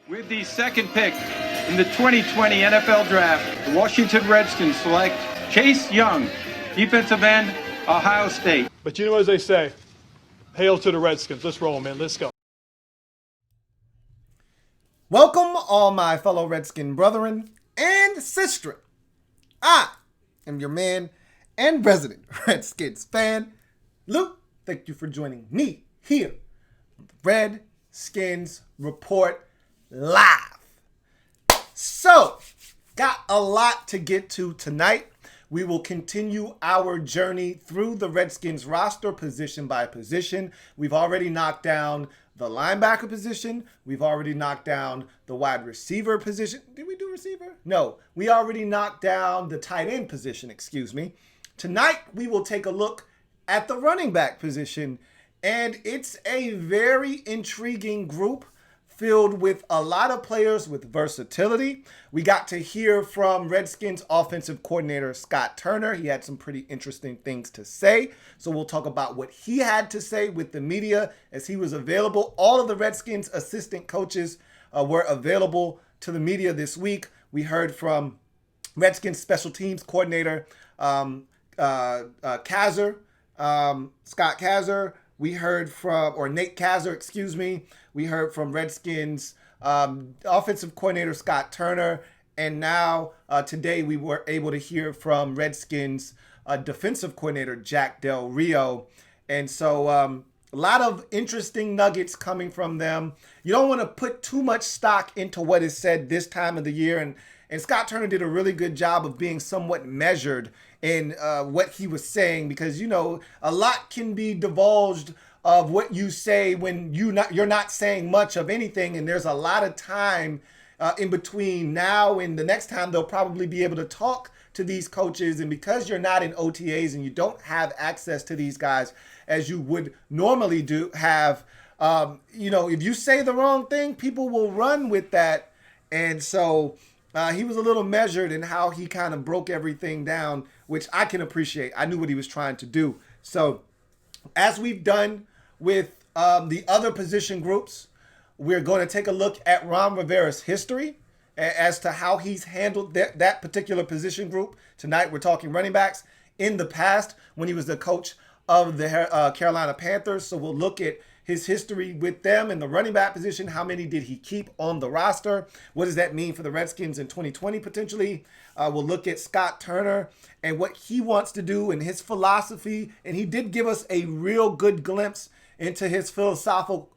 With the second pick in the 2020 NFL Draft, the Washington Redskins select Chase Young, defensive end, Ohio State. But you know, as they say, hail to the Redskins. Let's roll, man. Let's go. Welcome, all my fellow Redskin brethren and sister. I am your man and resident Redskins fan, Luke. Thank you for joining me here on the Redskins Report Live. So, got a lot to get to tonight. We will continue our journey through the Redskins roster position by position. We've already knocked down the linebacker position. We've already knocked down the wide receiver position. Did we do receiver? No, we already knocked down the tight end position, excuse me. Tonight, we will take a look at the running back position, and it's a very intriguing group filled with a lot of players with versatility. We got to hear from Redskins offensive coordinator Scott Turner. He had some pretty interesting things to say. So we'll talk about what he had to say with the media as he was available. All of the Redskins assistant coaches were available to the media this week. We heard from Redskins special teams coordinator Scott Kazor. We heard from, or Nate Kazor, excuse me. We heard from Redskins offensive coordinator Scott Turner. And now today we were able to hear from Redskins defensive coordinator Jack Del Rio. And so a lot of interesting nuggets coming from them. You don't want to put too much stock into what is said this time of the year. And Scott Turner did a really good job of being somewhat measured in what he was saying, because, you know, a lot can be divulged of what you say when you're not saying much of anything. And there's a lot of time in between now and the next time they'll probably be able to talk to these coaches. And because you're not in OTAs and you don't have access to these guys as you would normally do have, if you say the wrong thing, people will run with that. And so he was a little measured in how he kind of broke everything down, which I can appreciate. I knew what he was trying to do. So as we've done with the other position groups, we're going to take a look at Ron Rivera's history as to how he's handled that particular position group. Tonight, we're talking running backs. In the past, when he was the coach of the Carolina Panthers, so we'll look at his history with them in the running back position. How many did he keep on the roster? What does that mean for the Redskins in 2020 potentially? We'll look at Scott Turner and what he wants to do and his philosophy. And he did give us a real good glimpse into his philosophical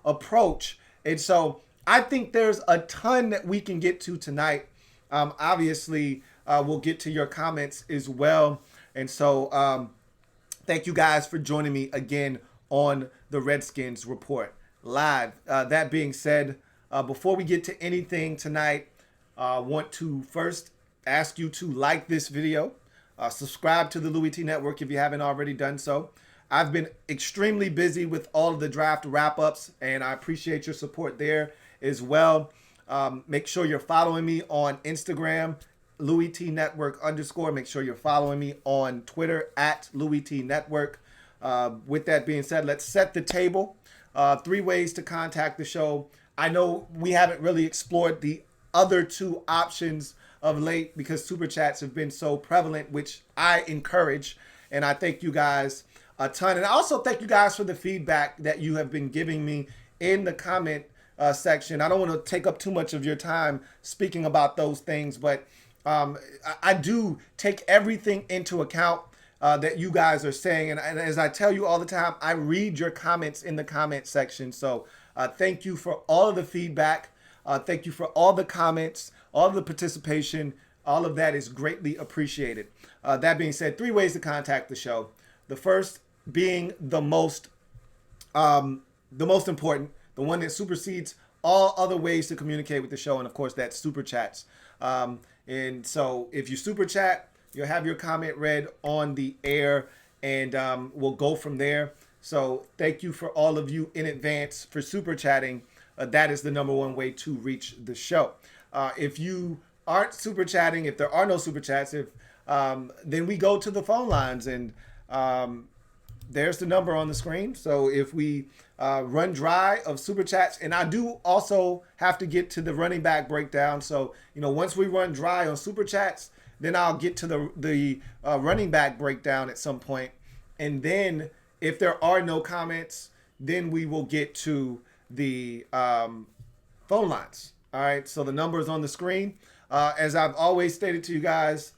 approach. And so I think there's a ton that we can get to tonight. Obviously, we'll get to your comments as well. And so thank you guys for joining me again on the Redskins Report Live. That being said, before we get to anything tonight, I want to first ask you to like this video, subscribe to the Louis T Network if you haven't already done so. I've been extremely busy with all of the draft wrap-ups, and I appreciate your support there as well. Make sure you're following me on Instagram, Louis T Network _. Make sure you're following me on Twitter at Louis T Network. With that being said, let's set the table. 3 ways to contact the show. I know we haven't really explored the other 2 options of late because super chats have been so prevalent, which I encourage. And I thank you guys a ton. And I also thank you guys for the feedback that you have been giving me in the comment section. I don't want to take up too much of your time speaking about those things, but I do take everything into account that you guys are saying. And as I tell you all the time, I read your comments in the comment section. So thank you for all of the feedback. Thank you for all the comments, all of the participation. All of that is greatly appreciated. That being said, 3 ways to contact the show. The first being the most important, the one that supersedes all other ways to communicate with the show. And of course, that's super chats. And so if you super chat, you'll have your comment read on the air, and we'll go from there. So thank you for all of you in advance for super chatting. That is the #1 way to reach the show. If you aren't super chatting, if there are no super chats, then we go to the phone lines, and there's the number on the screen. So if we run dry of super chats, and I do also have to get to the running back breakdown. So, once we run dry on super chats, then I'll get to the running back breakdown at some point. And then if there are no comments, then we will get to the phone lines. All right. So the number is on the screen. As I've always stated to you guys,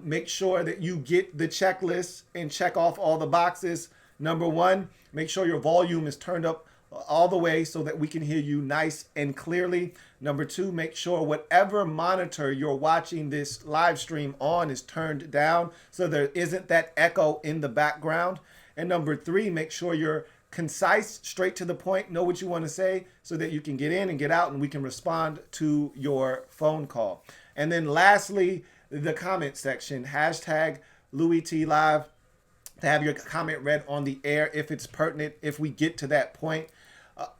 make sure that you get the checklist and check off all the boxes. Number one, make sure your volume is turned up all the way so that we can hear you nice and clearly. Number two, make sure whatever monitor you're watching this live stream on is turned down so there isn't that echo in the background. And number three, make sure you're concise, straight to the point, know what you want to say so that you can get in and get out and we can respond to your phone call. And then lastly, the comment section, hashtag Louis T Live, to have your comment read on the air if it's pertinent, if we get to that point.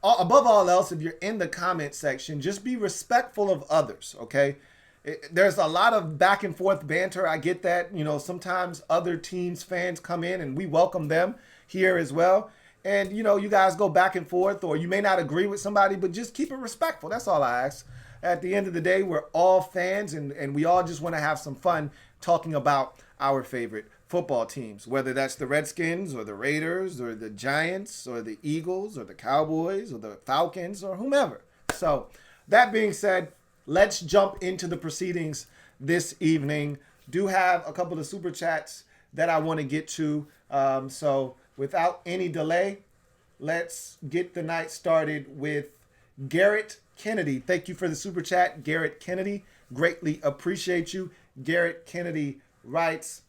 Above all else, if you're in the comment section, just be respectful of others, okay? There's a lot of back and forth banter. I get that. Sometimes other teams' fans come in and we welcome them here as well. And, you guys go back and forth, or you may not agree with somebody, but just keep it respectful. That's all I ask. At the end of the day, we're all fans, and we all just want to have some fun talking about our favorite football teams, whether that's the Redskins or the Raiders or the Giants or the Eagles or the Cowboys or the Falcons or whomever. So that being said, let's jump into the proceedings this evening. Do have a couple of super chats that I want to get to. So without any delay, let's get the night started with Garrett Kennedy. Thank you for the super chat, Garrett Kennedy. Greatly appreciate you. Garrett Kennedy writes,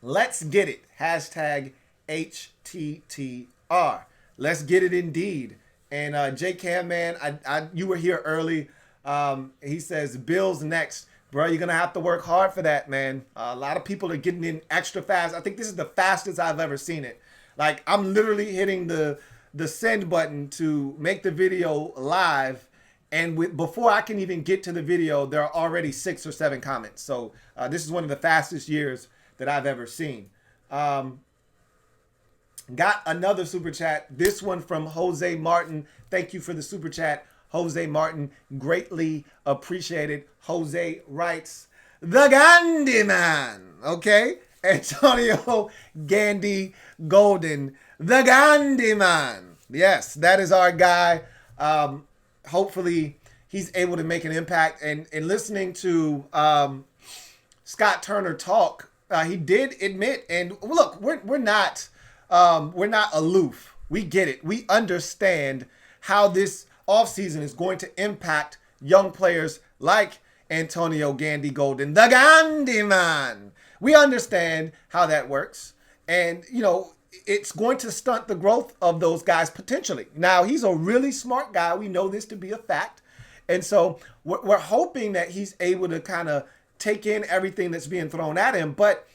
"Let's get it. Hashtag HTTR. Let's get it indeed." And J Cam, man, you were here early. He says, Bills next. Bro, you're going to have to work hard for that, man. A lot of people are getting in extra fast. I think this is the fastest I've ever seen it. Like, I'm literally hitting the send button to make the video live. And before I can even get to the video, there are already 6 or 7 comments. So this is one of the fastest years that I've ever seen. Got another super chat. This one from Jose Martin. Thank you for the super chat, Jose Martin. Greatly appreciated. Jose writes, "The Gandhi Man." Okay? Antonio Gandy Golden. The Gandhi Man. Yes, that is our guy. Hopefully he's able to make an impact. And listening to Scott Turner talk, he did admit, and look, we're not aloof. We get it. We understand how this offseason is going to impact young players like Antonio Gandy Golden, the Gandhi Man. We understand how that works. And, it's going to stunt the growth of those guys potentially. Now, he's a really smart guy. We know this to be a fact. And so we're hoping that he's able to kind of take in everything that's being thrown at him. But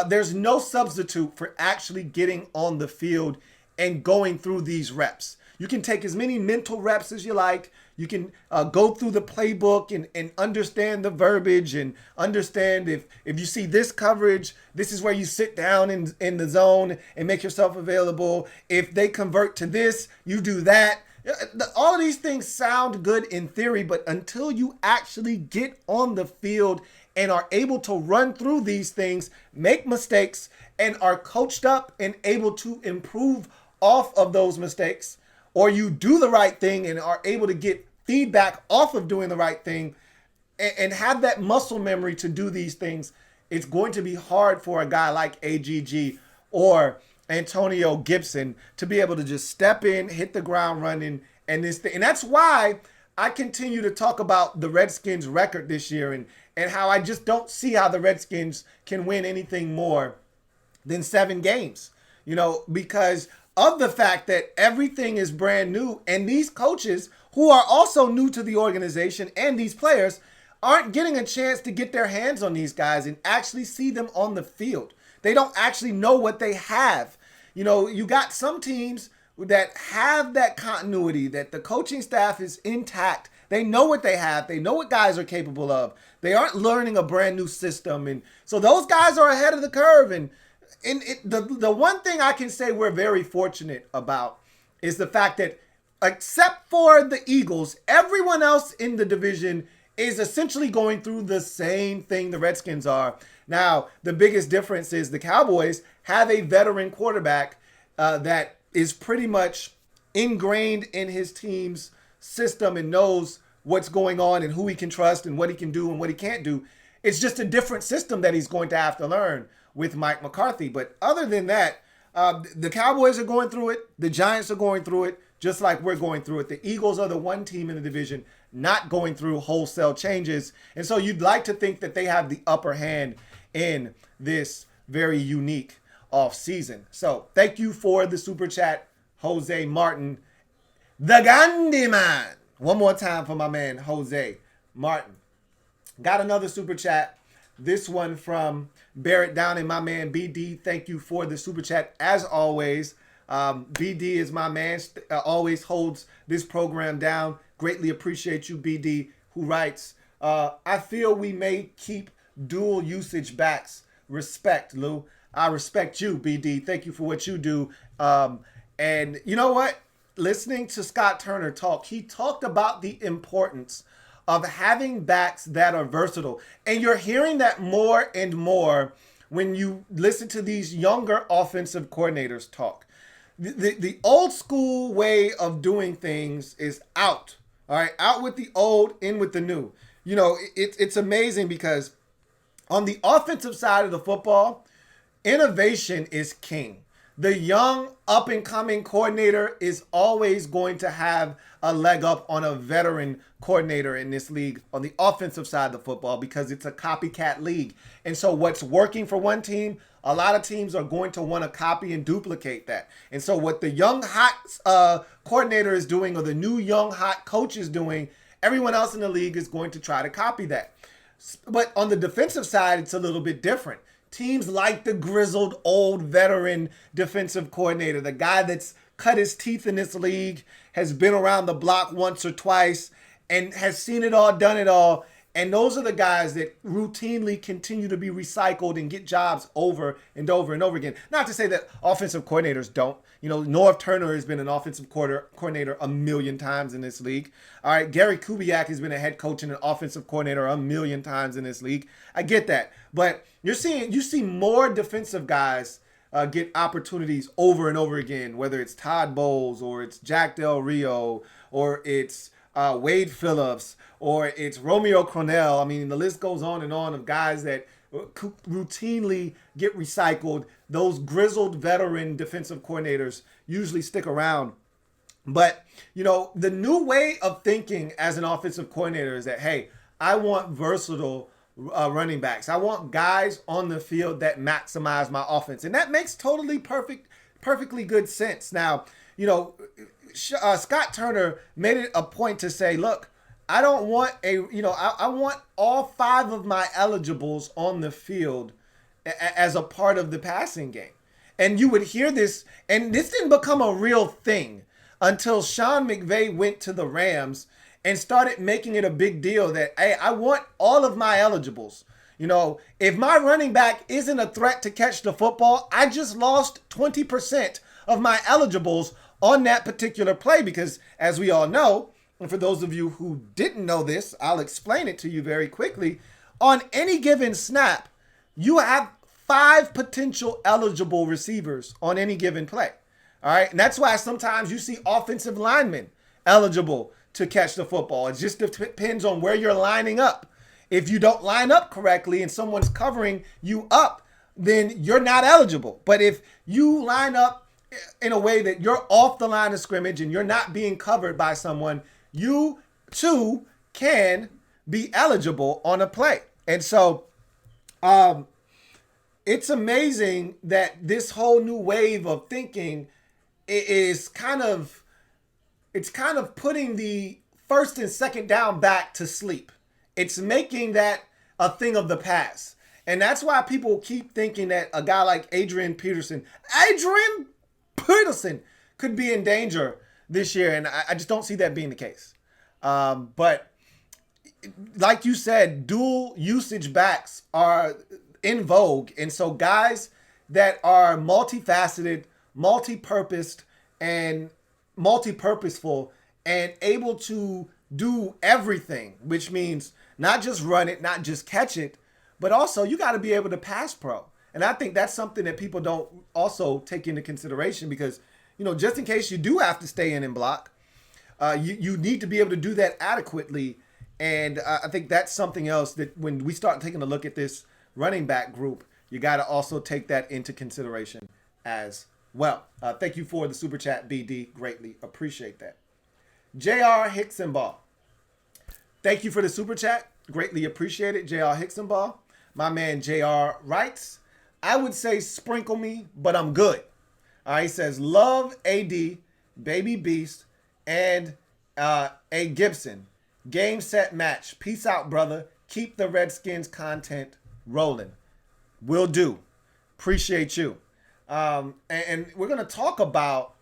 there's no substitute for actually getting on the field and going through these reps. You can take as many mental reps as you like. You can go through the playbook and understand the verbiage and understand if you see this coverage, this is where you sit down in the zone and make yourself available. If they convert to this, you do that. All of these things sound good in theory, but until you actually get on the field and are able to run through these things, make mistakes, and are coached up and able to improve off of those mistakes, or you do the right thing and are able to get feedback off of doing the right thing and have that muscle memory to do these things, it's going to be hard for a guy like AGG or Antonio Gibson to be able to just step in, hit the ground running, and this thing. And that's why I continue to talk about the Redskins record this year and how I just don't see how the Redskins can win anything more than 7 games, because of the fact that everything is brand new, and these coaches who are also new to the organization and these players aren't getting a chance to get their hands on these guys and actually see them on the field. They don't actually know what they have. You got some teams that have that continuity, that the coaching staff is intact. They know what they have. They know what guys are capable of. They aren't learning a brand new system. And so those guys are ahead of the curve. And The one thing I can say we're very fortunate about is the fact that, except for the Eagles, everyone else in the division is essentially going through the same thing the Redskins are. Now, the biggest difference is the Cowboys have a veteran quarterback that is pretty much ingrained in his team's system and knows what's going on and who he can trust and what he can do and what he can't do. It's just a different system that he's going to have to learn with Mike McCarthy. But other than that, the Cowboys are going through it. The Giants are going through it, just like we're going through it. The Eagles are the one team in the division not going through wholesale changes. And so you'd like to think that they have the upper hand in this very unique offseason. So thank you for the super chat, Jose Martin, the Gandhi man. One more time for my man, Jose Martin. Got another super chat. This one from Barrett Down and my man BD. Thank you for the super chat as always. BD is my man. Always holds this program down. Greatly appreciate you, BD, who writes, I feel we may keep dual usage backs. Respect, Lou. I respect you, BD. Thank you for what you do. And you know what? Listening to Scott Turner talk, he talked about the importance of having backs that are versatile. And you're hearing that more and more when you listen to these younger offensive coordinators talk. The old school way of doing things is out. All right, out with the old, in with the new. You know, it's amazing because on the offensive side of the football, innovation is king. The young up-and-coming coordinator is always going to have a leg up on a veteran coordinator in this league on the offensive side of the football because it's a copycat league. And so what's working for one team, a lot of teams are going to want to copy and duplicate that. And so what the young hot coordinator is doing or the new young hot coach is doing, everyone else in the league is going to try to copy that. But on the defensive side, it's a little bit different. Teams like the grizzled old veteran defensive coordinator, the guy that's cut his teeth in this league, has been around the block once or twice, and has seen it all, done it all. And those are the guys that routinely continue to be recycled and get jobs over and over and over again. Not to say that offensive coordinators don't. You know, Norv Turner has been an offensive coordinator a million times in this league. All right, Gary Kubiak has been a head coach and an offensive coordinator a million times in this league. I get that. But you see more defensive guys get opportunities over and over again, whether it's Todd Bowles or it's Jack Del Rio or it's Wade Phillips or it's Romeo Crennel. I mean, the list goes on and on of guys that routinely get recycled. Those grizzled veteran defensive coordinators usually stick around. But, you know, the new way of thinking as an offensive coordinator is that, hey, I want versatile running backs. I want guys on the field that maximize my offense. And that makes perfectly good sense. Now, you know, Scott Turner made it a point to say, look, I don't want I want all 5 of my eligibles on the field as a part of the passing game. And you would hear this, and this didn't become a real thing until Sean McVay went to the Rams and started making it a big deal that, hey, I want all of my eligibles. You know, if my running back isn't a threat to catch the football, I just lost 20% of my eligibles on that particular play because, as we all know, and for those of you who didn't know this, I'll explain it to you very quickly. On any given snap, you have 5 potential eligible receivers on any given play. All right. And that's why sometimes you see offensive linemen eligible to catch the football. It just depends on where you're lining up. If you don't line up correctly and someone's covering you up, then you're not eligible. But if you line up in a way that you're off the line of scrimmage and you're not being covered by someone, you too can be eligible on a play. And so it's amazing that this whole new wave of thinking is kind of putting the first and second down back to sleep. It's making that a thing of the past. And that's why people keep thinking that a guy like Adrian Peterson could be in danger this year. And I just don't see that being the case. But like you said, dual usage backs are in vogue. And so guys that are multifaceted, multi-purposed, and multi-purposeful, and able to do everything, which means not just run it, not just catch it, but also you got to be able to pass pro. And I think that's something that people don't also take into consideration because, just in case you do have to stay in and block, you need to be able to do that adequately. And I think that's something else that when we start taking a look at this running back group, you got to also take that into consideration as well. Thank you for the super chat, BD. Greatly appreciate that. JR Hicksonball. Thank you for the super chat. Greatly appreciate it, JR Hicksonball. My man JR writes, I would say sprinkle me, but I'm good. All right, he says, love AD, Baby Beast, and A. Gibson. Game, set, match. Peace out, brother. Keep the Redskins content rolling. Will do. Appreciate you. And we're going to talk about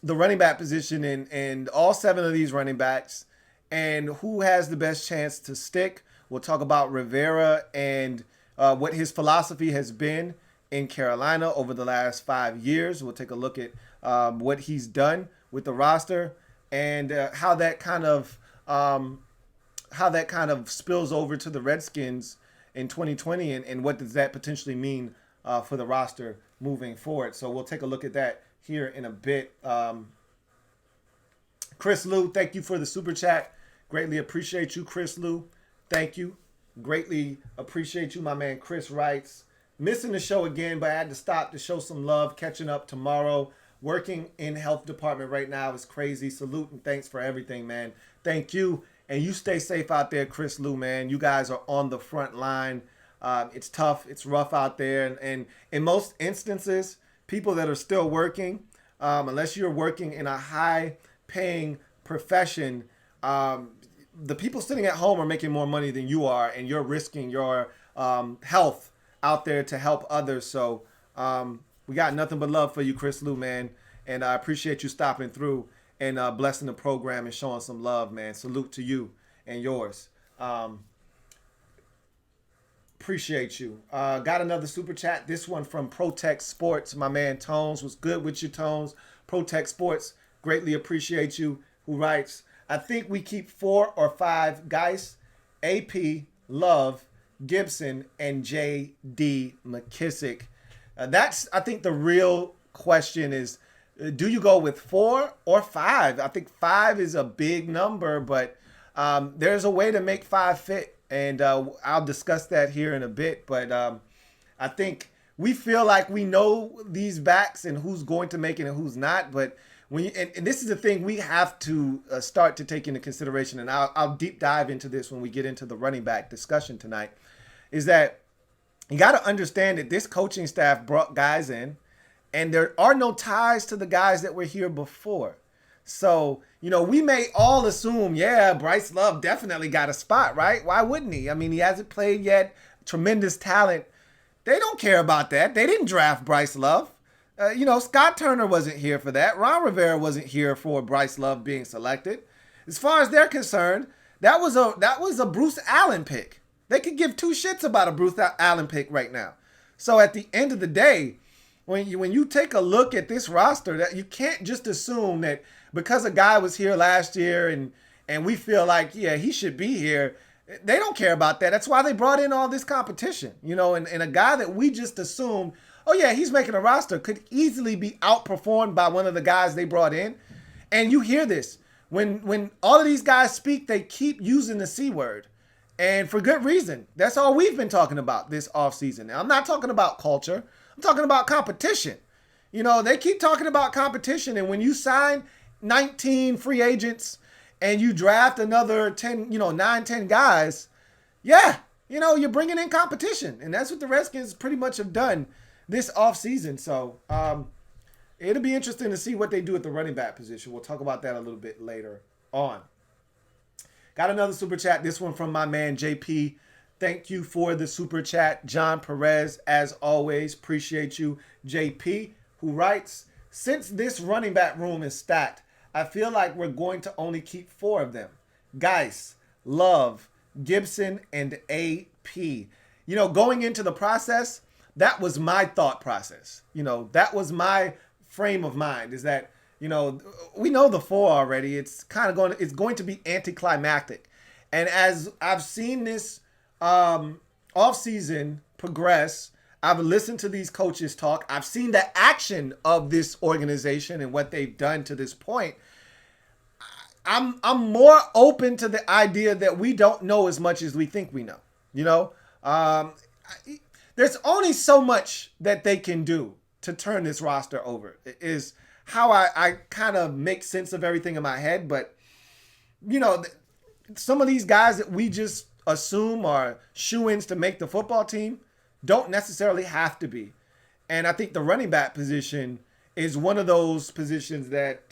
the running back position and all 7 of these running backs and who has the best chance to stick. We'll talk about Rivera and what his philosophy has been in Carolina over the last 5 years. We'll take a look at what he's done with the roster and how that kind of spills over to the Redskins in 2020 and what does that potentially mean for the roster moving forward. So we'll take a look at that here in a bit. Chris Lou, thank you for the super chat. Greatly appreciate you, Chris Lou. Thank you. Greatly appreciate you. My man Chris writes, missing the show again, but I had to stop to show some love. Catching up tomorrow. Working in health department right now is crazy. Salute and thanks for everything, man. Thank you. And you stay safe out there, Chris Lou, man. You guys are on the front line. It's tough. It's rough out there. And in most instances, people that are still working, unless you're working in a high-paying profession, the people sitting at home are making more money than you are, and you're risking your health out there to help others. So we got nothing but love for you, Chris Lou, man. And I appreciate you stopping through and blessing the program and showing some love, man. Salute to you and yours. Appreciate you. Got another super chat. This one from Protect Sports. My man Tones was good with your Tones. Protect Sports. Greatly appreciate you. Who writes, I think we keep 4 or 5 guys. AP, Love, Gibson, and J.D. McKissick. That's, I think, the real question is, do you go with 4 or 5? I think 5 is a big number, but there's a way to make 5 fit. And I'll discuss that here in a bit. But I think we feel like we know these backs and who's going to make it and who's not. But when and this is the thing we have to start to take into consideration. And I'll deep dive into this when we get into the running back discussion tonight, is that you got to understand that this coaching staff brought guys in and there are no ties to the guys that were here before. So, we may all assume, yeah, Bryce Love definitely got a spot, right? Why wouldn't he? I mean, he hasn't played yet. Tremendous talent. They don't care about that. They didn't draft Bryce Love. Scott Turner wasn't here for that. Ron Rivera wasn't here for Bryce Love being selected. As far as they're concerned, that was a Bruce Allen pick. They could give 2 shits about a Bruce Allen pick right now. So at the end of the day, when you take a look at this roster, that you can't just assume that because a guy was here last year and we feel like, yeah, he should be here. They don't care about that. That's why they brought in all this competition, and a guy that we just assumed, oh yeah, he's making a roster, could easily be outperformed by one of the guys they brought in. And you hear this. When all of these guys speak, they keep using the C word. And for good reason. That's all we've been talking about this offseason. Now, I'm not talking about culture. I'm talking about competition. They keep talking about competition. And when you sign 19 free agents and you draft another 10, 9, 10 guys, yeah, you're bringing in competition. And that's what the Redskins pretty much have done this offseason. So it'll be interesting to see what they do at the running back position. We'll talk about that a little bit later on. Got another super chat. This one from my man JP. Thank you for the super chat, John Perez. As always, appreciate you, JP, who writes, since this running back room is stacked, I feel like we're going to only keep 4 of them. Geis, Love, Gibson, and AP. Going into the process, that was my thought process. That was my frame of mind, is that, we know the 4 already. It's going to be anticlimactic. And as I've seen this offseason progress, I've listened to these coaches talk. I've seen the action of this organization and what they've done to this point. I'm more open to the idea that we don't know as much as we think we know. There's only so much that they can do to turn this roster over, is how I kind of make sense of everything in my head. But, some of these guys that we just assume are shoo-ins to make the football team don't necessarily have to be. And I think the running back position is one of those positions that,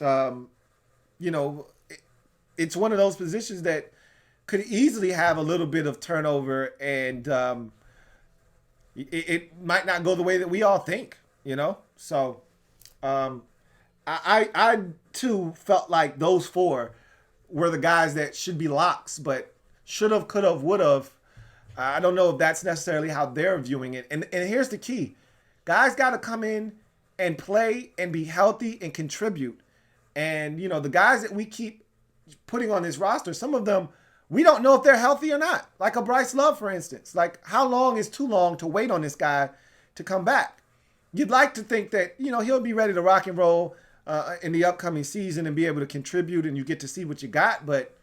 it's one of those positions that could easily have a little bit of turnover, and it might not go the way that we all think, So I too felt like those 4 were the guys that should be locks, but should have, could have, would have. I don't know if that's necessarily how they're viewing it. And here's the key. Guys got to come in and play and be healthy and contribute. And, the guys that we keep putting on this roster, some of them, we don't know if they're healthy or not. Like a Bryce Love, for instance. Like, how long is too long to wait on this guy to come back? You'd like to think that, he'll be ready to rock and roll in the upcoming season and be able to contribute, and you get to see what you got. But,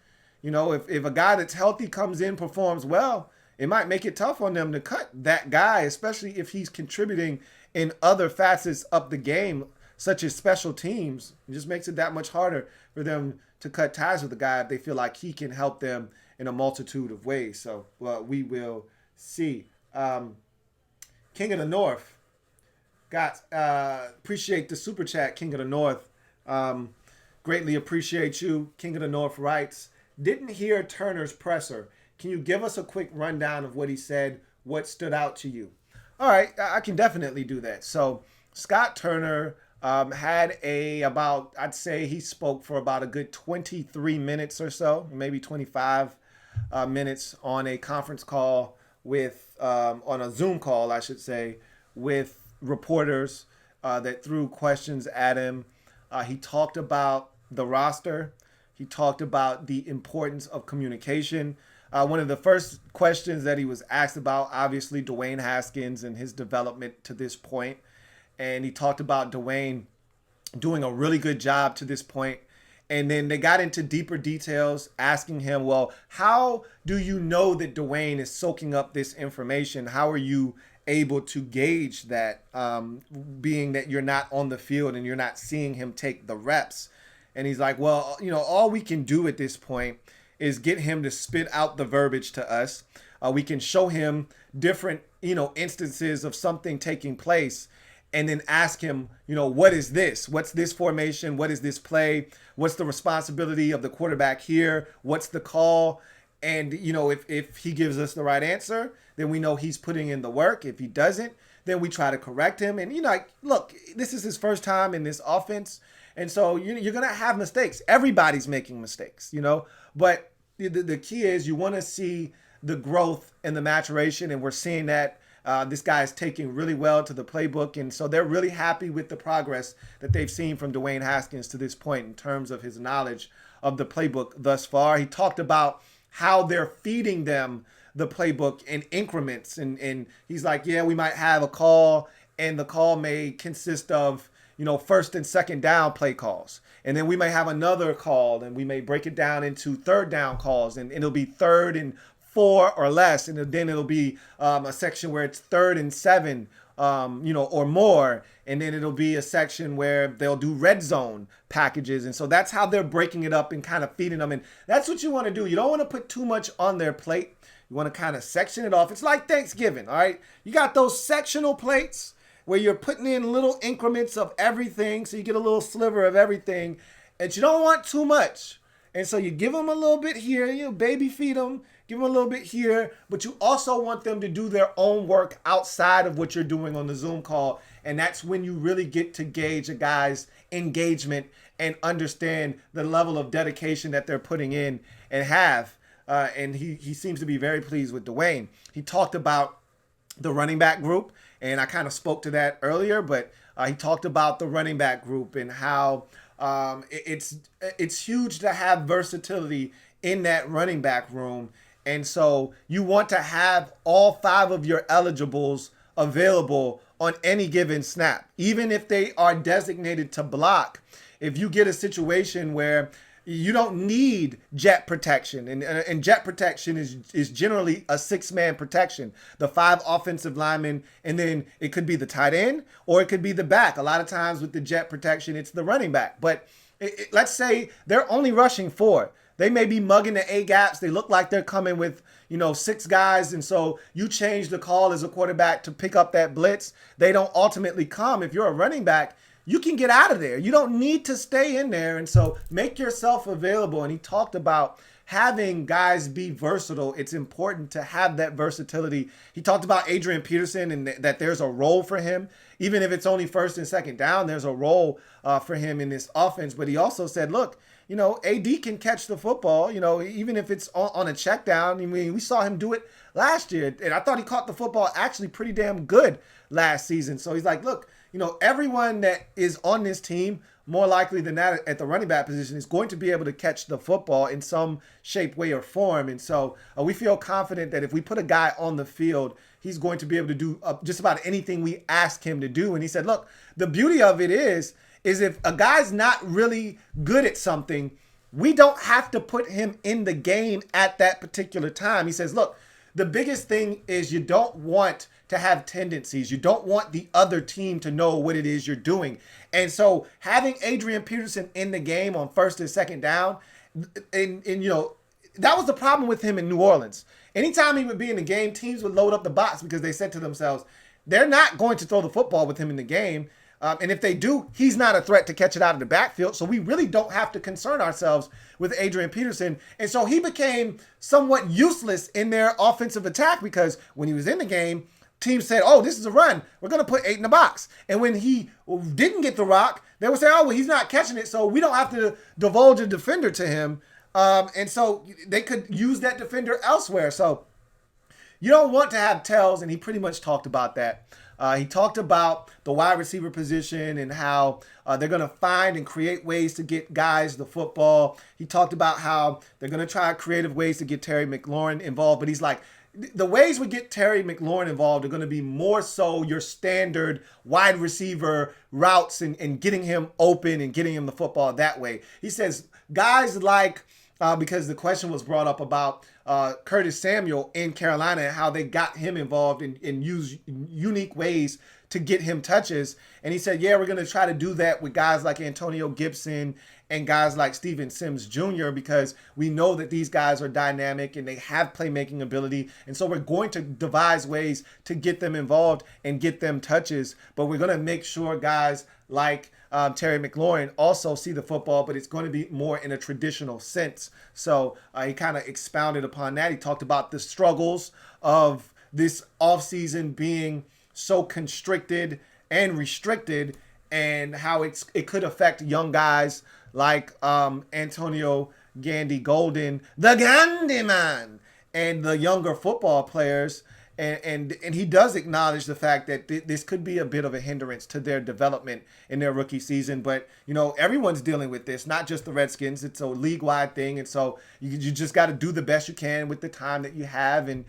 if a guy that's healthy comes in, performs well, it might make it tough on them to cut that guy, especially if he's contributing in other facets of the game, such as special teams. It just makes it that much harder for them to cut ties with the guy if they feel like he can help them in a multitude of ways. So, we will see. King of the North. Appreciate the super chat, King of the North. Greatly appreciate you. King of the North writes, didn't hear Turner's presser. Can you give us a quick rundown of what he said? What stood out to you? All right, I can definitely do that. So Scott Turner had I'd say he spoke for about a good 23 minutes or so, maybe 25 minutes on a conference call on a Zoom call, I should say, with reporters that threw questions at him. He talked about the roster. He talked about the importance of communication. One of the first questions that he was asked about, obviously, Dwayne Haskins and his development to this point. And he talked about Dwayne doing a really good job to this point. And then they got into deeper details, asking him, well, how do you know that Dwayne is soaking up this information? How are you able to gauge that, being that you're not on the field and you're not seeing him take the reps? And he's like, well, all we can do at this point is get him to spit out the verbiage to us. We can show him different, instances of something taking place, and then ask him, what is this? What's this formation? What is this play? What's the responsibility of the quarterback here? What's the call? And, if he gives us the right answer, then we know he's putting in the work. If he doesn't, then we try to correct him. And, look, this is his first time in this offense. And so you're going to have mistakes. Everybody's making mistakes, But the key is you want to see the growth and the maturation. And we're seeing that this guy is taking really well to the playbook. And so they're really happy with the progress that they've seen from Dwayne Haskins to this point in terms of his knowledge of the playbook thus far. He talked about how they're feeding them the playbook in increments. And he's like, yeah, we might have a call, and the call may consist of, first and second down play calls. And then we may have another call, and we may break it down into third down calls, and it'll be 3rd and 4 or less. And then it'll be a section where it's 3rd and 7, or more. And then it'll be a section where they'll do red zone packages. And so that's how they're breaking it up and kind of feeding them. And that's what you want to do. You don't want to put too much on their plate. You want to kind of section it off. It's like Thanksgiving, all right? You got those sectional plates where you're putting in little increments of everything, so you get a little sliver of everything, and you don't want too much. And so you give them a little bit here, baby feed them, give them a little bit here, but you also want them to do their own work outside of what you're doing on the Zoom call. And that's when you really get to gauge a guy's engagement and understand the level of dedication that they're putting in and have. And he seems to be very pleased with Dwayne. He talked about the running back group And I kind of spoke to that earlier, but he talked about the running back group and how it's huge to have versatility in that running back room. And so you want to have all 5 of your eligibles available on any given snap, even if they are designated to block. If you get a situation where you don't need jet protection, and jet protection is generally a 6-man protection, the 5 offensive linemen, and then it could be the tight end or it could be the back. A lot of times with the jet protection, it's the running back. But let's say they're only rushing 4. They may be mugging the A gaps. They look like they're coming with, 6 guys. And so you change the call as a quarterback to pick up that blitz. They don't ultimately come. If you're a running back, you can get out of there. You don't need to stay in there. And so make yourself available. And he talked about having guys be versatile. It's important to have that versatility. He talked about Adrian Peterson and that there's a role for him. Even if it's only first and second down, there's a role for him in this offense. But he also said, look, AD can catch the football, even if it's on a check down. I mean, we saw him do it last year. And I thought he caught the football actually pretty damn good last season. So he's like, look, everyone that is on this team, more likely than not at the running back position, is going to be able to catch the football in some shape, way, or form. And so we feel confident that if we put a guy on the field, he's going to be able to do just about anything we ask him to do. And he said, look, the beauty of it is if a guy's not really good at something, we don't have to put him in the game at that particular time. He says, look, the biggest thing is you don't want to have tendencies. You don't want the other team to know what it is you're doing. And so having Adrian Peterson in the game on first and second down, and that was the problem with him in New Orleans. Anytime he would be in the game, teams would load up the box because they said to themselves, they're not going to throw the football with him in the game. And if they do, he's not a threat to catch it out of the backfield. So we really don't have to concern ourselves with Adrian Peterson. And so he became somewhat useless in their offensive attack because when he was in the game, teams said, oh, this is a run. We're going to put 8 in the box. And when he didn't get the rock, they would say, oh, well, he's not catching it, so we don't have to divulge a defender to him. And so they could use that defender elsewhere. So you don't want to have tells, and he pretty much talked about that. He talked about the wide receiver position and how they're going to find and create ways to get guys the football. He talked about how they're going to try creative ways to get Terry McLaurin involved. But he's like, the ways we get Terry McLaurin involved are going to be more so your standard wide receiver routes and getting him open and getting him the football that way. He says guys like, because the question was brought up about Curtis Samuel in Carolina and how they got him involved and use unique ways to get him touches. And he said, yeah, we're going to try to do that with guys like Antonio Gibson and guys like Steven Sims Jr. because we know that these guys are dynamic and they have playmaking ability. And so we're going to devise ways to get them involved and get them touches. But we're going to make sure guys like Terry McLaurin also see the football, but it's going to be more in a traditional sense. So he kind of expounded upon that. He talked about the struggles of this offseason being so constricted and restricted and how it could affect young guys like Antonio Gandy Golden, the Gandy man, and the younger football players. And he does acknowledge the fact that this could be a bit of a hindrance to their development in their rookie season. But, everyone's dealing with this, not just the Redskins. It's a league-wide thing. And so you just got to do the best you can with the time that you have and,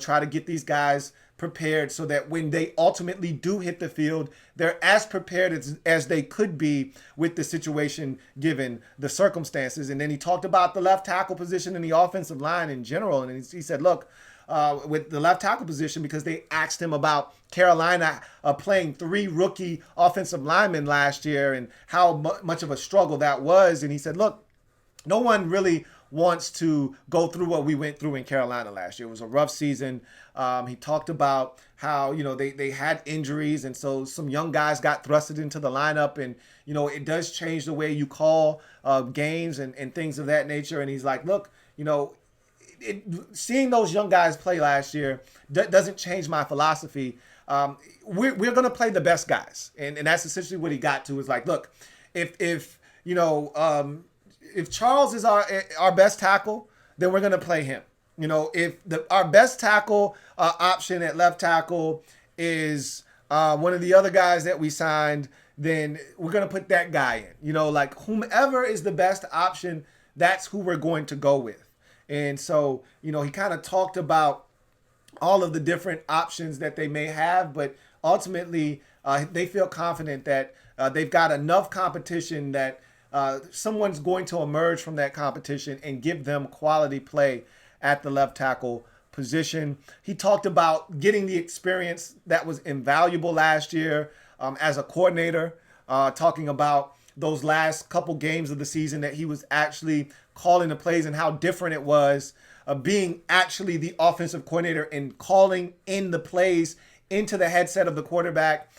try to get these guys prepared so that when they ultimately do hit the field, they're as prepared as they could be with the situation given the circumstances. And then he talked about the left tackle position and the offensive line in general. And he said, look, with the left tackle position, because they asked him about Carolina playing 3 rookie offensive linemen last year and how much of a struggle that was. And he said, look, no one really wants to go through what we went through in Carolina last year. It was a rough season. He talked about how, they had injuries. And so some young guys got thrusted into the lineup. And, it does change the way you call games and things of that nature. And he's like, look, seeing those young guys play last year doesn't change my philosophy. We're going to play the best guys. And that's essentially what he got to is like, look, if Charles is our best tackle, then we're going to play him. If our best tackle option at left tackle is one of the other guys that we signed, then we're going to put that guy in. You know, like whomever is the best option, that's who we're going to go with. And so, you know, he kind of talked about all of the different options that they may have, but ultimately they feel confident that they've got enough competition that someone's going to emerge from that competition and give them quality play at the left tackle position. He talked about getting the experience that was invaluable last year as a coordinator, talking about those last couple games of the season that he was actually calling the plays and how different it was being actually the offensive coordinator and calling in the plays into the headset of the quarterback,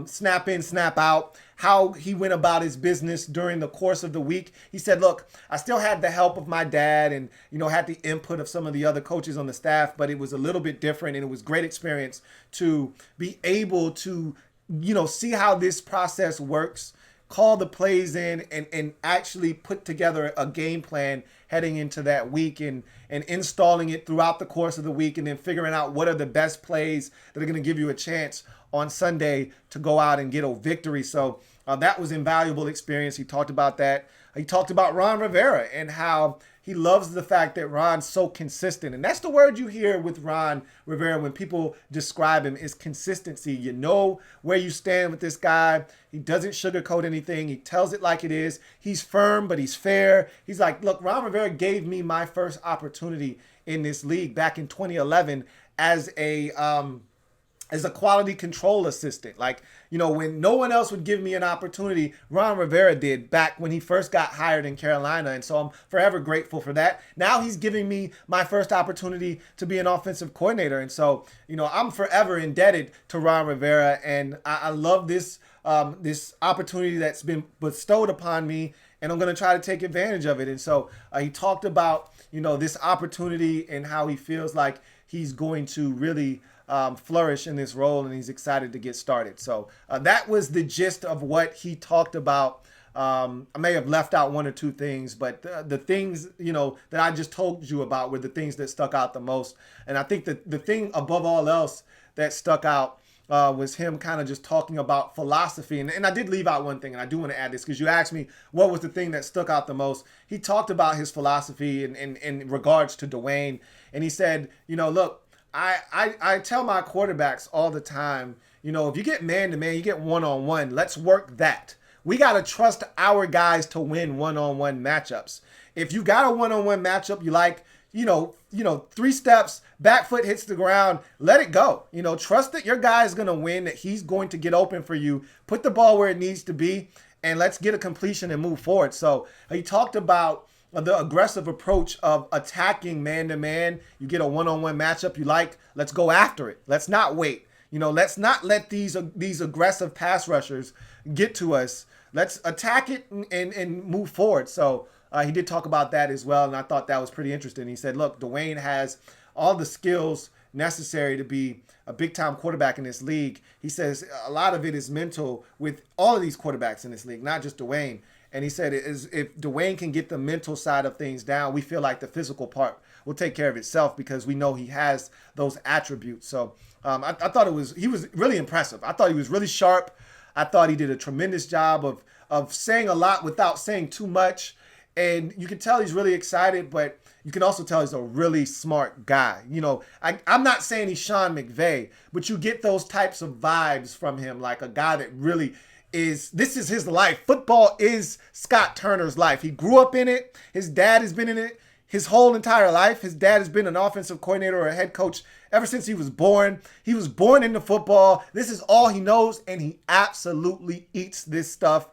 snap in, snap out, how he went about his business during the course of the week. He said, look, I still had the help of my dad and, you know, had the input of some of the other coaches on the staff, but it was a little bit different and it was great experience to be able to, you know, see how this process works, call the plays in and actually put together a game plan heading into that week and installing it throughout the course of the week and then figuring out what are the best plays that are going to give you a chance on Sunday to go out and get a victory. So that was invaluable experience. He talked about that. He talked about Ron Rivera and how he loves the fact that Ron's so consistent. And that's the word you hear with Ron Rivera when people describe him is consistency. You know where you stand with this guy. He doesn't sugarcoat anything. He tells it like it is. He's firm, but he's fair. He's like, look, Ron Rivera gave me my first opportunity in this league back in 2011 as a quality control assistant. Like, you know, when no one else would give me an opportunity, Ron Rivera did back when he first got hired in Carolina. And so I'm forever grateful for that. Now he's giving me my first opportunity to be an offensive coordinator. And so, you know, I'm forever indebted to Ron Rivera. And I love this opportunity that's been bestowed upon me. And I'm going to try to take advantage of it. And so he talked about, you know, this opportunity and how he feels like he's going to really flourish in this role, and he's excited to get started. So that was the gist of what he talked about. I may have left out one or two things, but the things, you know, that I just told you about were the things that stuck out the most. And I think that the thing above all else that stuck out was him kind of just talking about philosophy. And I did leave out one thing, and I do want to add this because you asked me what was the thing that stuck out the most. He talked about his philosophy in regards to Dwayne. And he said, you know, look, I tell my quarterbacks all the time, you know, if you get man-to-man, you get one-on-one, let's work that. We got to trust our guys to win one-on-one matchups. If you got a one-on-one matchup, you like, you know, 3 steps, back foot hits the ground, let it go. You know, trust that your guy is going to win, that he's going to get open for you, put the ball where it needs to be, and let's get a completion and move forward. So he talked about the aggressive approach of attacking man-to-man. You get a one-on-one matchup you like, let's go after it. Let's not wait. You know, let's not let these aggressive pass rushers get to us. Let's attack it and move forward. So he did talk about that as well, and I thought that was pretty interesting. He said, look, Dwayne has all the skills necessary to be a big-time quarterback in this league. He says a lot of it is mental with all of these quarterbacks in this league, not just Dwayne. And he said, if Dwayne can get the mental side of things down, we feel like the physical part will take care of itself because we know he has those attributes. So I thought he was really impressive. I thought he was really sharp. I thought he did a tremendous job of saying a lot without saying too much. And you can tell he's really excited, but you can also tell he's a really smart guy. You know, I'm not saying he's Sean McVay, but you get those types of vibes from him, like a guy that really this is his life. Football is Scott Turner's life. He grew up in it. His dad has been in it his whole entire life. His dad has been an offensive coordinator or a head coach ever since he was born. He was born into football. This is all he knows, and he absolutely eats this stuff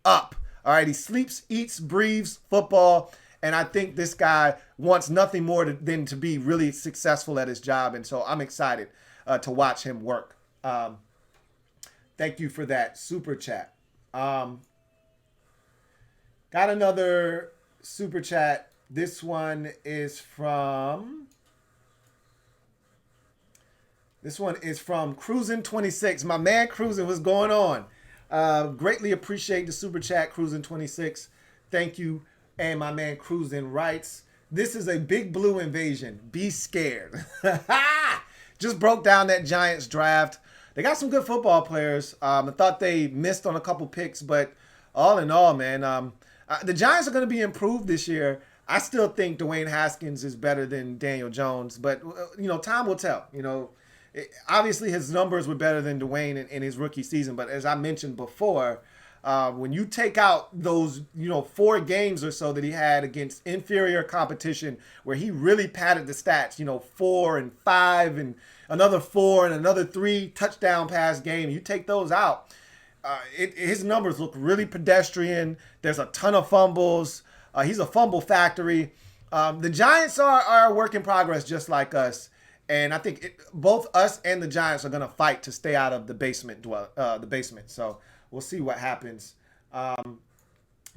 up. All right, he sleeps, eats, breathes football, and I think this guy wants nothing more than to be really successful at his job, and so I'm excited to watch him work. Thank you for that super chat. Got another super chat. This one is from Cruisin26. My man Cruisin, what's going on? Greatly appreciate the super chat, Cruisin26. Thank you. And my man Cruisin writes, this is a big blue invasion. Be scared. Just broke down that Giants draft. they got some good football players. I thought they missed on a couple picks, but all in all, man, the Giants are going to be improved this year. I still think Dwayne Haskins is better than Daniel Jones, but time will tell. Obviously his numbers were better than Dwayne in his rookie season, but as I mentioned before, when you take out those 4 games or so that he had against inferior competition, where he really padded the stats, 4 and 5 and another 4 and another 3 touchdown pass game, you take those out, his numbers look really pedestrian. There's a ton of fumbles. He's a fumble factory. The Giants are a work in progress, just like us. And I think both us and the Giants are going to fight to stay out of the basement. So we'll see what happens.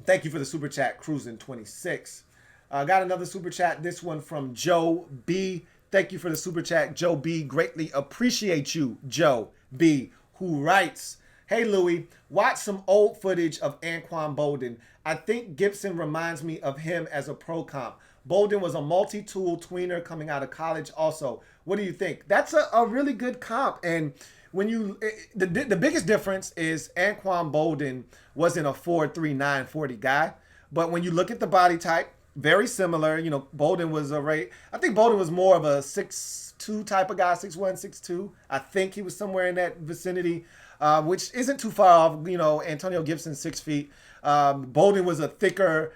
Thank you for the super chat, Cruising 26. Got another super chat. This one from Joe B. Thank you for the super chat, Joe B. Greatly appreciate you, Joe B. Who writes, "Hey Louie, watch some old footage of Anquan Boldin. I think Gibson reminds me of him as a pro comp. Boldin was a multi-tool tweener coming out of college also. What do you think?" That's a really good comp. And when the biggest difference is Anquan Boldin wasn't a 4.39 40 guy. But when you look at the body type, very similar. Boldin was I think Boldin was more of a 6'2" type of guy, 6'1", 6'2". I think he was somewhere in that vicinity, which isn't too far off. Antonio Gibson, 6 feet. Boldin was a thicker,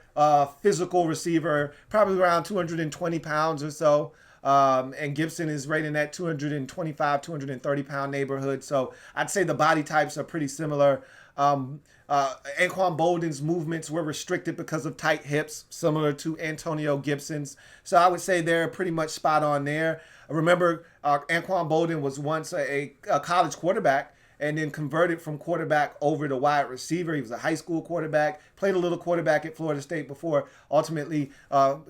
physical receiver, probably around 220 pounds or so. And Gibson is right in that 225, 230 pound neighborhood. So I'd say the body types are pretty similar. Anquan Boldin's movements were restricted because of tight hips, similar to Antonio Gibson's. So I would say they're pretty much spot on there. Remember, Anquan Boldin was once a college quarterback and then converted from quarterback over to wide receiver. He was a high school quarterback, played a little quarterback at Florida State before ultimately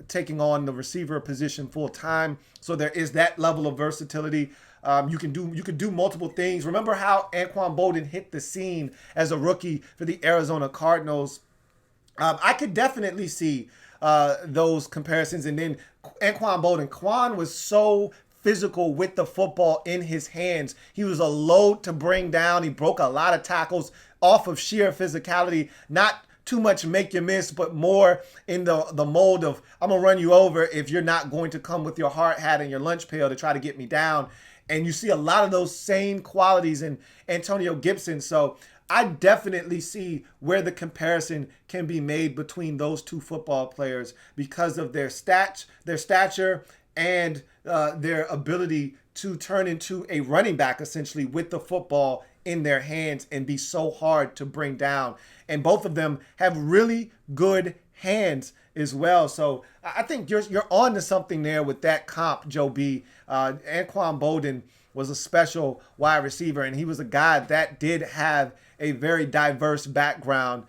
taking on the receiver position full time. So there is that level of versatility. You can do multiple things. Remember how Anquan Boldin hit the scene as a rookie for the Arizona Cardinals? I could definitely see those comparisons. And then Anquan Boldin, Quan was so physical with the football in his hands. He was a load to bring down. He broke a lot of tackles off of sheer physicality, not too much make you miss, but more in the mold of, I'm going to run you over if you're not going to come with your hard hat and your lunch pail to try to get me down. And you see a lot of those same qualities in Antonio Gibson. So I definitely see where the comparison can be made between those two football players because of their stature and their ability to turn into a running back essentially with the football in their hands and be so hard to bring down. And both of them have really good hands as well. So I think you're on to something there with that comp, Joe B. Anquan Boldin was a special wide receiver, and he was a guy that did have a very diverse background,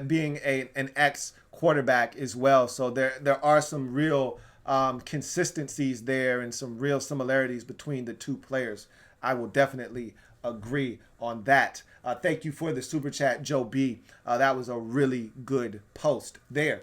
being an ex-quarterback as well. So there are some real consistencies there and some real similarities between the two players. I will definitely agree on that. Thank you for the super chat, Joe B. That was a really good post there.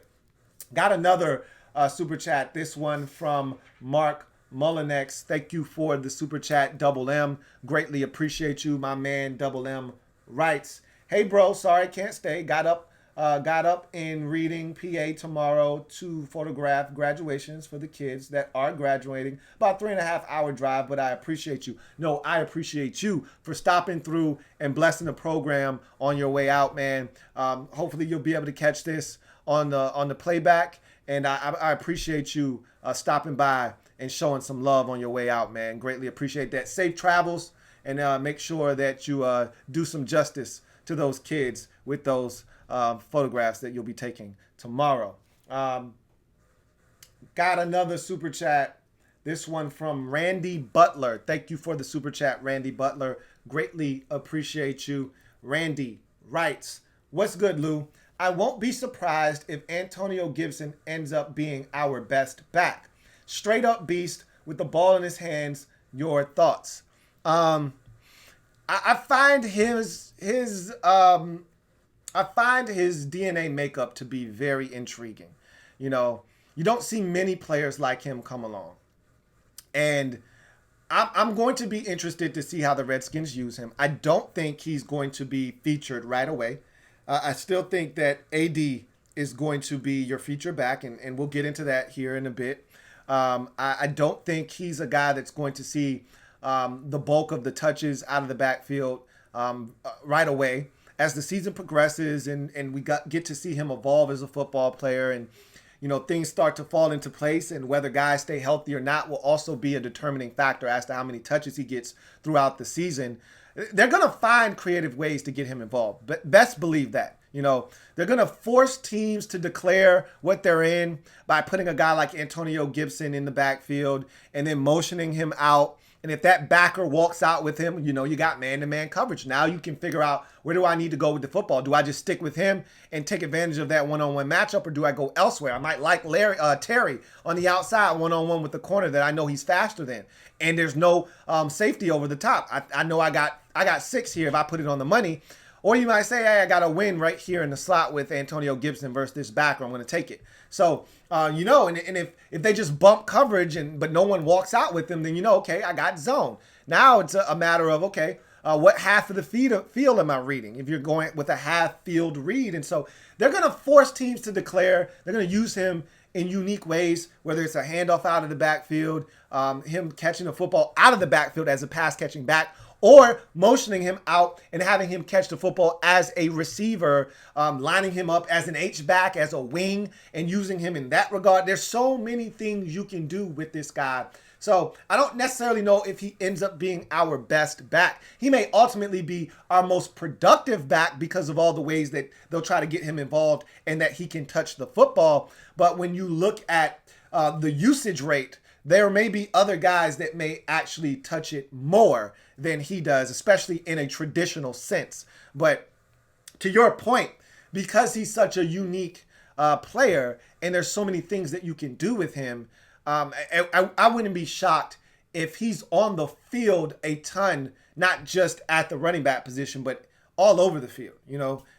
Got another super chat. This one from Mark Mullinex. Thank you for the super chat, Double M. Greatly appreciate you, my man. Double M writes, "Hey bro, sorry can't stay. Got up in Reading, PA tomorrow to photograph graduations for the kids that are graduating. About 3.5 hour drive, but I appreciate you." No, I appreciate you for stopping through and blessing the program on your way out, man. Hopefully you'll be able to catch this on the playback, and I appreciate you stopping by and showing some love on your way out, man. Greatly appreciate that. Safe travels, and make sure that you do some justice to those kids with those photographs that you'll be taking tomorrow. Got another super chat. This one from Randy Butler. Thank you for the super chat, Randy Butler. Greatly appreciate you. Randy writes, "What's good, Lou? I won't be surprised if Antonio Gibson ends up being our best back. Straight up beast with the ball in his hands. Your thoughts?" I find his DNA makeup to be very intriguing. You don't see many players like him come along. And I'm going to be interested to see how the Redskins use him. I don't think he's going to be featured right away. I still think that AD is going to be your feature back, and we'll get into that here in a bit. I don't think he's a guy that's going to see the bulk of the touches out of the backfield right away. As the season progresses and we get to see him evolve as a football player, and things start to fall into place, and whether guys stay healthy or not will also be a determining factor as to how many touches he gets throughout the season. They're going to find creative ways to get him involved. But best believe that. They're going to force teams to declare what they're in by putting a guy like Antonio Gibson in the backfield and then motioning him out. And if that backer walks out with him, you got man-to-man coverage. Now you can figure out, where do I need to go with the football? Do I just stick with him and take advantage of that one-on-one matchup, or do I go elsewhere? I might like Terry on the outside one-on-one with the corner that I know he's faster than, and there's no safety over the top. I know I got 6 here if I put it on the money. Or you might say, hey, I got a win right here in the slot with Antonio Gibson versus this backer. I'm going to take it. So, and if they just bump coverage but no one walks out with them, then okay, I got zone. Now it's a matter of, okay, what half of the field am I reading if you're going with a half field read? And so they're going to force teams to declare. They're going to use him in unique ways, whether it's a handoff out of the backfield, him catching a football out of the backfield as a pass catching back, or motioning him out and having him catch the football as a receiver, lining him up as an H-back, as a wing, and using him in that regard. There's so many things you can do with this guy. So I don't necessarily know if he ends up being our best back. He may ultimately be our most productive back because of all the ways that they'll try to get him involved and that he can touch the football. But when you look at the usage rate, there may be other guys that may actually touch it more than he does, especially in a traditional sense. But to your point, because he's such a unique player and there's so many things that you can do with him, I wouldn't be shocked if he's on the field a ton, not just at the running back position, but all over the field,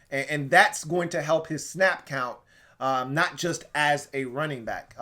and that's going to help his snap count, not just as a running back.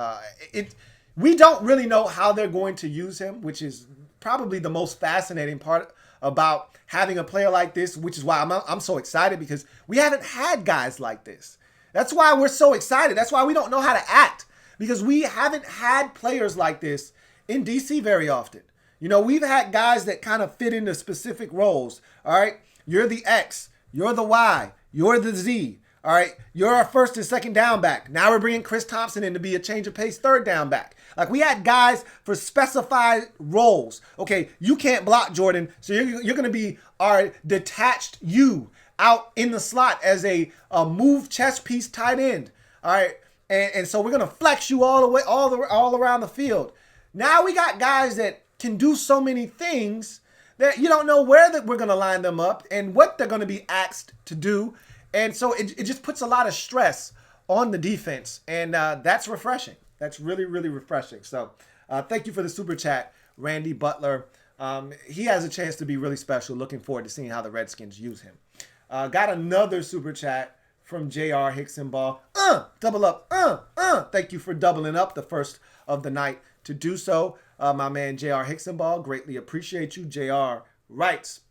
We don't really know how they're going to use him, which is probably the most fascinating part about having a player like this, which is why I'm so excited, because we haven't had guys like this. That's why we're so excited. That's why we don't know how to act, because we haven't had players like this in DC very often. We've had guys that kind of fit into specific roles. All right, you're the X, you're the Y, you're the Z. All right, you're our first and second down back. Now we're bringing Chris Thompson in to be a change of pace third down back. Like, we had guys for specified roles. Okay, you can't block, Jordan, so you're going to be our detached you out in the slot as a move chest piece tight end. All right, and so we're going to flex you all the way, all around the field. Now we got guys that can do so many things that you don't know where that we're going to line them up and what they're going to be asked to do. And so it just puts a lot of stress on the defense, and that's refreshing. That's really, really refreshing. So thank you for the super chat, Randy Butler. He has a chance to be really special. Looking forward to seeing how the Redskins use him. Got another super chat from J.R. Hicksonball. Double up. Thank you for doubling up, the first of the night to do so. My man J.R. Hicksonball, greatly appreciate you. J.R. writes,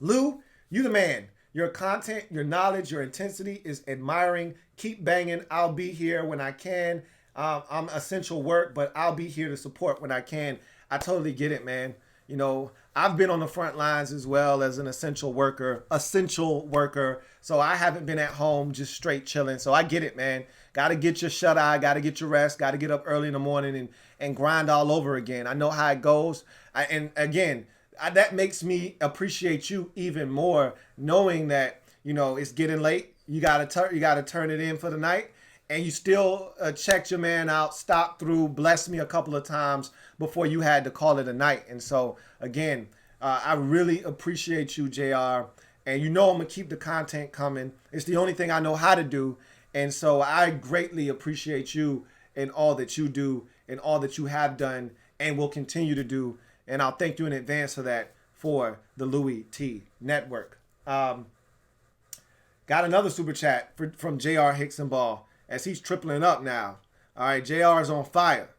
Lou, you the man. Your content, your knowledge, your intensity is admiring. Keep banging. I'll be here when I can. I'm essential work, but I'll be here to support when I can. I totally get it, man. I've been on the front lines as well as an essential worker. So I haven't been at home just straight chilling. So I get it, man. Got to get your shut eye. Got to get your rest. Got to get up early in the morning and grind all over again. I know how it goes. And again, that makes me appreciate you even more, knowing that, it's getting late. You gotta turn it in for the night, and you still checked your man out, stopped through, blessed me a couple of times before you had to call it a night. And so again, I really appreciate you, JR. And I'm gonna keep the content coming. It's the only thing I know how to do. And so I greatly appreciate you and all that you do and all that you have done and will continue to do. And I'll thank you in advance for that for the Louis T Network. Got another super chat from J.R. Hicksonball as he's tripling up now. All right, JR is on fire.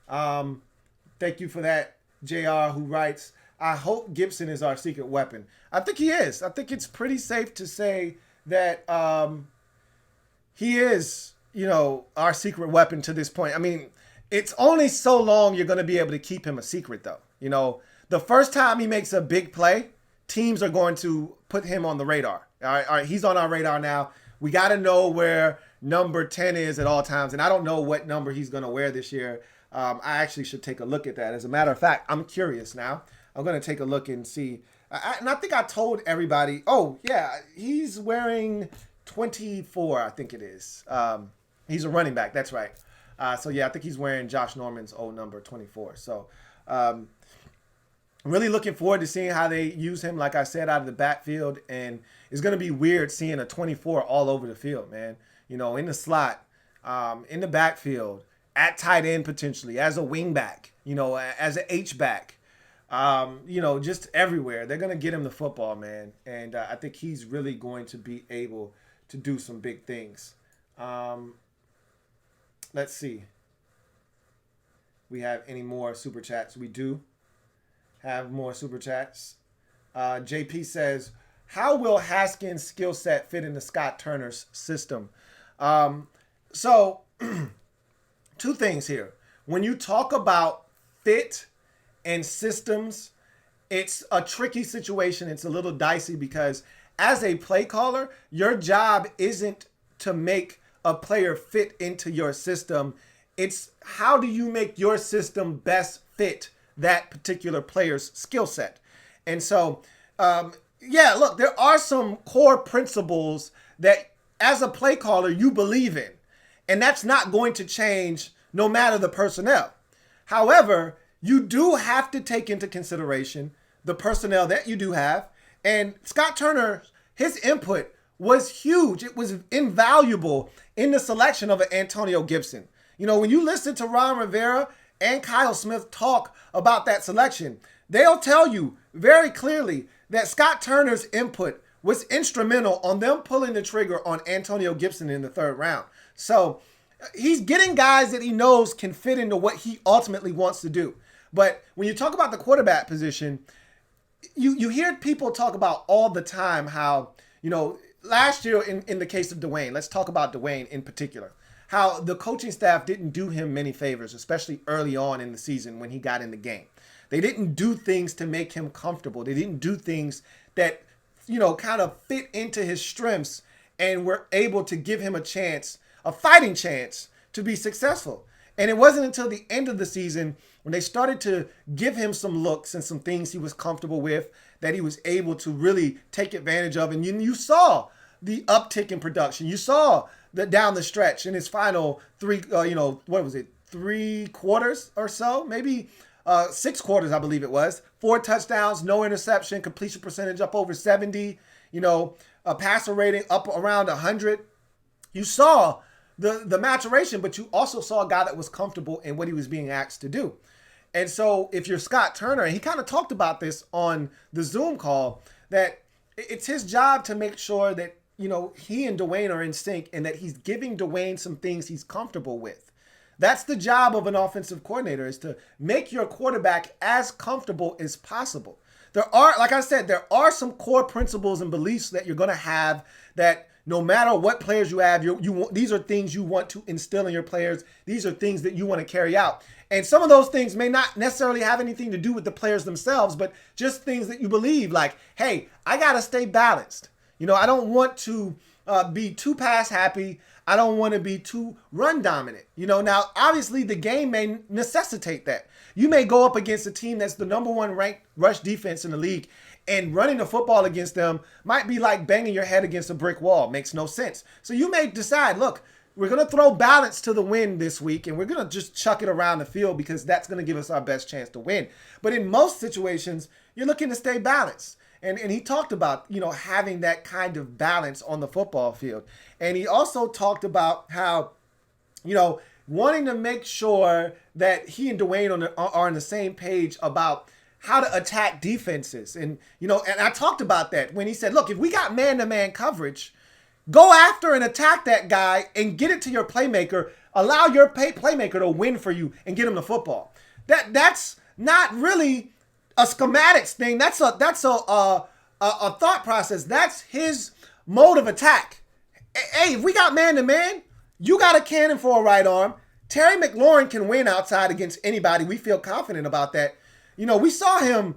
Thank you for that, JR, who writes, I hope Gibson is our secret weapon. I think he is. I think it's pretty safe to say that he is, our secret weapon to this point. I mean, it's only so long you're going to be able to keep him a secret, though. The first time he makes a big play, teams are going to put him on the radar. All right, he's on our radar now. We got to know where number 10 is at all times. And I don't know what number he's going to wear this year. I actually should take a look at that. As a matter of fact, I'm curious now. I'm going to take a look and see. And I think I told everybody, oh, yeah, he's wearing 24, I think it is. He's a running back. That's right. So, yeah, I think he's wearing Josh Norman's old number, 24. So, really looking forward to seeing how they use him, like I said, out of the backfield. And it's going to be weird seeing a 24 all over the field, man. In the slot, in the backfield, at tight end potentially, as a wing back, as an H-back, just everywhere. They're going to get him the football, man. And I think he's really going to be able to do some big things. Let's see. We have any more super chats? We do have more super chats. JP says, how will Haskins' skill set fit into Scott Turner's system? So two things here. When you talk about fit and systems, it's a tricky situation. It's a little dicey because as a play caller, your job isn't to make a player fit into your system. It's how do you make your system best fit that particular player's skill set. And so, look, there are some core principles that as a play caller you believe in, and that's not going to change no matter the personnel. However, you do have to take into consideration the personnel that you do have. And Scott Turner, his input was huge. It was invaluable in the selection of an Antonio Gibson. When you listen to Ron Rivera and Kyle Smith talk about that selection, they'll tell you very clearly that Scott Turner's input was instrumental on them pulling the trigger on Antonio Gibson in the third round. So he's getting guys that he knows can fit into what he ultimately wants to do. But when you talk about the quarterback position, you hear people talk about all the time how, last year in the case of Dwayne, let's talk about Dwayne in particular, how the coaching staff didn't do him many favors, especially early on in the season when he got in the game. They didn't do things to make him comfortable. They didn't do things that, kind of fit into his strengths and were able to give him a chance, a fighting chance to be successful. And it wasn't until the end of the season when they started to give him some looks and some things he was comfortable with that he was able to really take advantage of. And you saw the uptick in production. You saw down the stretch in his final 3 quarters or so, maybe 6 quarters, I believe it was. 4 touchdowns, no interception, completion percentage up over 70, a passer rating up around 100. You saw the maturation, but you also saw a guy that was comfortable in what he was being asked to do. And so if you're Scott Turner, and he kind of talked about this on the Zoom call, that it's his job to make sure that, he and Dwayne are in sync and that he's giving Dwayne some things he's comfortable with. That's the job of an offensive coordinator, is to make your quarterback as comfortable as possible. There are, like I said, there are some core principles and beliefs that you're going to have that no matter what players you have, these are things you want to instill in your players. These are things that you want to carry out. And some of those things may not necessarily have anything to do with the players themselves, but just things that you believe, like, hey, I got to stay balanced. I don't want to be too pass happy. I don't want to be too run dominant. Now, obviously, the game may necessitate that. You may go up against a team that's the number 1 ranked rush defense in the league, and running the football against them might be like banging your head against a brick wall. Makes no sense. So you may decide, look, we're going to throw balance to the wind this week, and we're going to just chuck it around the field because that's going to give us our best chance to win. But in most situations, you're looking to stay balanced. And he talked about, having that kind of balance on the football field. And he also talked about how, wanting to make sure that he and Dwayne are on the same page about how to attack defenses. And, and I talked about that when he said, look, if we got man-to-man coverage, go after and attack that guy and get it to your playmaker. Allow your playmaker to win for you and get him the football. That's not really a schematics thing. That's a thought process. That's his mode of attack. Hey, if we got man to man, you got a cannon for a right arm. Terry McLaurin can win outside against anybody. We feel confident about that. You know, we saw him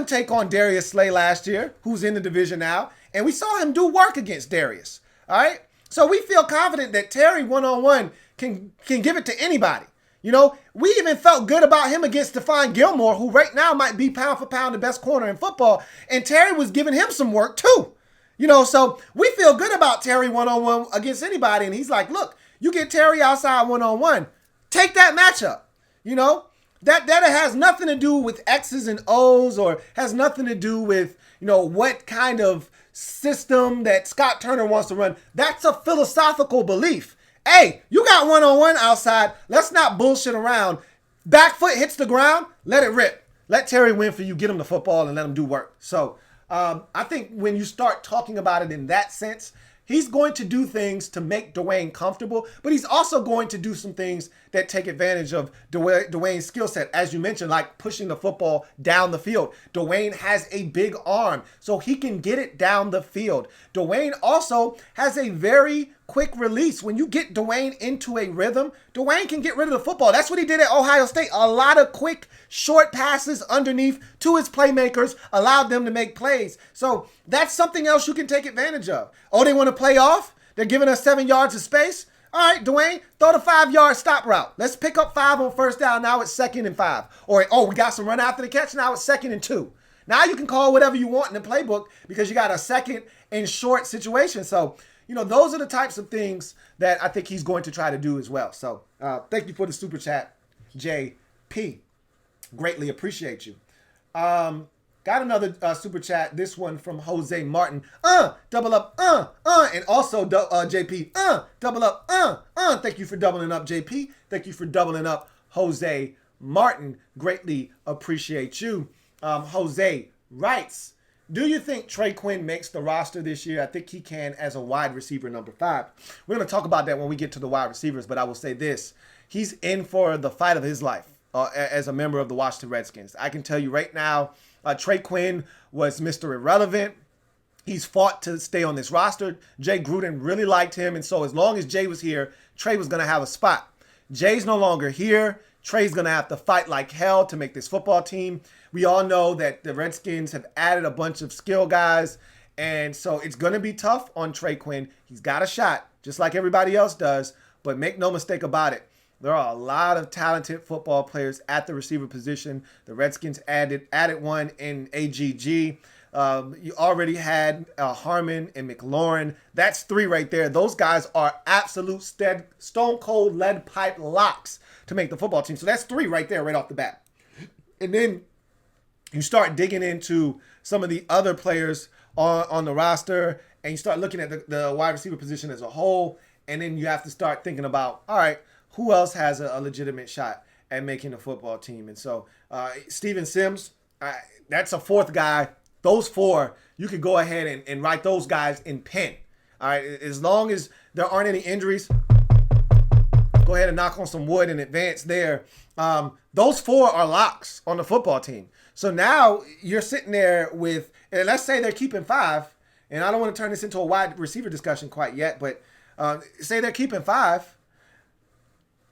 take on Darius Slay last year, who's in the division now, and we saw him do work against Darius. All right? So we feel confident that Terry one-on-one can give it to anybody. You know, we even felt good about him against Stephon Gilmore, who right now might be pound for pound the best corner in football, and Terry was giving him some work too. You know, so we feel good about Terry one-on-one against anybody, and he's like, look, you get Terry outside one-on-one, take that matchup. You know, that has nothing to do with X's and O's or has nothing to do with, you know, what kind of system that Scott Turner wants to run. That's a philosophical belief. Hey, you got one-on-one outside. Let's not bullshit around. Back foot hits the ground. Let it rip. Let Terry win for you. Get him the football and let him do work. So I think when you start talking about it in that sense, he's going to do things to make Dwayne comfortable, but he's also going to do some things that take advantage of Dwayne's skill set, as you mentioned, like pushing the football down the field. Dwayne has a big arm, so he can get it down the field. Dwayne also has a very quick release. When you get Dwayne into a rhythm, Dwayne can get rid of the football. That's what he did at Ohio State. A lot of quick, short passes underneath to his playmakers allowed them to make plays. So that's something else you can take advantage of. Oh, they want to play off? They're giving us 7 yards of space? All right, Dwayne, throw the 5-yard stop route. Let's pick up 5 on first down. Now it's 2nd and 5. Or, oh, we got some run after the catch. Now it's 2nd and 2. Now you can call whatever you want in the playbook because you got a 2nd and short situation. So, you know, those are the types of things that I think he's going to try to do as well. So thank you for the super chat, JP. Greatly appreciate you. Got another super chat. This one from Jose Martin. Double up, and also JP. Double up, Thank you for doubling up, JP. Thank you for doubling up, Jose Martin. Greatly appreciate you. Jose writes, do you think Trey Quinn makes the roster this year? I think he can as a wide receiver number 5. We're going to talk about that when we get to the wide receivers, but I will say this. He's in for the fight of his life as a member of the Washington Redskins. I can tell you right now, Trey Quinn was Mr. Irrelevant. He's fought to stay on this roster. Jay Gruden really liked him, and so as long as Jay was here, Trey was going to have a spot. Jay's no longer here. Trey's going to have to fight like hell to make this football team. We all know that the Redskins have added a bunch of skill guys, and so it's going to be tough on Trey Quinn. He's got a shot, just like everybody else does, but make no mistake about it. There are a lot of talented football players at the receiver position. The Redskins added one in AGG. You already had Harmon and McLaurin. That's 3 right there. Those guys are absolute stone cold lead pipe locks to make the football team. So that's 3 right there, right off the bat. And then you start digging into some of the other players on the roster, and you start looking at the wide receiver position as a whole, and then you have to start thinking about, all right, who else has a legitimate shot at making a football team? And so Steven Sims, that's a 4th guy. Those 4, you could go ahead and write those guys in pen. All right, as long as there aren't any injuries, go ahead and knock on some wood in advance there. Those 4 are locks on the football team. So now you're sitting there with, and let's say they're keeping 5, and I don't want to turn this into a wide receiver discussion quite yet, but say they're keeping 5.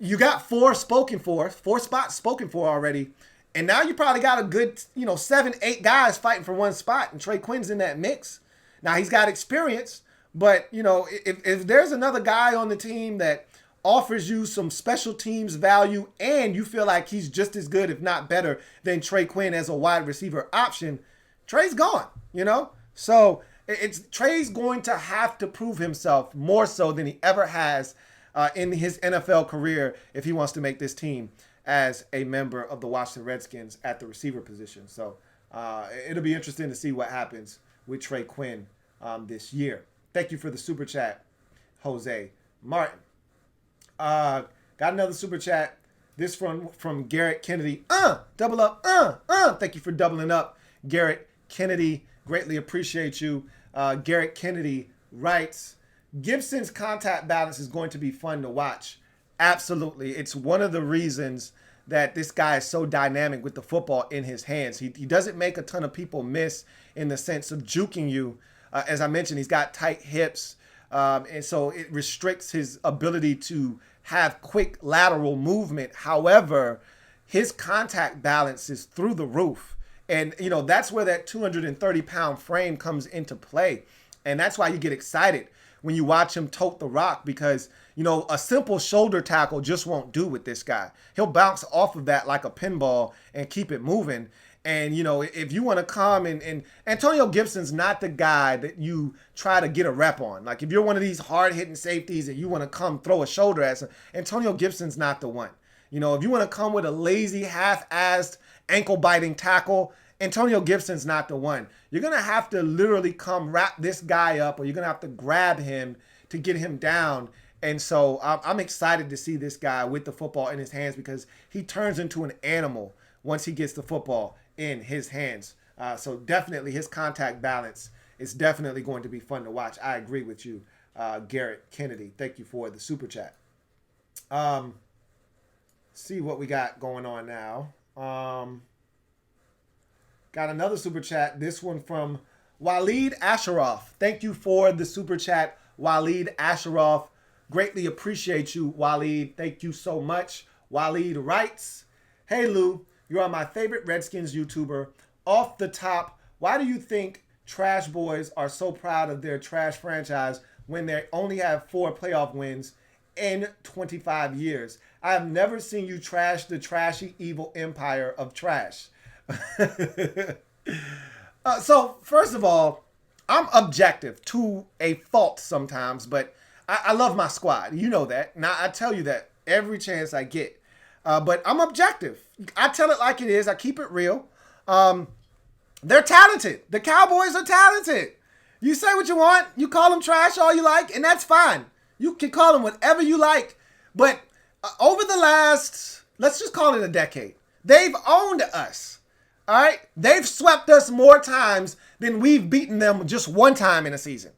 You got 4 spots spoken for already. And now you probably got a good, 7, 8 guys fighting for one spot. And Trey Quinn's in that mix. Now he's got experience, but if there's another guy on the team that offers you some special teams value and you feel like he's just as good, if not better, than Trey Quinn as a wide receiver option, Trey's gone, So Trey's going to have to prove himself more so than he ever has in his NFL career if he wants to make this team as a member of the Washington Redskins at the receiver position. So it'll be interesting to see what happens with Trey Quinn this year. Thank you for the super chat, Jose Martin. Got another super chat. This from Garrett Kennedy. Double up. Thank you for doubling up, Garrett Kennedy. Greatly appreciate you. Garrett Kennedy writes, Gibson's contact balance is going to be fun to watch. Absolutely. It's one of the reasons that this guy is so dynamic with the football in his hands. He doesn't make a ton of people miss in the sense of juking you. As I mentioned, he's got tight hips, and so it restricts his ability to have quick lateral movement. However, his contact balance is through the roof. And, that's where that 230-pound frame comes into play. And that's why you get excited when you watch him tote the rock because, a simple shoulder tackle just won't do with this guy. He'll bounce off of that like a pinball and keep it moving. And, if you want to come and Antonio Gibson's not the guy that you try to get a rep on. Like, if you're one of these hard-hitting safeties and you want to come throw a shoulder at some, Antonio Gibson's not the one. If you want to come with a lazy, half-assed, ankle-biting tackle, Antonio Gibson's not the one. You're going to have to literally come wrap this guy up, or you're going to have to grab him to get him down. And so I'm excited to see this guy with the football in his hands because he turns into an animal once he gets the football in his hands. So definitely his contact balance is definitely going to be fun to watch. I agree with you, Garrett Kennedy. Thank you for the super chat. See what we got going on now. Got another super chat. This one from Waleed Asharoff. Thank you for the super chat, Waleed Asharoff. Greatly appreciate you, Waleed. Thank you so much. Waleed writes, "Hey Lou, you are my favorite Redskins YouTuber. Off the top, why do you think Trash Boys are so proud of their trash franchise when they only have 4 playoff wins in 25 years? I have never seen you trash the trashy, evil empire of trash." So, first of all, I'm objective to a fault sometimes, but I love my squad. You know that. Now, I tell you that every chance I get. But I'm objective. I tell it like it is. I keep it real. They're talented. The Cowboys are talented. You say what you want. You call them trash all you like, and that's fine. You can call them whatever you like. But over the last, let's just call it a decade, they've owned us. All right? They've swept us more times than we've beaten them just one time in a season.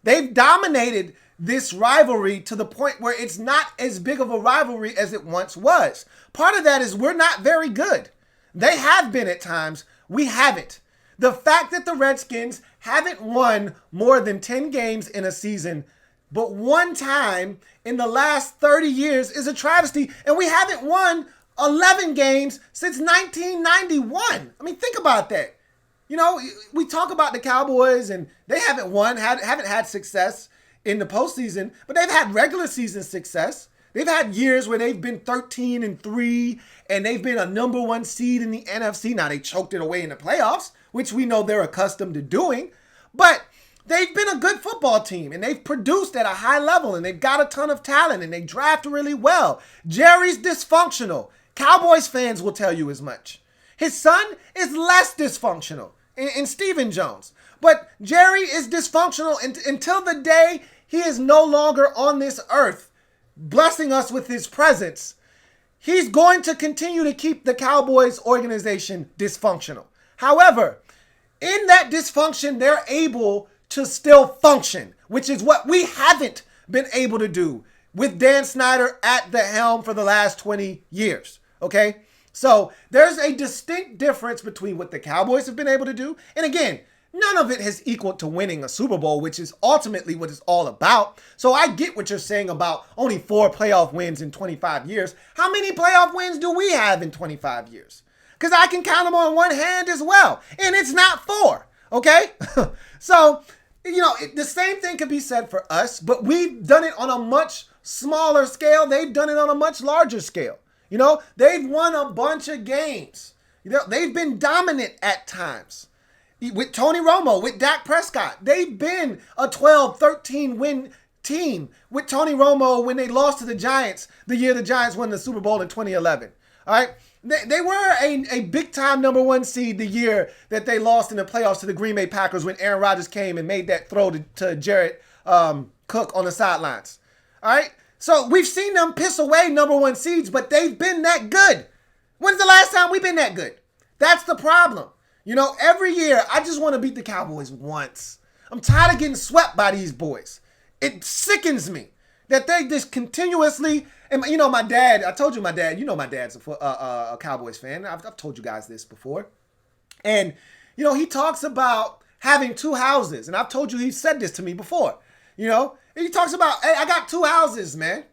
They've dominated this rivalry to the point where it's not as big of a rivalry as it once was. Part of that is we're not very good. They have been at times. We haven't. The fact that the Redskins haven't won more than 10 games in a season, but one time in the last 30 years is a travesty, and we haven't won 11 games since 1991. I mean, think about that. We talk about the Cowboys, and they haven't won, haven't had success in the postseason, but they've had regular season success. They've had years where they've been 13-3, and they've been a number 1 seed in the NFC. Now, they choked it away in the playoffs, which we know they're accustomed to doing, but they've been a good football team, and they've produced at a high level, and they've got a ton of talent, and they draft really well. Jerry's dysfunctional. Cowboys fans will tell you as much. His son is less dysfunctional in Stephen Jones. But Jerry is dysfunctional until the day he is no longer on this earth, blessing us with his presence. He's going to continue to keep the Cowboys organization dysfunctional. However, in that dysfunction, they're able to still function, which is what we haven't been able to do with Dan Snyder at the helm for the last 20 years. Okay? So there's a distinct difference between what the Cowboys have been able to do. And again, none of it has equaled to winning a Super Bowl, which is ultimately what it's all about. So I get what you're saying about only 4 playoff wins in 25 years. How many playoff wins do we have in 25 years? Because I can count them on one hand as well. And it's not 4. Okay? So, the same thing could be said for us, but we've done it on a much smaller scale. They've done it on a much larger scale. They've won a bunch of games. They've been dominant at times. With Tony Romo, with Dak Prescott, they've been a 12, 13 win team with Tony Romo when they lost to the Giants the year the Giants won the Super Bowl in 2011. All right. They were a big-time number 1 seed the year that they lost in the playoffs to the Green Bay Packers when Aaron Rodgers came and made that throw to Jared Cook on the sidelines. All right? So we've seen them piss away number 1 seeds, but they've been that good. When's the last time we've been that good? That's the problem. Every year, I just want to beat the Cowboys once. I'm tired of getting swept by these boys. It sickens me that they just continuously, and you know, my dad, I told you my dad, you know, my dad's a Cowboys fan. I've told you guys this before. And, you know, he talks about having two houses. And I've told you, he said this to me before, you know, and he talks about, hey, I got two houses, man.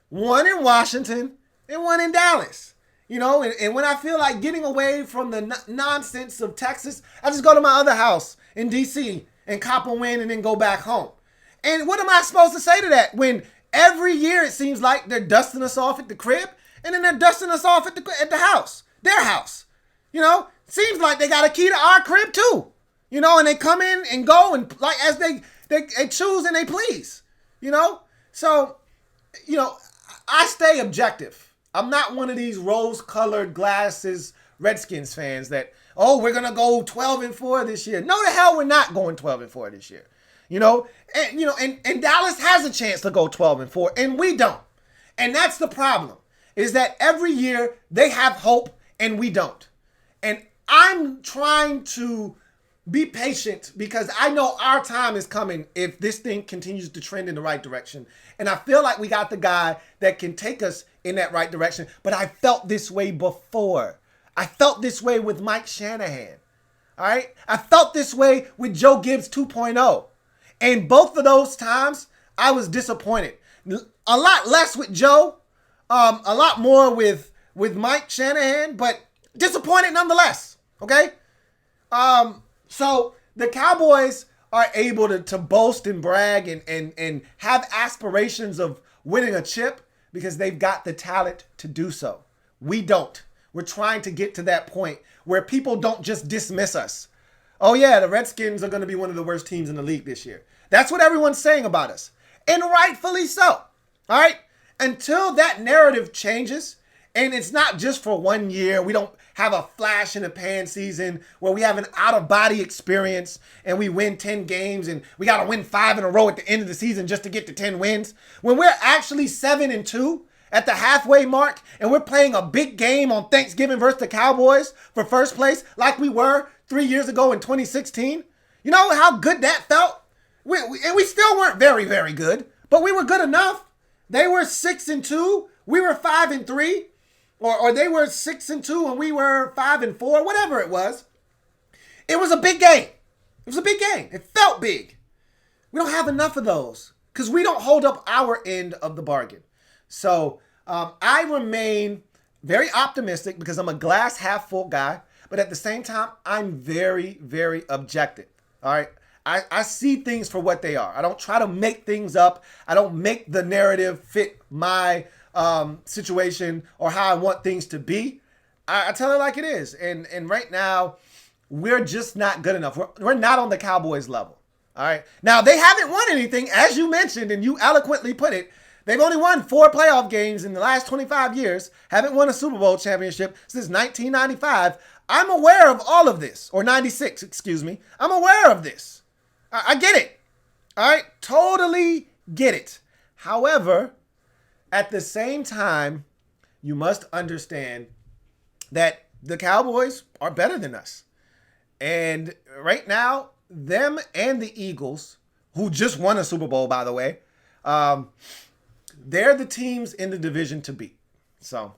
One in Washington and one in Dallas. You know, and when I feel like getting away from the nonsense of Texas, I just go to my other house in D.C. and cop a win and then go back home. And what am I supposed to say to that when every year it seems like they're dusting us off at the crib and then they're dusting us off at the house, their house? You know, seems like they got a key to our crib too. You know, and they come in and go and like as they choose and they please. You know, so you know, I stay objective. I'm not one of these rose-colored glasses Redskins fans that, oh, we're gonna go 12-4 this year. No, the hell, we're not going 12-4 this year. You know, and Dallas has a chance to go 12-4, and we don't. And that's the problem, is that every year they have hope and we don't. And I'm trying to be patient because I know our time is coming if this thing continues to trend in the right direction. And I feel like we got the guy that can take us in that right direction. But I felt this way before. I felt this way with Mike Shanahan. All right? I felt this way with Joe Gibbs 2.0. And both of those times, I was disappointed. A lot less with Joe. A lot more with Mike Shanahan. But disappointed nonetheless. Okay? So the Cowboys are able to boast and brag and have aspirations of winning a chip because they've got the talent to do so. We don't. We're trying to get to that point where people don't just dismiss us. Oh yeah, the Redskins are going to be one of the worst teams in the league this year. That's what everyone's saying about us. And rightfully so. All right? Until that narrative changes, and it's not just for 1 year. We don't have a flash in the pan season where we have an out-of-body experience and we win 10 games and we got to win 5 in a row at the end of the season just to get to 10 wins. When we're actually 7-2 at the halfway mark and we're playing a big game on Thanksgiving versus the Cowboys for first place like we were 3 years ago in 2016, you know how good that felt? And we still weren't very, very good, but we were good enough. They were 6-2. We were 5-3. Or they were 6-2 and we were 5-4, whatever it was. It was a big game. It was a big game. It felt big. We don't have enough of those because we don't hold up our end of the bargain. So I remain very optimistic because I'm a glass half full guy. But at the same time, I'm very, very objective. All right. I see things for what they are. I don't try to make things up. I don't make the narrative fit my situation or how I want things to be. I tell it like it is. And right now, we're just not good enough. We're not on the Cowboys level. All right. Now, they haven't won anything, as you mentioned, and you eloquently put it. They've only won 4 playoff games in the last 25 years, haven't won a Super Bowl championship since 1995. I'm aware of all of this, or 96, excuse me. I'm aware of this. I get it. All right. Totally get it. However, at the same time, you must understand that the Cowboys are better than us. And right now, them and the Eagles, who just won a Super Bowl, by the way, they're the teams in the division to beat. So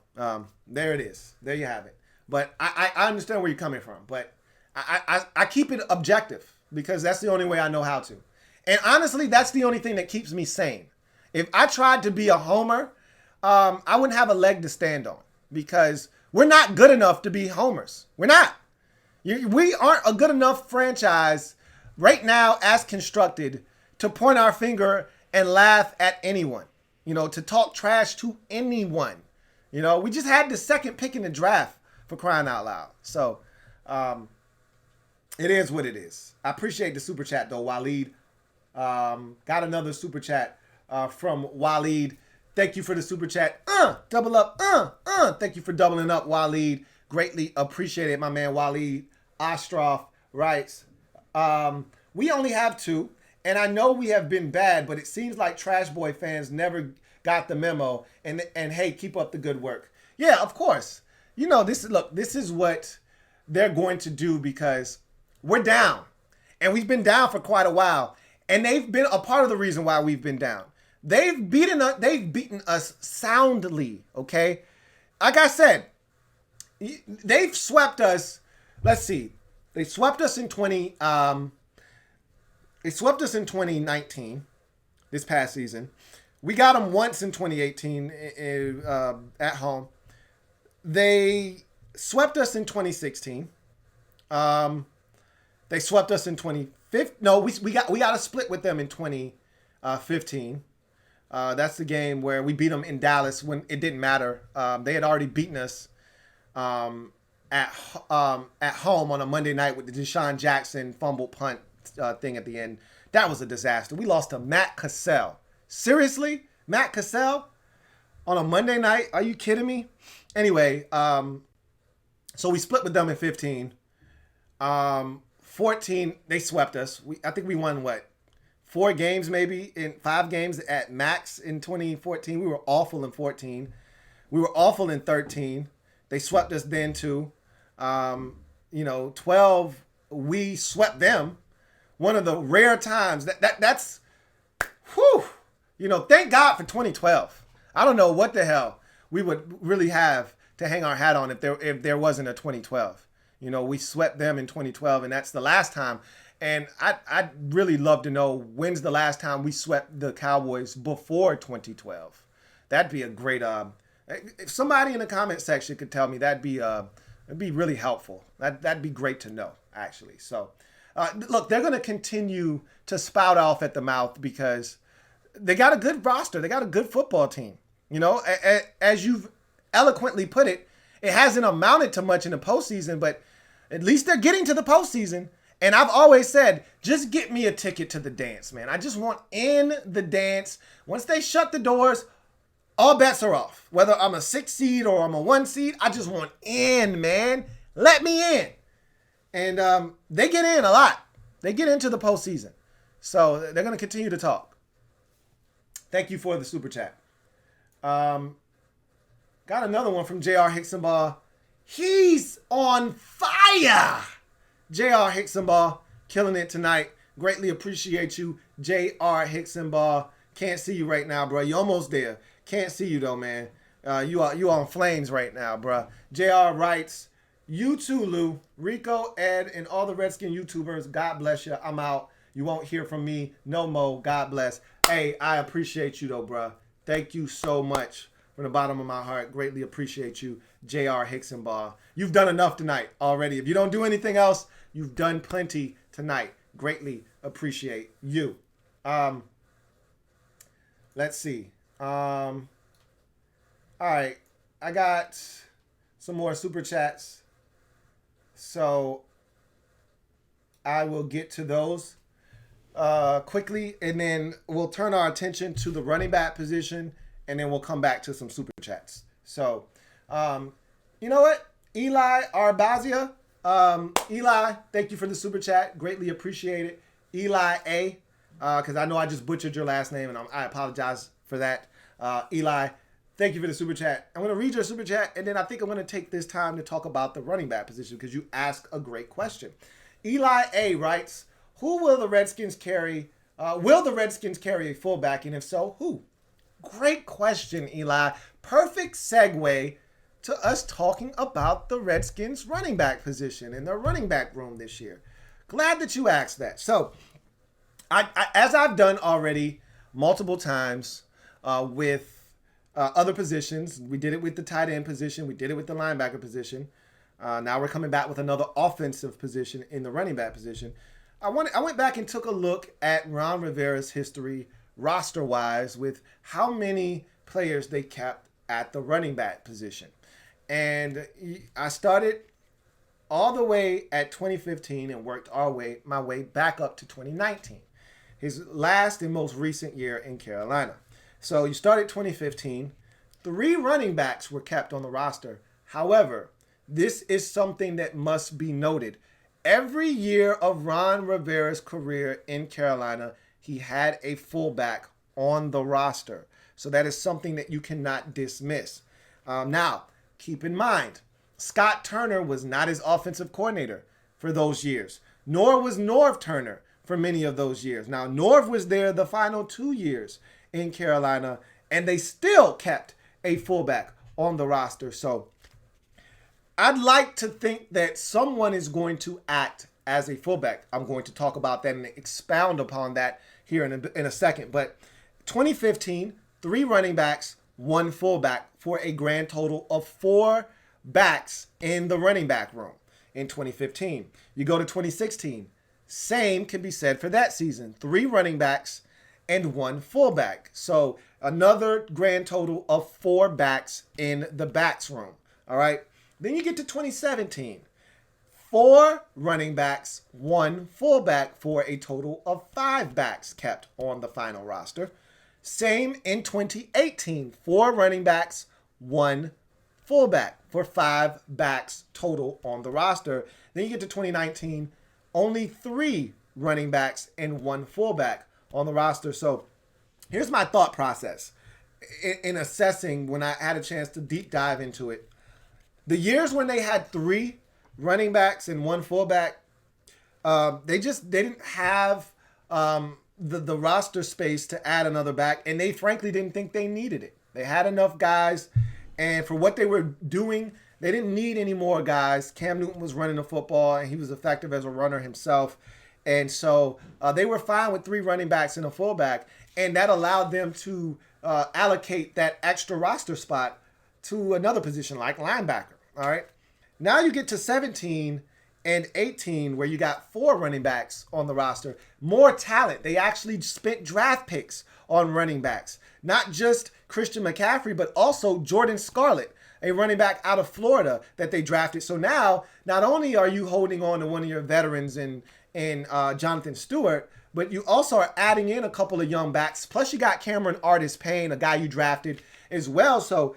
there it is. There you have it. But I understand where you're coming from. But I keep it objective because that's the only way I know how to. And honestly, that's the only thing that keeps me sane. If I tried to be a homer, I wouldn't have a leg to stand on because we're not good enough to be homers. We're not. We aren't a good enough franchise right now as constructed to point our finger and laugh at anyone, you know, to talk trash to anyone. You know, we just had the second pick in the draft for crying out loud. So it is what it is. I appreciate the super chat, though, Waleed. Got another super chat from Waleed. Thank you for the super chat. Double up. Thank you for doubling up, Waleed. Greatly appreciate it, my man Waleed Ostroff writes, we only have 2, and I know we have been bad, but it seems like Trash Boy fans never got the memo. And hey, keep up the good work. Yeah, of course. You know, this is what they're going to do because we're down. And we've been down for quite a while. And they've been a part of the reason why we've been down. They've beaten us soundly, okay? Like I said, they've swept us. Let's see. They swept us in 2019, this past season. We got them once in 2018 at home. They swept us in 2016. They swept us in 2015. No, we got a split with them in 2015. That's the game where we beat them in Dallas when it didn't matter. They had already beaten us at home on a Monday night with the Deshaun Jackson fumble punt thing at the end. That was a disaster. We lost to Matt Cassell. Seriously? Matt Cassell? On a Monday night? Are you kidding me? Anyway, so we split with them in 15. 14, they swept us. I think we won, 4 games maybe, in 5 games at max in 2014. We were awful in 14. We were awful in 13. They swept us then too. 12, we swept them. One of the rare times that's, whew, thank God for 2012. I don't know what the hell we would really have to hang our hat on if there wasn't a 2012. We swept them in 2012, and that's the last time. And I'd really love to know when's the last time we swept the Cowboys before 2012. That'd be a great. If somebody in the comment section could tell me, it'd be really helpful. That'd be great to know, actually. So, look, they're going to continue to spout off at the mouth because they got a good roster. They got a good football team. As you've eloquently put it, it hasn't amounted to much in the postseason, but at least they're getting to the postseason. And I've always said, just get me a ticket to the dance, man. I just want in the dance. Once they shut the doors, all bets are off. Whether I'm a 6 seed or I'm a 1 seed, I just want in, man. Let me in. And they get in a lot. They get into the postseason. So they're going to continue to talk. Thank you for the super chat. Got another one from J.R. Hicksonbaugh. He's on fire. J.R. Hicksonbaugh, killing it tonight. Greatly appreciate you, J.R. Hicksonbaugh. Can't see you right now, bro. You're almost there. Can't see you, though, man. You on flames right now, bro. J.R. writes, you too, Lou, Rico, Ed, and all the Redskin YouTubers, God bless you. I'm out. You won't hear from me no more. God bless. Hey, I appreciate you, though, bro. Thank you so much from the bottom of my heart. Greatly appreciate you, J.R. Hicksonbaugh. You've done enough tonight already. If you don't do anything else, you've done plenty tonight. Greatly appreciate you. Let's see. All right. I got some more super chats. So I will get to those quickly, and then we'll turn our attention to the running back position, and then we'll come back to some super chats. So, you know what? Eli Arbazia. Eli, thank you for the super chat. Greatly appreciate it. Eli A. Because I know I just butchered your last name, and I apologize for that. Eli, thank you for the super chat. I'm going to read your super chat, and then I think I'm going to take this time to talk about the running back position because you asked a great question. Eli A. writes, who will the Redskins carry? Will the Redskins carry a fullback, and if so, who? Great question, Eli. Perfect segue to us talking about the Redskins running back position and their running back room this year. Glad that you asked that. So, as I've done already multiple times with other positions, we did it with the tight end position, we did it with the linebacker position. Now we're coming back with another offensive position in the running back position. I went back and took a look at Ron Rivera's history roster-wise with how many players they kept at the running back position. And I started all the way at 2015 and worked my way back up to 2019, his last and most recent year in Carolina. So you started 2015. 3 running backs were kept on the roster. However, this is something that must be noted. Every year of Ron Rivera's career in Carolina, he had a fullback on the roster. So that is something that you cannot dismiss. Now, keep in mind, Scott Turner was not his offensive coordinator for those years, nor was Norv Turner for many of those years. Now, Norv was there the final 2 years, in Carolina, and they still kept a fullback on the roster. So I'd like to think that someone is going to act as a fullback. I'm going to talk about that and expound upon that here in a second. But 2015, 3 running backs, 1 fullback for a grand total of 4 backs in the running back room in 2015. You go to 2016, same can be said for that season. 3 running backs and 1 fullback. So another grand total of 4 backs in the backs room. All right. Then you get to 2017. 4 running backs, 1 fullback for a total of 5 backs kept on the final roster. Same in 2018. 4 running backs, 1 fullback for 5 backs total on the roster. Then you get to 2019. Only 3 running backs and 1 fullback on the roster. So here's my thought process in assessing when I had a chance to deep dive into it. The years when they had 3 running backs and 1 fullback, they didn't have the roster space to add another back, and they frankly didn't think they needed it. They had enough guys, and for what they were doing, they didn't need any more guys. Cam Newton was running the football, and he was effective as a runner himself. And so they were fine with 3 running backs and a fullback, and that allowed them to allocate that extra roster spot to another position like linebacker. All right. Now you get to 17 and 18 where you got 4 running backs on the roster. More talent. They actually spent draft picks on running backs. Not just Christian McCaffrey, but also Jordan Scarlett, a running back out of Florida that they drafted. So now, not only are you holding on to one of your veterans in Jonathan Stewart, but you also are adding in a couple of young backs. Plus you got Cameron Artis-Payne, a guy you drafted as well. So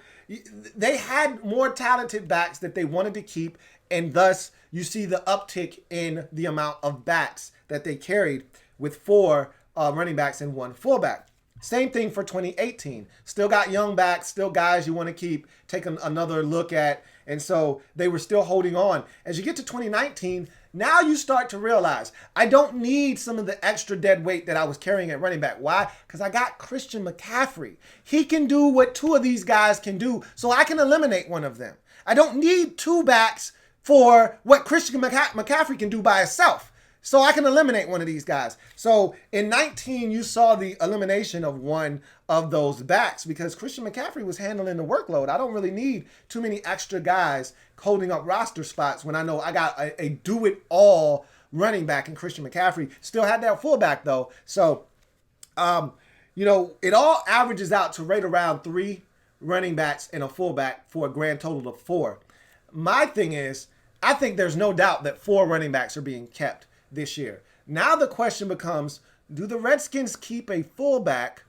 they had more talented backs that they wanted to keep, and thus you see the uptick in the amount of backs that they carried with 4 running backs and 1 fullback. Same thing for 2018. Still got young backs, still guys you want to keep, take another look at, and so they were still holding on. As you get to 2019, now you start to realize I don't need some of the extra dead weight that I was carrying at running back. Why? Because I got Christian McCaffrey. He can do what 2 of these guys can do, so I can eliminate one of them. I don't need 2 backs for what Christian McCaffrey can do by himself. So I can eliminate one of these guys. So in 19, you saw the elimination of one of those backs because Christian McCaffrey was handling the workload. I don't really need too many extra guys holding up roster spots when I know I got a do-it-all running back in Christian McCaffrey. Still had that fullback, though. So, it all averages out to right around 3 running backs and a fullback for a grand total of 4. My thing is, I think there's no doubt that 4 running backs are being kept this year. Now the question becomes, do the Redskins keep a fullback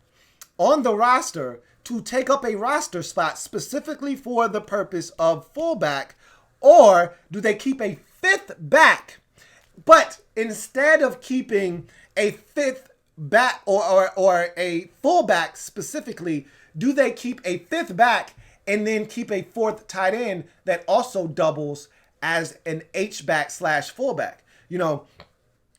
on the roster to take up a roster spot specifically for the purpose of fullback, or do they keep a 5th back, but instead of keeping a 5th back or a fullback specifically, do they keep a 5th back and then keep a 4th tight end that also doubles as an H-back / fullback?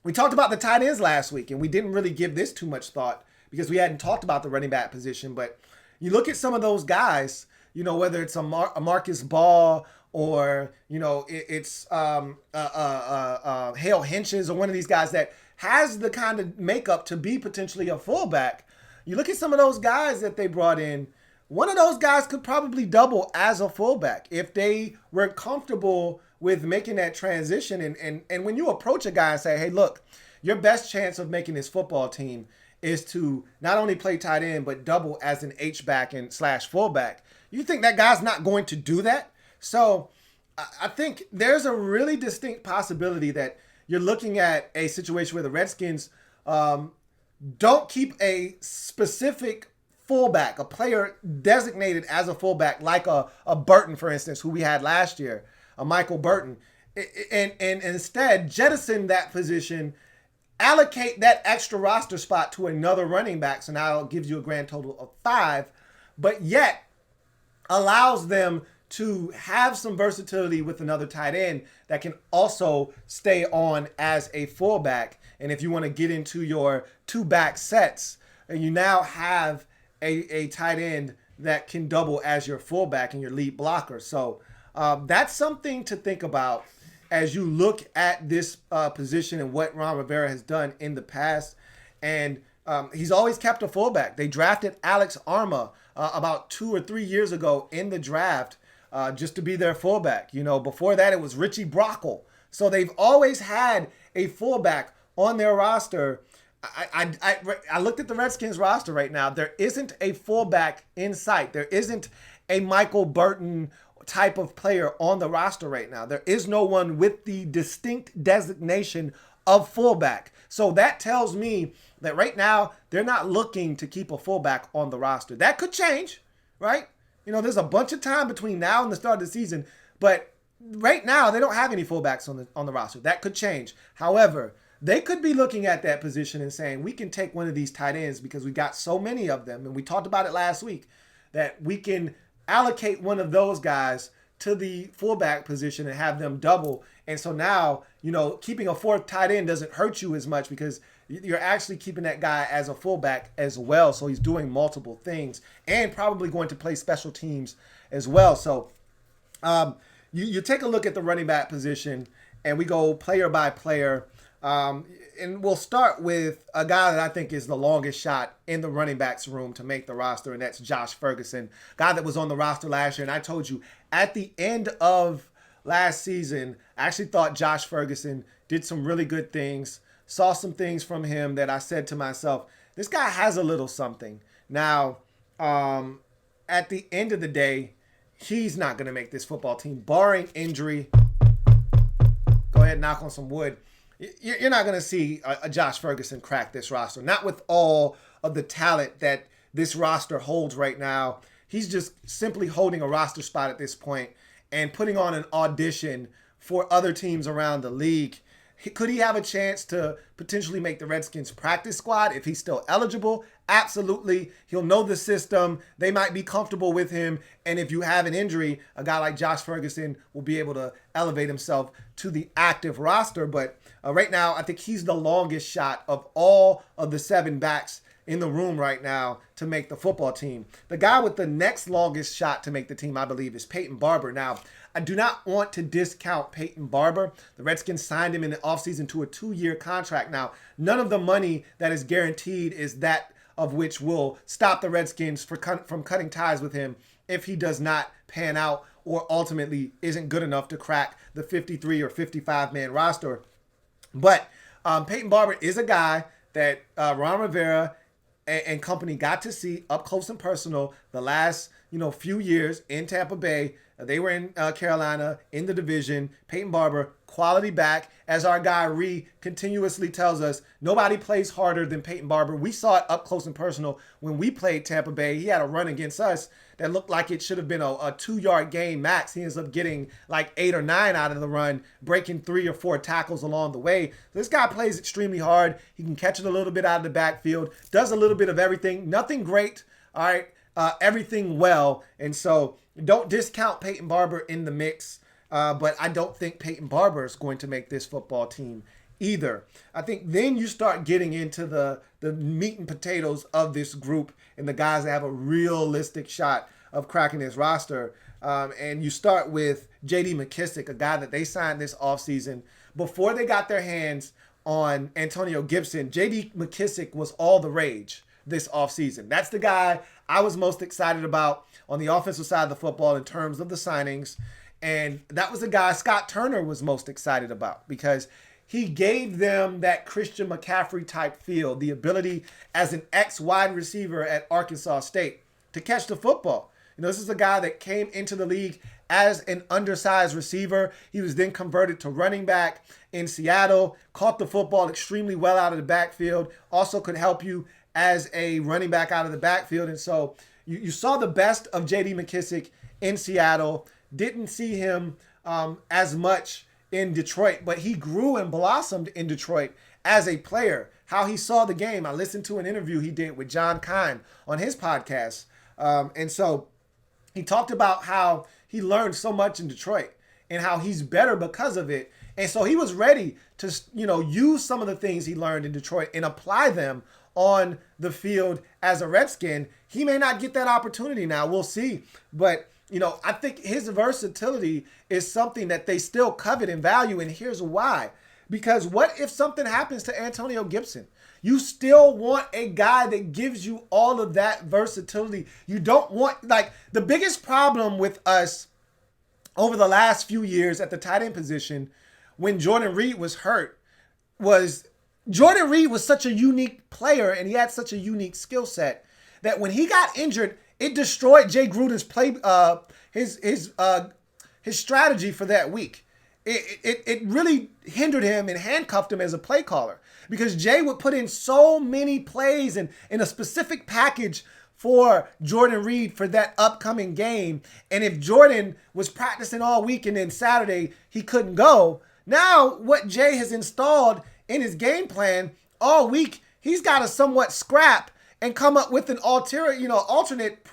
We talked about the tight ends last week, and we didn't really give this too much thought because we hadn't talked about the running back position. But you look at some of those guys, whether it's a Marcus Ball or, it's Hale Henches or one of these guys that has the kind of makeup to be potentially a fullback. You look at some of those guys that they brought in, one of those guys could probably double as a fullback if they were comfortable with making that transition. And when you approach a guy and say, hey, look, your best chance of making this football team is to not only play tight end, but double as an H-back and / fullback, you think that guy's not going to do that? So I think there's a really distinct possibility that you're looking at a situation where the Redskins don't keep a specific fullback, a player designated as a fullback, like a Burton, for instance, who we had last year, a Michael Burton, and instead jettison that position, allocate that extra roster spot to another running back, so now it gives you a grand total of 5, but yet allows them to have some versatility with another tight end that can also stay on as a fullback. And if you want to get into your 2-back sets, and you now have a tight end that can double as your fullback and your lead blocker. So that's something to think about as you look at this position and what Ron Rivera has done in the past. And he's always kept a fullback. They drafted Alex Arma about 2 or 3 years ago in the draft just to be their fullback. Before that, it was Richie Brockle. So they've always had a fullback on their roster. I looked at the Redskins roster right now. There isn't a fullback in sight. There isn't a Michael Burton type of player on the roster right now. There is no one with the distinct designation of fullback. So that tells me that right now they're not looking to keep a fullback on the roster. That could change, right? There's a bunch of time between now and the start of the season, but right now they don't have any fullbacks on the roster. That could change. However, they could be looking at that position and saying, we can take one of these tight ends because we got so many of them, and we talked about it last week, that we can allocate one of those guys to the fullback position and have them double. And so now, keeping a fourth tight end doesn't hurt you as much because you're actually keeping that guy as a fullback as well. So he's doing multiple things and probably going to play special teams as well. So you take a look at the running back position and we go player by player. And we'll start with a guy that I think is the longest shot in the running backs room to make the roster, and that's Josh Ferguson, guy that was on the roster last year. And I told you at the end of last season, I actually thought Josh Ferguson did some really good things, saw some things from him that I said to myself, this guy has a little something. Now, at the end of the day, he's not going to make this football team, barring injury. Go ahead and knock on some wood. You're not going to see a Josh Ferguson crack this roster. Not with all of the talent that this roster holds right now. He's just simply holding a roster spot at this point and putting on an audition for other teams around the league. Could he have a chance to potentially make the Redskins practice squad if he's still eligible? Absolutely. He'll know the system. They might be comfortable with him. And if you have an injury, a guy like Josh Ferguson will be able to elevate himself to the active roster. But right now, I think he's the longest shot of all of the 7 backs in the room right now to make the football team. The guy with the next longest shot to make the team, I believe, is Peyton Barber. Now, I do not want to discount Peyton Barber. The Redskins signed him in the offseason to a 2-year contract. Now, none of the money that is guaranteed is that of which will stop the Redskins from cutting ties with him if he does not pan out or ultimately isn't good enough to crack the 53 or 55-man roster. But Peyton Barber is a guy that Ron Rivera and company got to see up close and personal the last few years in Tampa Bay. They were in Carolina in the division. Peyton Barber, quality back. As our guy Ree continuously tells us, nobody plays harder than Peyton Barber. We saw it up close and personal when we played Tampa Bay. He had a run against us that looked like it should have been a 2-yard gain max. He ends up getting like 8 or 9 out of the run, breaking 3 or 4 tackles along the way. This guy plays extremely hard. He can catch it a little bit out of the backfield, does a little bit of everything. Nothing great, all right, everything well. And so don't discount Peyton Barber in the mix, but I don't think Peyton Barber is going to make this football team either. I think then you start getting into the meat and potatoes of this group and the guys that have a realistic shot of cracking this roster. And you start with J.D. McKissick, a guy that they signed this offseason. Before they got their hands on Antonio Gibson, J.D. McKissick was all the rage this offseason. That's the guy I was most excited about on the offensive side of the football in terms of the signings. And that was the guy Scott Turner was most excited about because he gave them that Christian McCaffrey type feel, the ability as an ex-wide receiver at Arkansas State to catch the football. This is a guy that came into the league as an undersized receiver. He was then converted to running back in Seattle, caught the football extremely well out of the backfield, also could help you as a running back out of the backfield. And so you saw the best of J.D. McKissick in Seattle. Didn't see him as much in Detroit, but he grew and blossomed in Detroit as a player. How he saw the game, I listened to an interview he did with John Kine on his podcast. And so he talked about how he learned so much in Detroit and how he's better because of it. And so he was ready to, use some of the things he learned in Detroit and apply them on the field as a Redskin, he may not get that opportunity now. We'll see. But, I think his versatility is something that they still covet and value. And here's why. Because what if something happens to Antonio Gibson? You still want a guy that gives you all of that versatility. You don't want, the biggest problem with us over the last few years at the tight end position when Jordan Reed was hurt was Jordan Reed was such a unique player and he had such a unique skill set that when he got injured, it destroyed Jay Gruden's play, his strategy for that week. It really hindered him and handcuffed him as a play caller because Jay would put in so many plays and in a specific package for Jordan Reed for that upcoming game. And if Jordan was practicing all week and then Saturday he couldn't go, now what Jay has installed in his game plan all week, he's got to somewhat scrap and come up with an alternate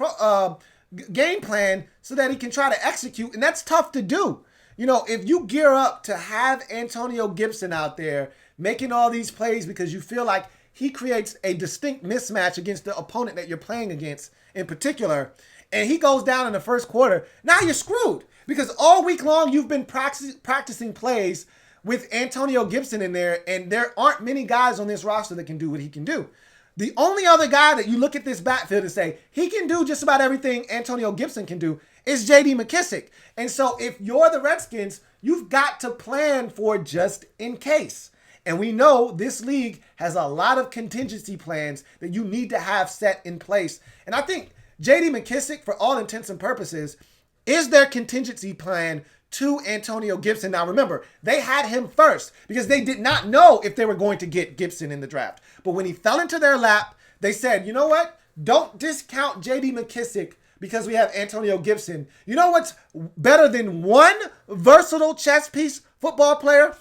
game plan so that he can try to execute. And that's tough to do. If you gear up to have Antonio Gibson out there making all these plays because you feel like he creates a distinct mismatch against the opponent that you're playing against in particular, and he goes down in the first quarter, now you're screwed because all week long you've been practicing plays with Antonio Gibson in there, and there aren't many guys on this roster that can do what he can do. The only other guy that you look at this backfield and say, he can do just about everything Antonio Gibson can do is J.D. McKissic. And so if you're the Redskins, you've got to plan for just in case. And we know this league has a lot of contingency plans that you need to have set in place. And I think J.D. McKissic, for all intents and purposes, is their contingency plan to Antonio Gibson. Now, remember, they had him first because they did not know if they were going to get Gibson in the draft. But when he fell into their lap, they said, you know what? Don't discount J.D. McKissic because we have Antonio Gibson. You know what's better than one versatile chess piece football player?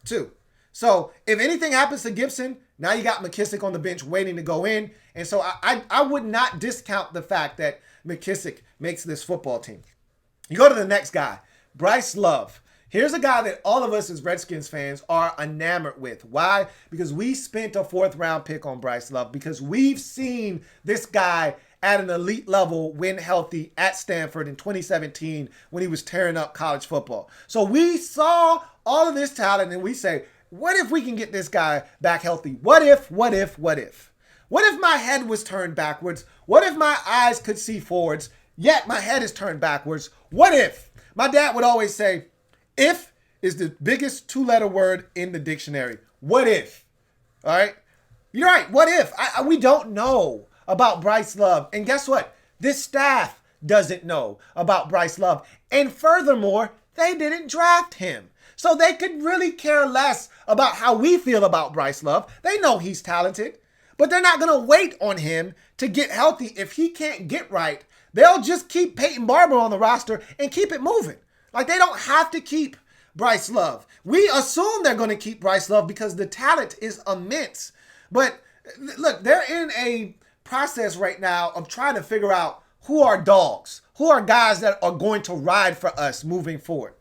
Two. So if anything happens to Gibson, now you got McKissic on the bench waiting to go in. And so I would not discount the fact that McKissic makes this football team. You go to the next guy, Bryce Love. Here's a guy that all of us as Redskins fans are enamored with. Why? Because we spent a 4th-round pick on Bryce Love because we've seen this guy at an elite level when healthy at Stanford in 2017 when he was tearing up college football. So we saw all of this talent and we say, what if we can get this guy back healthy? What if? What if my head was turned backwards? What if my eyes could see forwards, yet my head is turned backwards? What if? My dad would always say, if is the biggest 2-letter word in the dictionary. What if? All right? You're right. What if? We don't know about Bryce Love. And guess what? This staff doesn't know about Bryce Love. And furthermore, they didn't draft him. So they could really care less about how we feel about Bryce Love. They know he's talented, but they're not going to wait on him to get healthy. If he can't get right, they'll just keep Peyton Barber on the roster and keep it moving. Like, they don't have to keep Bryce Love. We assume they're going to keep Bryce Love because the talent is immense. But look, they're in a process right now of trying to figure out who are dogs, who are guys that are going to ride for us moving forward.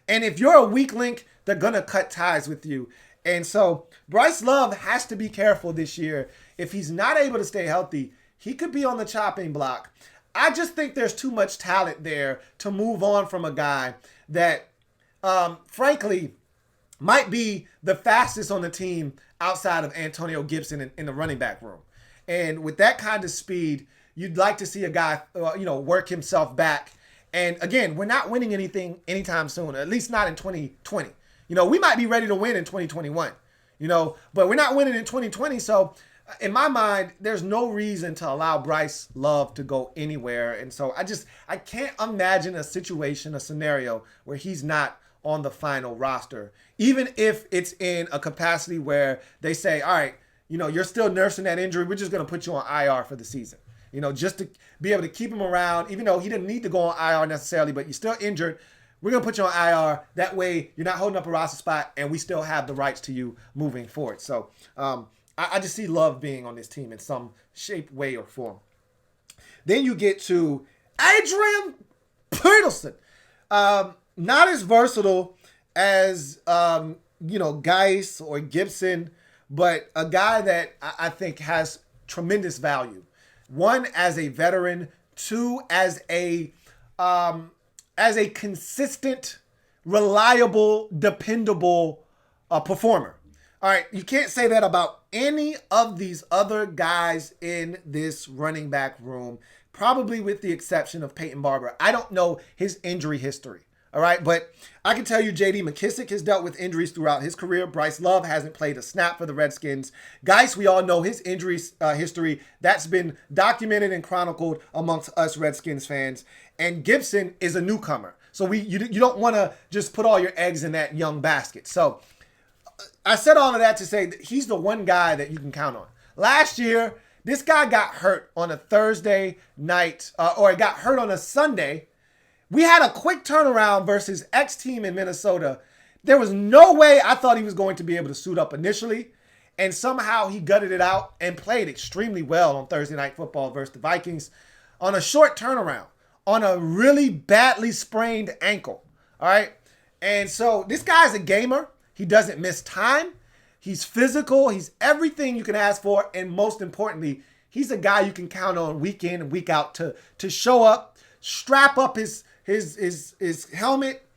And if you're a weak link, they're going to cut ties with you. And so Bryce Love has to be careful this year. If he's not able to stay healthy, he could be on the chopping block. I just think there's too much talent there to move on from a guy that, frankly, might be the fastest on the team outside of Antonio Gibson in the running back room. And with that kind of speed, you'd like to see a guy, work himself back. And again, we're not winning anything anytime soon, at least not in 2020. We might be ready to win in 2021, but we're not winning in 2020. So in my mind, there's no reason to allow Bryce Love to go anywhere. And so I can't imagine a scenario where he's not on the final roster, even if it's in a capacity where they say, all right, you're still nursing that injury. We're just going to put you on IR for the season. Just to be able to keep him around, even though he didn't need to go on IR necessarily, but you're still injured. We're going to put you on IR. That way you're not holding up a roster spot and we still have the rights to you moving forward. So I just see Love being on this team in some shape, way, or form. Then you get to Adrian Peterson. Not as versatile as, Geis or Gibson, but a guy that I think has tremendous value. One, as a veteran. Two, as a consistent, reliable, dependable performer. All right, you can't say that about any of these other guys in this running back room, probably with the exception of Peyton Barber. I don't know his injury history. All right, but I can tell you J.D. McKissic has dealt with injuries throughout his career. Bryce Love hasn't played a snap for the Redskins. Geis, we all know his injury history. That's been documented and chronicled amongst us Redskins fans. And Gibson is a newcomer. So you don't want to just put all your eggs in that young basket. So I said all of that to say that he's the one guy that you can count on. Last year, this guy got hurt on a Thursday night, or got hurt on a Sunday. We had a quick turnaround versus X team in Minnesota. There was no way I thought he was going to be able to suit up initially. And somehow he gutted it out and played extremely well on Thursday Night Football versus the Vikings on a short turnaround, on a really badly sprained ankle. All right. And so this guy's a gamer. He doesn't miss time. He's physical. He's everything you can ask for. And most importantly, he's a guy you can count on week in and week out to show up, strap up his helmet,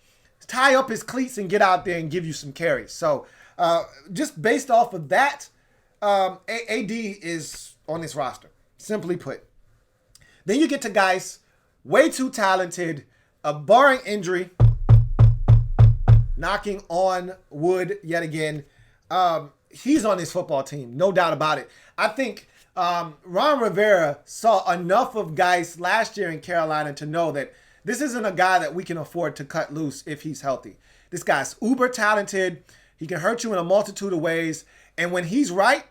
tie up his cleats, and get out there and give you some carries. So just based off of that, AD is on this roster, simply put. Then you get to guys, way too talented, barring injury, knocking on wood yet again. He's on this football team, no doubt about it. I think Ron Rivera saw enough of guys last year in Carolina to know that this isn't a guy that we can afford to cut loose if he's healthy. This guy's uber talented. He can hurt you in a multitude of ways. And when he's right,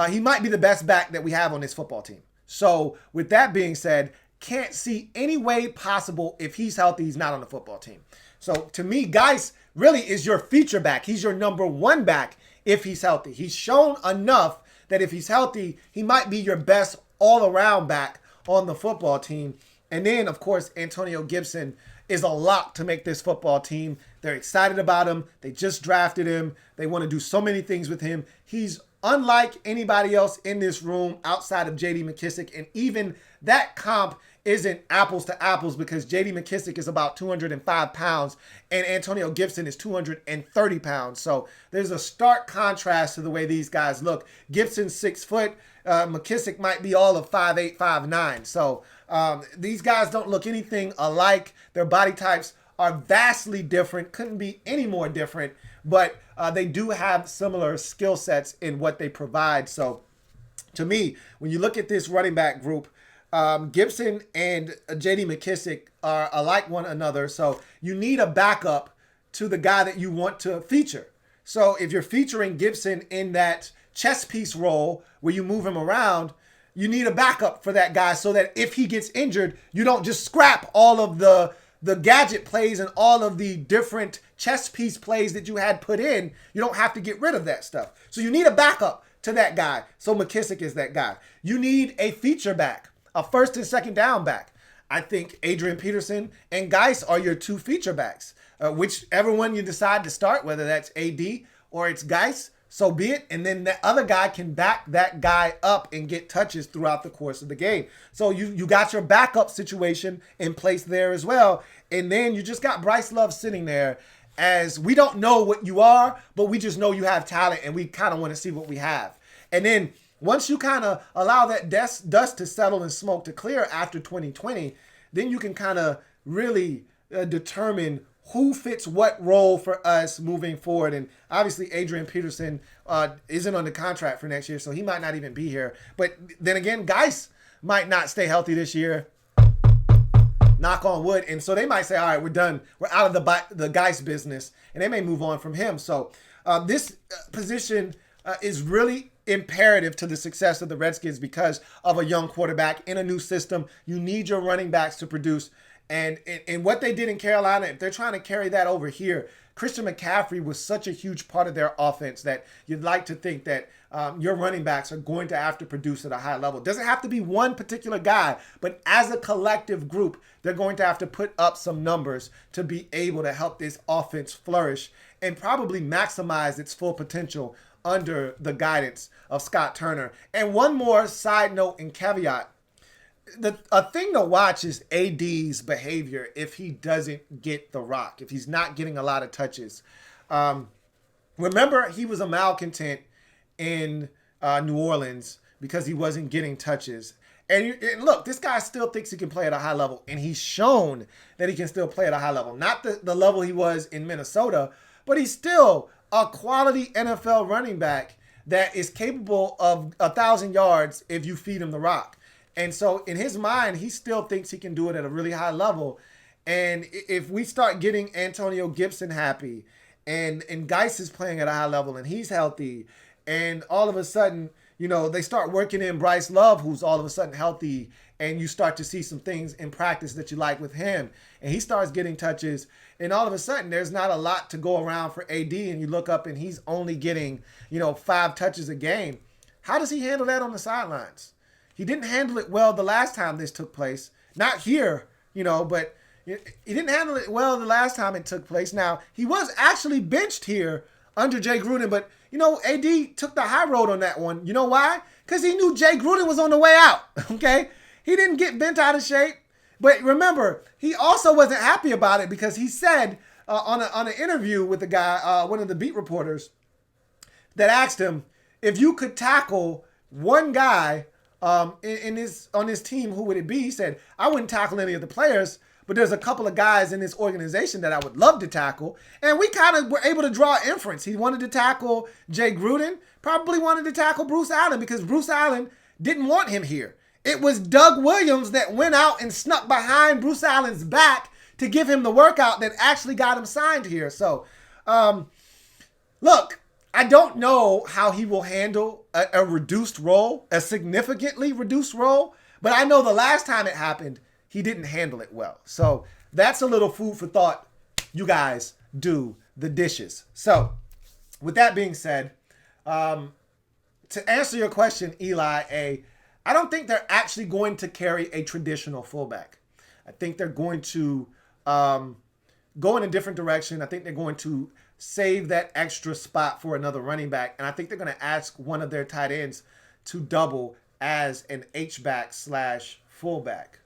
he might be the best back that we have on this football team. So with that being said, can't see any way possible if he's healthy, he's not on the football team. So to me, Geis really is your feature back. He's your number one back if he's healthy. He's shown enough that if he's healthy, he might be your best all-around back on the football team. And then, of course, Antonio Gibson is a lock to make this football team. They're excited about him. They just drafted him. They want to do so many things with him. He's unlike anybody else in this room outside of J.D. McKissic. And even that comp isn't apples to apples because J.D. McKissic is about 205 pounds and Antonio Gibson is 230 pounds. So there's a stark contrast to the way these guys look. Gibson's 6 foot. McKissic might be all of 5'8", 5'9". So these guys don't look anything alike. Their body types are vastly different. Couldn't be any more different. But they do have similar skill sets in what they provide. So to me, when you look at this running back group, Gibson and J.D. McKissic are alike one another. So you need a backup to the guy that you want to feature. So if you're featuring Gibson in that chess piece role where you move him around, you need a backup for that guy so that if he gets injured, you don't just scrap all of the gadget plays and all of the different chess piece plays that you had put in. You don't have to get rid of that stuff. So you need a backup to that guy. So McKissic is that guy. You need a feature back, a first and second down back. I think Adrian Peterson and Geis are your two feature backs. Whichever one you decide to start, whether that's AD or it's Geis, so be it. And then the other guy can back that guy up and get touches throughout the course of the game. So you got your backup situation in place there as well. And then you just got Bryce Love sitting there as we don't know what you are, but we just know you have talent and we kind of want to see what we have. And then once you kind of allow that dust to settle and smoke to clear after 2020, then you can kind of really determine who fits what role for us moving forward. And obviously Adrian Peterson isn't under contract for next year, so he might not even be here. But then again, Geis might not stay healthy this year. Knock on wood. And so they might say, all right, we're done. We're out of the Geis business. And they may move on from him. So this position is really imperative to the success of the Redskins because of a young quarterback in a new system. You need your running backs to produce. And what they did in Carolina, if they're trying to carry that over here, Christian McCaffrey was such a huge part of their offense that you'd like to think that your running backs are going to have to produce at a high level. It doesn't have to be one particular guy, but as a collective group, they're going to have to put up some numbers to be able to help this offense flourish and probably maximize its full potential under the guidance of Scott Turner. And one more side note and caveat. A thing to watch is AD's behavior if he doesn't get the rock, if he's not getting a lot of touches. Remember, he was a malcontent in New Orleans because he wasn't getting touches. And look, this guy still thinks he can play at a high level, and he's shown that he can still play at a high level. Not the level he was in Minnesota, but he's still a quality NFL running back that is capable of 1,000 yards if you feed him the rock. And so in his mind, he still thinks he can do it at a really high level. And if we start getting Antonio Gibson happy, and Geis is playing at a high level and he's healthy, and all of a sudden, they start working in Bryce Love, who's all of a sudden healthy, and you start to see some things in practice that you like with him, and he starts getting touches, and all of a sudden there's not a lot to go around for AD, and you look up and he's only getting, 5 touches a game. How does he handle that on the sidelines? He didn't handle it well the last time this took place. Not here, but he didn't handle it well the last time it took place. Now, he was actually benched here under Jay Gruden, but, AD took the high road on that one. You know why? Because he knew Jay Gruden was on the way out, okay? He didn't get bent out of shape. But remember, he also wasn't happy about it because he said on an interview with the guy, one of the beat reporters, that asked him, if you could tackle one guy on his team, who would it be? He said, I wouldn't tackle any of the players, but there's a couple of guys in this organization that I would love to tackle. And we kind of were able to draw inference. He wanted to tackle Jay Gruden, probably wanted to tackle Bruce Allen because Bruce Allen didn't want him here. It was Doug Williams that went out and snuck behind Bruce Allen's back to give him the workout that actually got him signed here. So, look, I don't know how he will handle a reduced role, a significantly reduced role, but I know the last time it happened, he didn't handle it well. So that's a little food for thought. You guys do the dishes. So with that being said, to answer your question, Eli A., I don't think they're actually going to carry a traditional fullback. I think they're going to go in a different direction. I think they're going to save that extra spot for another running back. And I think they're going to ask one of their tight ends to double as an H-back / fullback.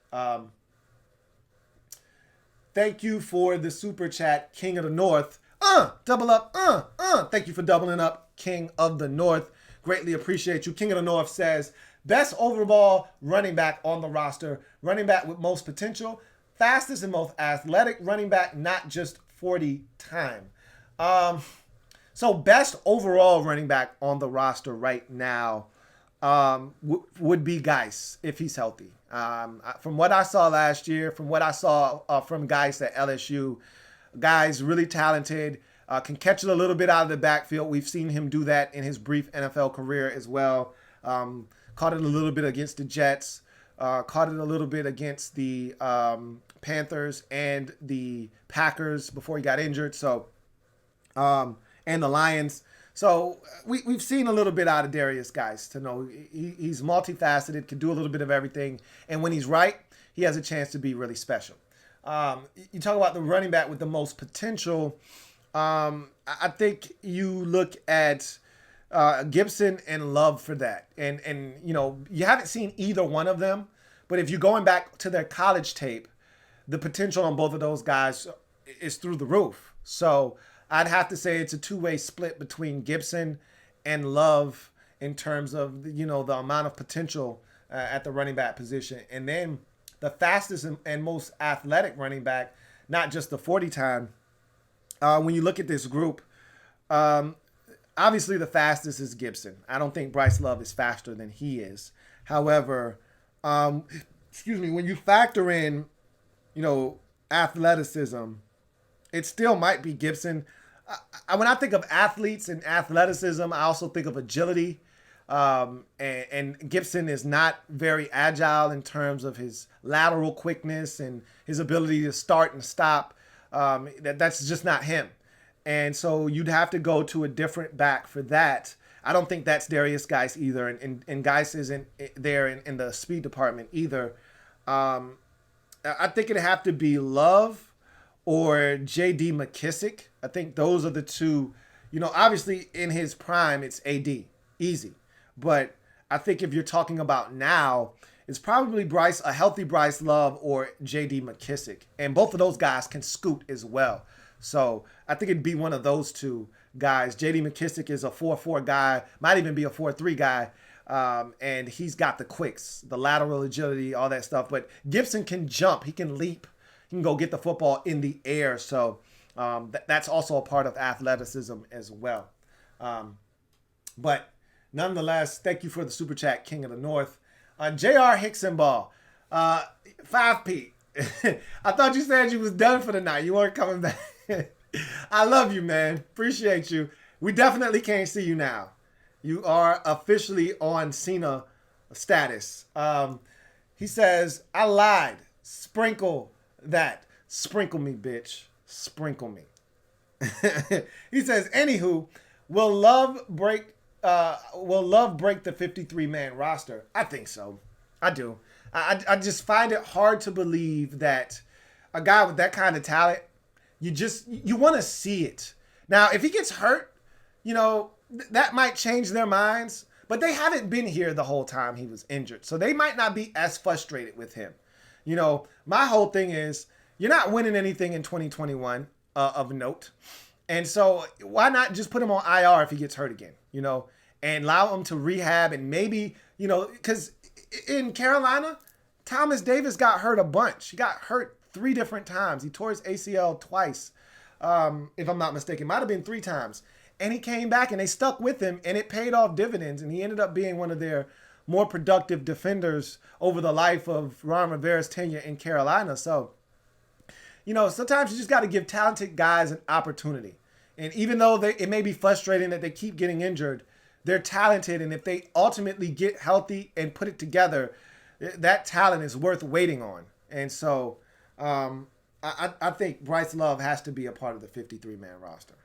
Thank you for the super chat, King of the North. Double up. Thank you for doubling up, King of the North. Greatly appreciate you. King of the North says, best overall running back on the roster. Running back with most potential. Fastest and most athletic running back, not just 40 time. So best overall running back on the roster right now would be Geis if he's healthy. From what I saw last year, from what I saw from Geis at LSU, Geis really talented, can catch it a little bit out of the backfield. We've seen him do that in his brief NFL career as well. Caught it a little bit against the Jets, caught it a little bit against the Panthers and the Packers before he got injured. So, and the Lions. So we've seen a little bit out of Darius Geis to know he's multifaceted, can do a little bit of everything. And when he's right, he has a chance to be really special. You talk about the running back with the most potential. I think you look at Gibson and Love for that. And you haven't seen either one of them. But if you're going back to their college tape, the potential on both of those guys is through the roof. So I'd have to say it's a two-way split between Gibson and Love in terms of, the amount of potential at the running back position. And then the fastest and most athletic running back, not just the 40 time. When you look at this group, obviously the fastest is Gibson. I don't think Bryce Love is faster than he is. However, when you factor in, athleticism, it still might be Gibson. When I think of athletes and athleticism, I also think of agility. And Gibson is not very agile in terms of his lateral quickness and his ability to start and stop. That's just not him. And so you'd have to go to a different back for that. I don't think that's Darius Geis either. And Geis isn't there in the speed department either. I think it'd have to be Love or J.D. McKissick. I think those are the two, Obviously in his prime, it's AD. Easy. But I think if you're talking about now, it's probably a healthy Bryce Love or J.D. McKissick. And both of those guys can scoot as well. So I think it'd be one of those two guys. J.D. McKissick is a 4-4 guy, might even be a 4-3 guy. And he's got the quicks, the lateral agility, all that stuff. But Gibson can jump. He can leap. He can go get the football in the air. So that's also a part of athleticism as well. But nonetheless, thank you for the Super Chat, King of the North. J.R. Hicksonball, 5P. I thought you said you was done for the night. You weren't coming back. I love you, man. Appreciate you. We definitely can't see you now. You are officially on Cena status. He says, I lied. Sprinkle that. Sprinkle me, bitch. Sprinkle me. He says, anywho, will love break the 53-man roster? I think so. I do. I just find it hard to believe that a guy with that kind of talent, you want to see it. Now, if he gets hurt, that might change their minds, but they haven't been here the whole time he was injured. So they might not be as frustrated with him. My whole thing is you're not winning anything in 2021 of note. And so why not just put him on IR if he gets hurt again, and allow him to rehab and maybe, because in Carolina, Thomas Davis got hurt a bunch. He got hurt 3 different times. He tore his ACL twice, if I'm not mistaken. Might have been 3 times. And he came back and they stuck with him and it paid off dividends. And he ended up being one of their more productive defenders over the life of Ron Rivera's tenure in Carolina. So, sometimes you just got to give talented guys an opportunity. And even though it may be frustrating that they keep getting injured, they're talented. And if they ultimately get healthy and put it together, that talent is worth waiting on. And so I think Bryce Love has to be a part of the 53-man roster.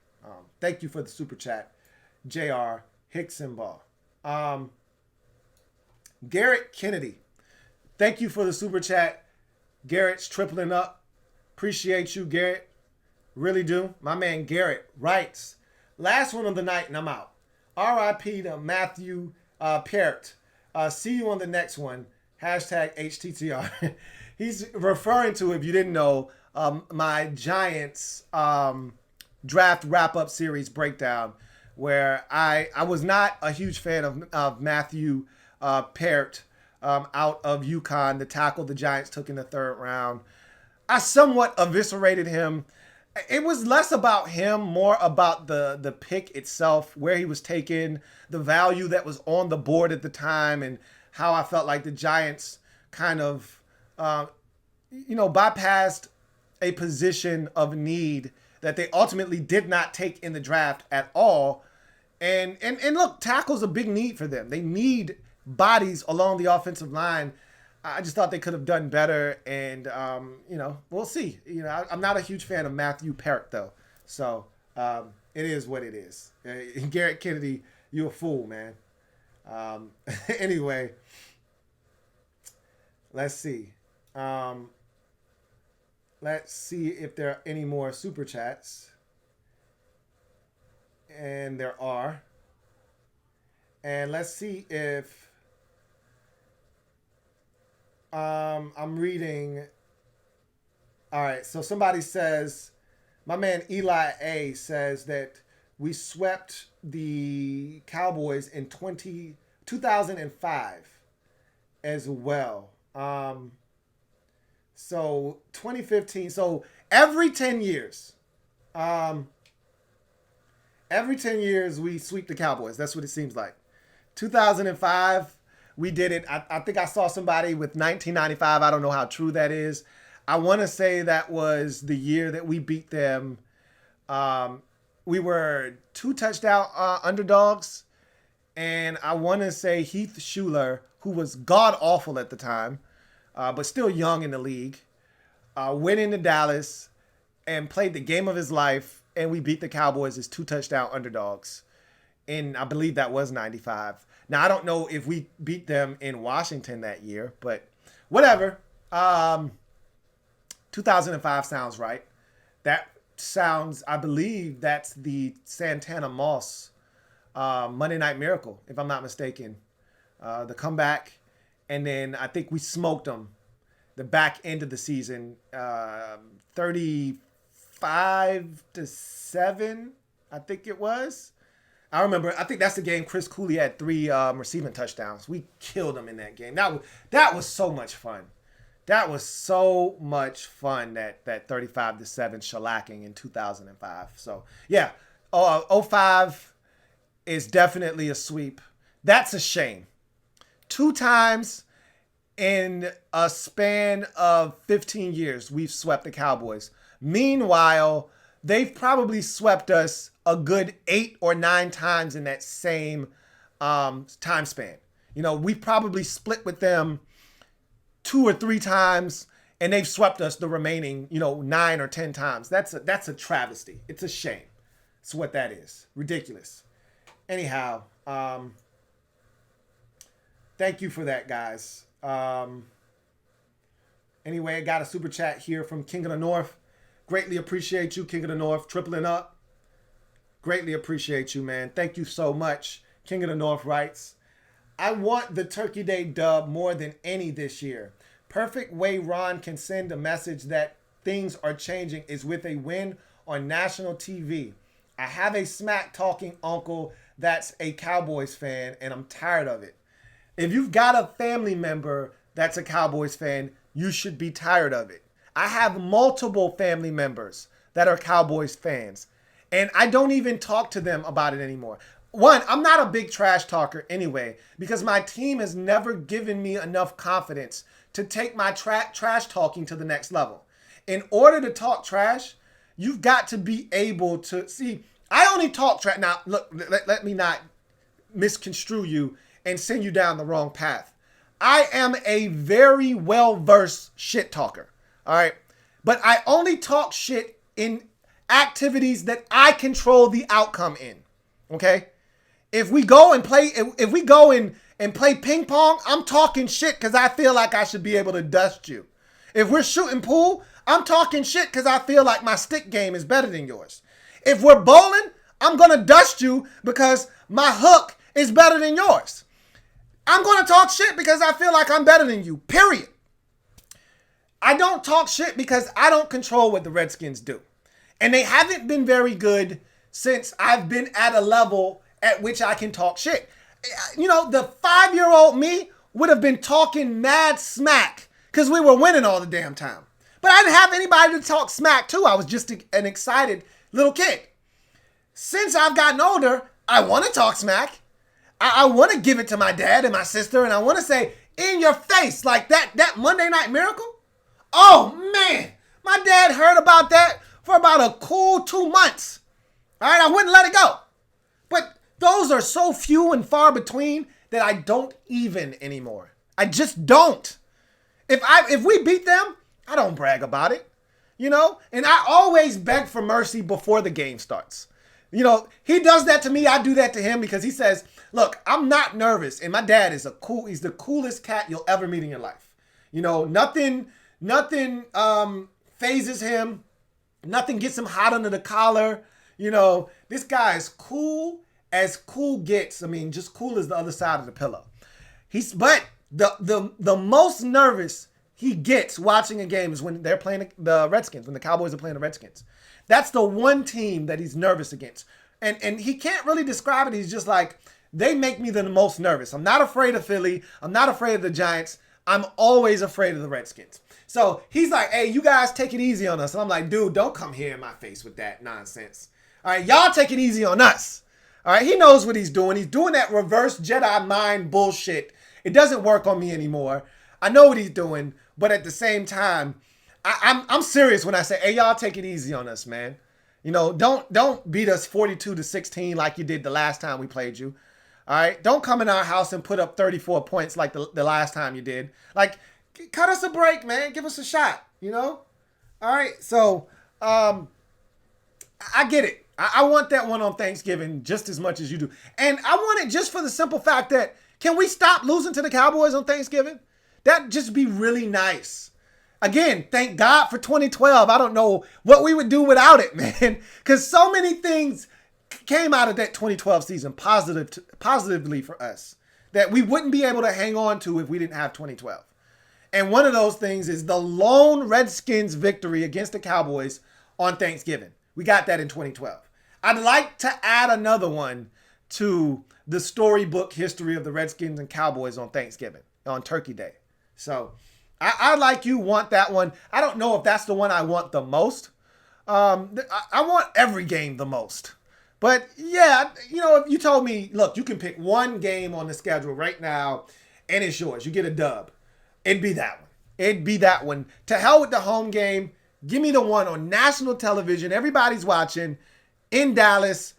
Thank you for the super chat, J.R. Hicksonball. Garrett Kennedy, thank you for the super chat. Garrett's tripling up. Appreciate you, Garrett. Really do. My man Garrett writes, last one of the night and I'm out. R.I.P. to Matthew Parrott. See you on the next one. Hashtag HTTR. He's referring to, if you didn't know, my Giants draft wrap-up series breakdown, where I was not a huge fan of Matthew Parrott out of UConn, the tackle the Giants took in the 3rd round. I somewhat eviscerated him. It was less about him, more about the pick itself, where he was taken, the value that was on the board at the time, and how I felt like the Giants kind of, bypassed a position of need that they ultimately did not take in the draft at all. And look, tackle's a big need for them. They need bodies along the offensive line. I just thought they could have done better. And, we'll see. I'm not a huge fan of Matthew Parrott, though. So it is what it is. Garrett Kennedy, you a fool, man. Anyway, let's see. Let's see if there are any more super chats. And there are. And let's see if I'm reading. All right, so somebody says, my man Eli A says that we swept the Cowboys in 2005 as well. So 2015. So every 10 years, we sweep the Cowboys. That's what it seems like. 2005, we did it. I think I saw somebody with 1995. I don't know how true that is. I want to say that was the year that we beat them. We were 2 touchdown underdogs. And I want to say Heath Schuler, who was god-awful at the time, but still young in the league, went into Dallas and played the game of his life, and we beat the Cowboys as 2 touchdown underdogs. And I believe that was 95. Now, I don't know if we beat them in Washington that year, but whatever. 2005 sounds right. That sounds, I believe that's the Santana Moss Monday Night Miracle, if I'm not mistaken. The comeback, and then I think we smoked them the back end of the season, 35-7, I think it was. I remember. I think that's the game Chris Cooley had 3 receiving touchdowns. We killed them in that game. That was so much fun. That was so much fun. That 35-7 shellacking in 2005. So yeah, 05 is definitely a sweep. That's a shame. 2 times in a span of 15 years, we've swept the Cowboys. Meanwhile, they've probably swept us a good 8 or 9 times in that same time span. You know, we've probably split with them 2 or 3 times, and they've swept us the remaining, 9 or 10 times. That's a travesty. It's a shame. That's what that is. Ridiculous. Anyhow, thank you for that, guys. Anyway, I got a super chat here from King of the North. Greatly appreciate you, King of the North, tripling up. Greatly appreciate you, man. Thank you so much. King of the North writes, I want the Turkey Day dub more than any this year. Perfect way Ron can send a message that things are changing is with a win on national TV. I have a smack-talking uncle that's a Cowboys fan, and I'm tired of it. If you've got a family member that's a Cowboys fan, you should be tired of it. I have multiple family members that are Cowboys fans, and I don't even talk to them about it anymore. One, I'm not a big trash talker anyway, because my team has never given me enough confidence to take my trash talking to the next level. In order to talk trash, you've got to be able to see. I only talk trash. Now, look, let me not misconstrue you and send you down the wrong path. I am a very well-versed shit talker. All right. But I only talk shit in activities that I control the outcome in. Okay. If we go and play ping pong, I'm talking shit because I feel like I should be able to dust you. If we're shooting pool, I'm talking shit because I feel like my stick game is better than yours. If we're bowling, I'm going to dust you because my hook is better than yours. I'm going to talk shit because I feel like I'm better than you, period. I don't talk shit because I don't control what the Redskins do. And they haven't been very good since I've been at a level at which I can talk shit. The 5-year-old me would have been talking mad smack because we were winning all the damn time. But I didn't have anybody to talk smack to. I was just an excited little kid. Since I've gotten older, I want to talk smack. I want to give it to my dad and my sister, and I want to say, in your face, like that Monday Night Miracle. Oh, man. My dad heard about that for about a cool 2 months. All right, I wouldn't let it go. But those are so few and far between that I don't even anymore. I just don't. If we beat them, I don't brag about it. And I always beg for mercy before the game starts. He does that to me. I do that to him because he says, look, I'm not nervous. And my dad is he's the coolest cat you'll ever meet in your life. Nothing phases him. Nothing gets him hot under the collar. This guy is cool as cool gets. I mean, just cool as the other side of the pillow. But the most nervous he gets watching a game is when they're playing the Redskins, when the Cowboys are playing the Redskins. That's the one team that he's nervous against. And he can't really describe it. He's just like, they make me the most nervous. I'm not afraid of Philly. I'm not afraid of the Giants. I'm always afraid of the Redskins. So he's like, hey, you guys take it easy on us. And I'm like, dude, don't come here in my face with that nonsense. All right, y'all take it easy on us. All right, he knows what he's doing. He's doing that reverse Jedi mind bullshit. It doesn't work on me anymore. I know what he's doing, but at the same time, I'm serious when I say, hey, y'all take it easy on us, man. Don't beat us 42-16 like you did the last time we played you. All right, don't come in our house and put up 34 points like the last time you did. Like, cut us a break, man. Give us a shot, All right, so I get it. I want that one on Thanksgiving just as much as you do. And I want it just for the simple fact that, can we stop losing to the Cowboys on Thanksgiving? That'd just be really nice. Again, thank God for 2012. I don't know what we would do without it, man. Because so many things came out of that 2012 season positively for us that we wouldn't be able to hang on to if we didn't have 2012. And one of those things is the lone Redskins victory against the Cowboys on Thanksgiving. We got that in 2012. I'd like to add another one to the storybook history of the Redskins and Cowboys on Thanksgiving, on Turkey Day. So I like you want that one. I don't know if that's the one I want the most. I want every game the most. But yeah, if you told me, look, you can pick one game on the schedule right now and it's yours. You get a dub. It'd be that one. It'd be that one. To hell with the home game. Give me the one on national television. Everybody's watching in Dallas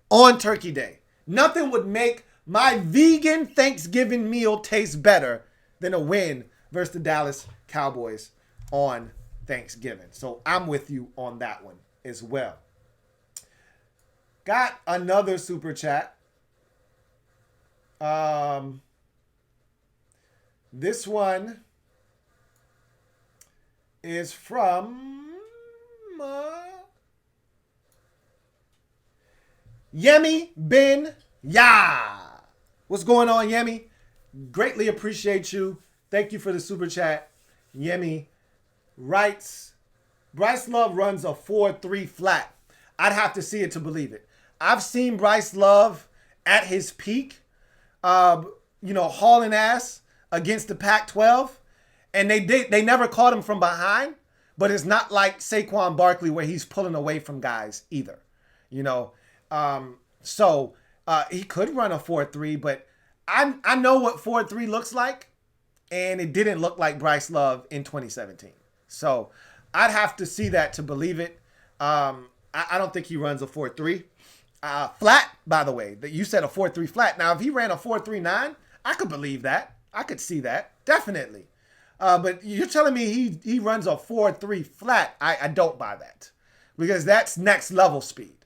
on Turkey Day. Nothing would make my vegan Thanksgiving meal taste better than a win versus the Dallas Cowboys on Thanksgiving. So I'm with you on that one as well. Got another super chat. This one is from Yemi Ben Ya. What's going on, Yemi? Greatly appreciate you. Thank you for the super chat. Yemi writes, Bryce Love runs a 4.3 flat. I'd have to see it to believe it. I've seen Bryce Love at his peak, hauling ass against the Pac-12, and they never caught him from behind, but it's not like Saquon Barkley where he's pulling away from guys either, So he could run a 4.3, but I know what 4.3 looks like, and it didn't look like Bryce Love in 2017. So I'd have to see that to believe it. I don't think he runs a 4.3. Flat, by the way, that you said a 4.3 flat. Now, if he ran a 4.39, I could believe that. I could see that. Definitely. But you're telling me he runs a 4.3 flat. I don't buy that. Because that's next level speed.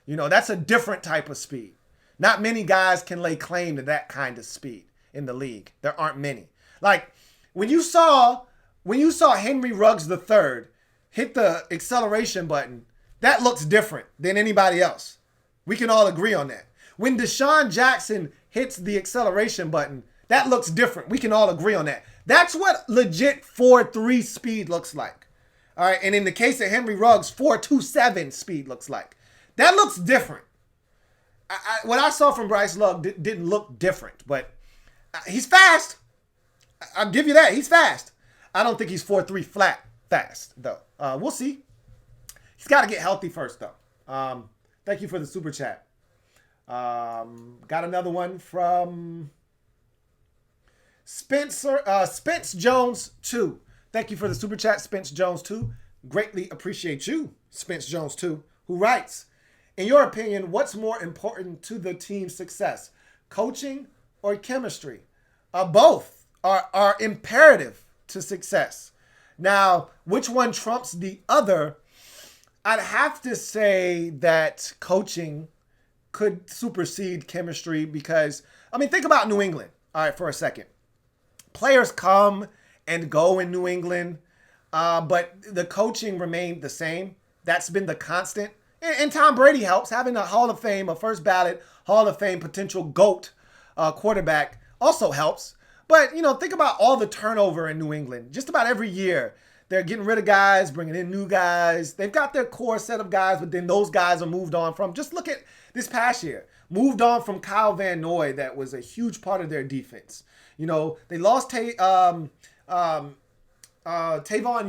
That's a different type of speed. Not many guys can lay claim to that kind of speed in the league. There aren't many. Like, when you saw Henry Ruggs III hit the acceleration button, that looks different than anybody else. We can all agree on that. When Deshaun Jackson hits the acceleration button, that looks different. We can all agree on that. That's what legit 4.3 speed looks like. All right, and in the case of Henry Ruggs, 4.27 speed looks like. That looks different. What I saw from Bryce Love didn't look different, but he's fast. I'll give you that. He's fast. I don't think he's 4.3 flat fast, though. We'll see. He's got to get healthy first, though. Thank you for the super chat. Got another one from Spence Jones 2. Thank you for the super chat, Spence Jones 2. Greatly appreciate you, Spence Jones 2, who writes, in your opinion, what's more important to the team's success, coaching or chemistry? Both are imperative to success. Now, which one trumps the other? I'd have to say that coaching could supersede chemistry because, think about New England. All right, for a second. Players come and go in New England, but the coaching remained the same. That's been the constant. And Tom Brady helps. Having a Hall of Fame, a first ballot Hall of Fame potential GOAT quarterback also helps. But, think about all the turnover in New England. Just about every year, they're getting rid of guys, bringing in new guys. They've got their core set of guys, but then those guys are moved on from. Just look at this past year. Moved on from Kyle Van Noy. That was a huge part of their defense. They lost Tavon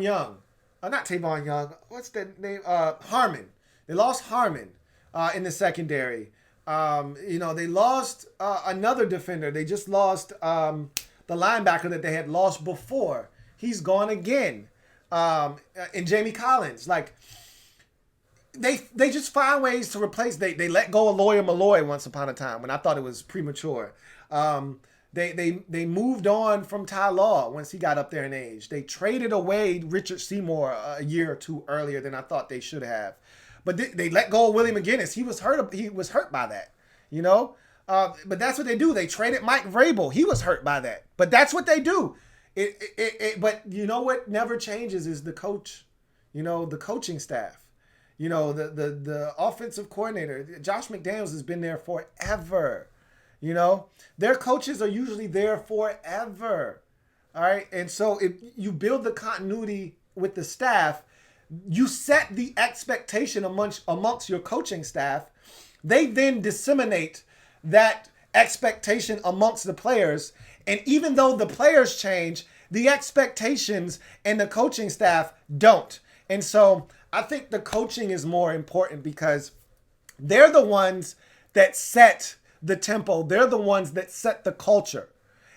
Young. Not Tavon Young. What's the name? Harmon. They lost Harmon in the secondary. They lost another defender. They just lost the linebacker that they had lost before. He's gone again. And Jamie Collins, they just find ways to replace. They let go of Lawyer Malloy once upon a time when I thought it was premature. They moved on from Ty Law once he got up there in age. They traded away Richard Seymour a year or two earlier than I thought they should have. But they let go of Willie McGinnis. He was hurt by that, But that's what they do. They traded Mike Vrabel. He was hurt by that. But that's what they do. But you know what never changes is the coach. The coaching staff. The offensive coordinator. Josh McDaniels has been there forever. Their coaches are usually there forever. All right. And so if you build the continuity with the staff, you set the expectation amongst your coaching staff. They then disseminate that expectation amongst the players. And even though the players change, the expectations and the coaching staff don't. And so I think the coaching is more important because they're the ones that set the tempo. They're the ones that set the culture.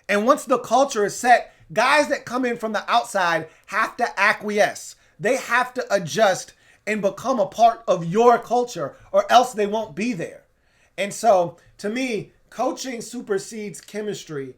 And once the culture is set, guys that come in from the outside have to acquiesce. They have to adjust and become a part of your culture, or else they won't be there. And so, to me, coaching supersedes chemistry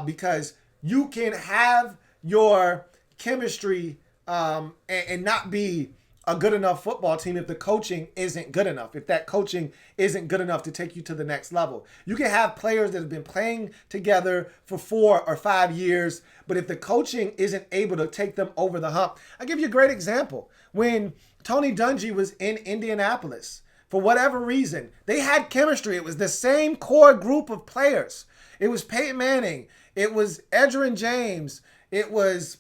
because you can have your chemistry and not be a good enough football team if the coaching isn't good enough, if that coaching isn't good enough to take you to the next level. You can have players that have been playing together for 4 or 5 years, but if the coaching isn't able to take them over the hump. I'll give you a great example. When Tony Dungy was in Indianapolis, for whatever reason, they had chemistry. It was the same core group of players. It was Peyton Manning. It was Edgerrin James. It was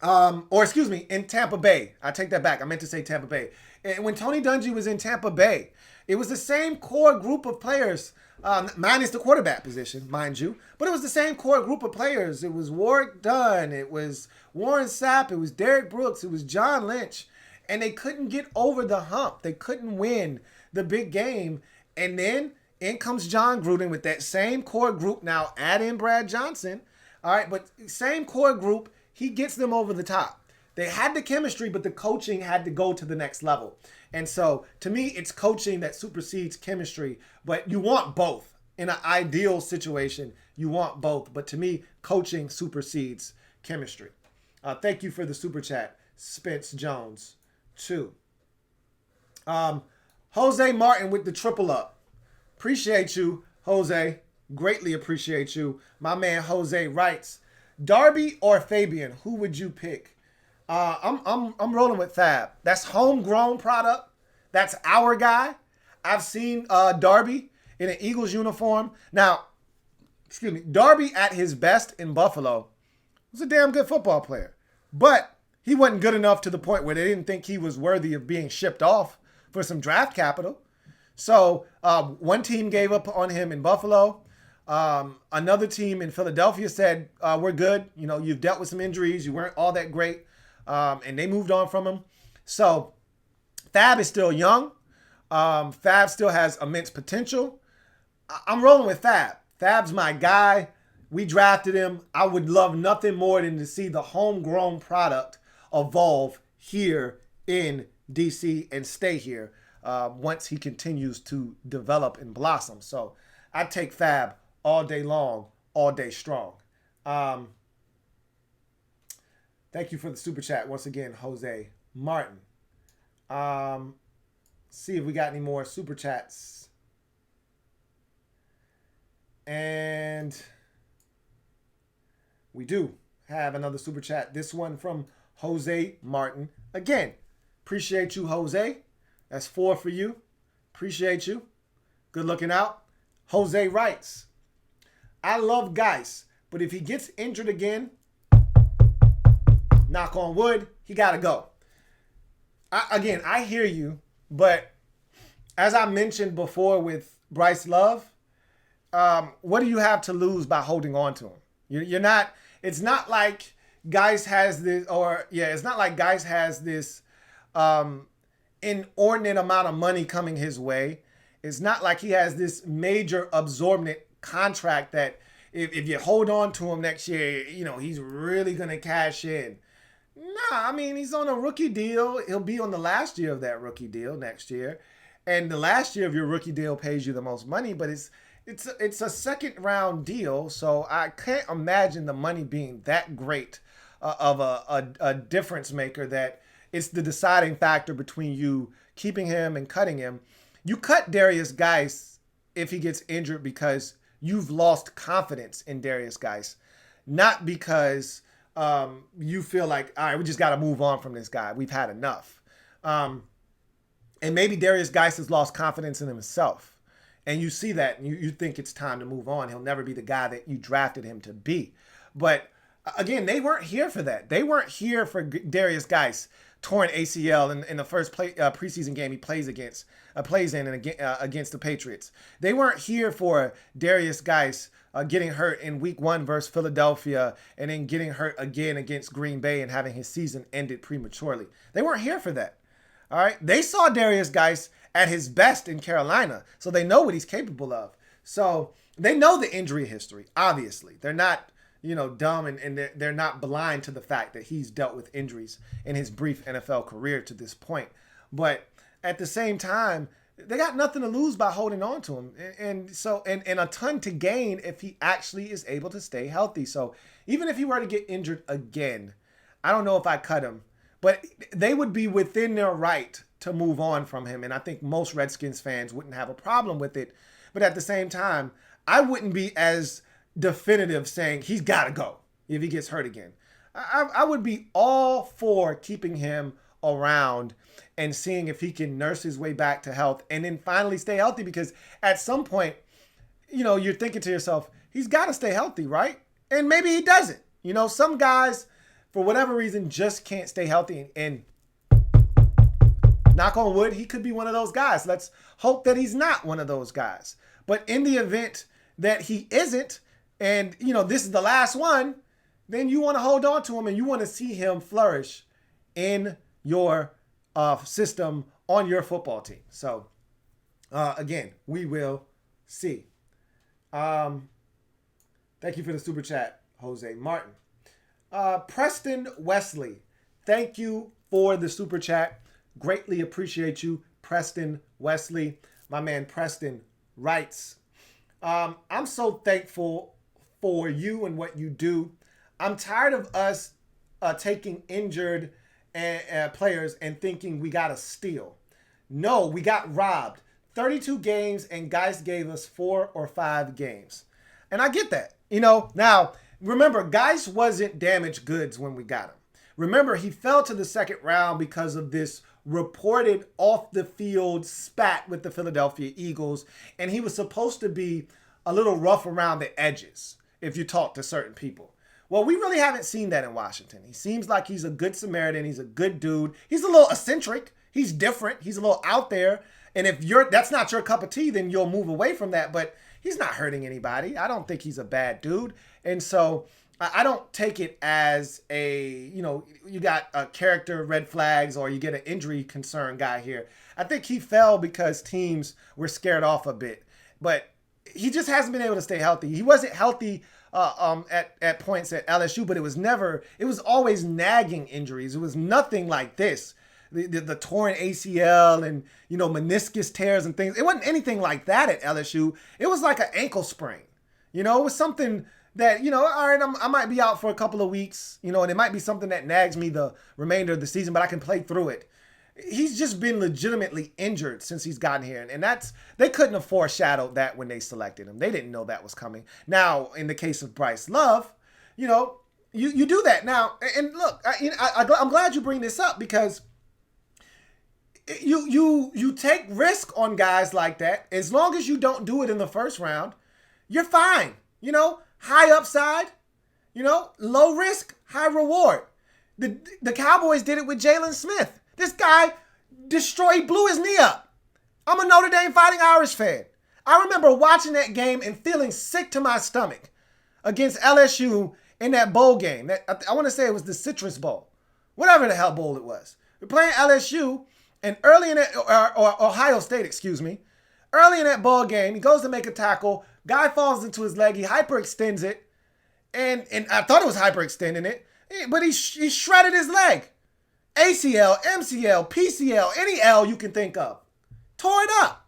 in Tampa Bay. I take that back. I meant to say Tampa Bay. And when Tony Dungy was in Tampa Bay, it was the same core group of players, minus the quarterback position, mind you. But it was the same core group of players. It was Warwick Dunn. It was Warren Sapp. It was Derek Brooks. It was John Lynch. And they couldn't get over the hump. They couldn't win the big game. And then in comes John Gruden with that same core group. Now add in Brad Johnson. All right, but same core group. He gets them over the top. They had the chemistry, but the coaching had to go to the next level. And so, to me, it's coaching that supersedes chemistry. But you want both. In an ideal situation, you want both. But to me, coaching supersedes chemistry. Thank you for the super chat, Spence Jones 2. Jose Martin with the triple up. Appreciate you, Jose. Greatly appreciate you. My man Jose writes, Darby or Fabian, who would you pick? I'm rolling with Fab. That's homegrown product. That's our guy. I've seen Darby in an Eagles uniform. Now, Darby at his best in Buffalo was a damn good football player. But he wasn't good enough to the point where they didn't think he was worthy of being shipped off for some draft capital. So one team gave up on him in Buffalo. Another team in Philadelphia said, we're good. You've dealt with some injuries. You weren't all that great. And they moved on from him. So Fab is still young. Fab still has immense potential. I'm rolling with Fab. Fab's my guy. We drafted him. I would love nothing more than to see the homegrown product evolve here in DC and stay here once he continues to develop and blossom. So I take Fab all day long, all day strong. Thank you for the super chat once again, Jose Martin. See if we got any more super chats. And we do have another super chat. This one from Jose Martin. Again, appreciate you, Jose. That's 4 for you. Appreciate you. Good looking out. Jose writes, I love Geis, but if he gets injured again, knock on wood, he got to go. I hear you, but as I mentioned before with Bryce Love, what do you have to lose by holding on to him? You're not, it's not like Geis has this, it's not like Geis has this inordinate amount of money coming his way. It's not like he has this major absorbent contract that if you hold on to him next year, he's really going to cash in. Nah, he's on a rookie deal. He'll be on the last year of that rookie deal next year. And the last year of your rookie deal pays you the most money, but it's a second round deal. So I can't imagine the money being that great of a difference maker that it's the deciding factor between you keeping him and cutting him. You cut Darius Geis if he gets injured because you've lost confidence in Darius Geis. not because you feel like, all right, we just got to move on from this guy. We've had enough. And maybe Darius Geis has lost confidence in himself. And you see that and you think it's time to move on. He'll never be the guy that you drafted him to be. But again, they weren't here for that. They weren't here for Darius Geis torn ACL in the first preseason game he plays in against the Patriots. They weren't here for Darius Geis getting hurt in week 1 versus Philadelphia and then getting hurt again against Green Bay and having his season ended prematurely. They weren't here for that. All right. They saw Darius Geis at his best in Carolina, so they know what he's capable of. So they know the injury history, obviously. They're not, dumb and they're not blind to the fact that he's dealt with injuries in his brief NFL career to this point. But at the same time, they got nothing to lose by holding on to him. And a ton to gain if he actually is able to stay healthy. So even if he were to get injured again, I don't know if I cut him, but they would be within their right to move on from him. And I think most Redskins fans wouldn't have a problem with it. But at the same time, I wouldn't be as definitive saying he's got to go if he gets hurt again. I would be all for keeping him around and seeing if he can nurse his way back to health and then finally stay healthy, because at some point, you're thinking to yourself, he's got to stay healthy, right? And maybe he doesn't. Some guys, for whatever reason, just can't stay healthy. And knock on wood, he could be one of those guys. Let's hope that he's not one of those guys. But in the event that he isn't, and, this is the last one, then you want to hold on to him and you want to see him flourish in your system on your football team. So, again, we will see. Thank you for the super chat, Jose Martin. Preston Wesley, thank you for the super chat. Greatly appreciate you, Preston Wesley. My man Preston writes, I'm so thankful for you and what you do. I'm tired of us taking injured players and thinking we got to steal. No, we got robbed. 32 games and guys gave us 4 or 5 games. And I get that. Now, remember, Geis wasn't damaged goods when we got him. Remember, he fell to the second round because of this reported off-the-field spat with the Philadelphia Eagles, and he was supposed to be a little rough around the edges if you talk to certain people. Well, we really haven't seen that in Washington. He seems like he's a good Samaritan. He's a good dude. He's a little eccentric. He's different. He's a little out there. And if that's not your cup of tea, then you'll move away from that. But he's not hurting anybody. I don't think he's a bad dude. And so I don't take it as you got a character red flags or you get an injury concern guy here. I think he fell because teams were scared off a bit. But he just hasn't been able to stay healthy. He wasn't healthy at points at LSU, but it was always nagging injuries. It was nothing like this. The torn ACL and, meniscus tears and things. It wasn't anything like that at LSU. It was like an ankle sprain. It was something that, all right, I might be out for a couple of weeks, and it might be something that nags me the remainder of the season, but I can play through it. He's just been legitimately injured since he's gotten here. And they couldn't have foreshadowed that when they selected him. They didn't know that was coming. Now, in the case of Bryce Love, you do that. Now, and look, I'm glad you bring this up, because you take risk on guys like that. As long as you don't do it in the first round, you're fine. High upside, low risk, high reward. The Cowboys did it with Jalen Smith. This guy blew his knee up. I'm a Notre Dame Fighting Irish fan. I remember watching that game and feeling sick to my stomach against LSU in that bowl game. I want to say it was the Citrus Bowl. Whatever the hell bowl it was. We're playing LSU, and early in that, or Ohio State, excuse me. Early in that ball game, he goes to make a tackle. Guy falls into his leg. He hyperextends it. And I thought it was hyperextending it, but he shredded his leg. ACL, MCL, PCL, any L you can think of. Tore it up.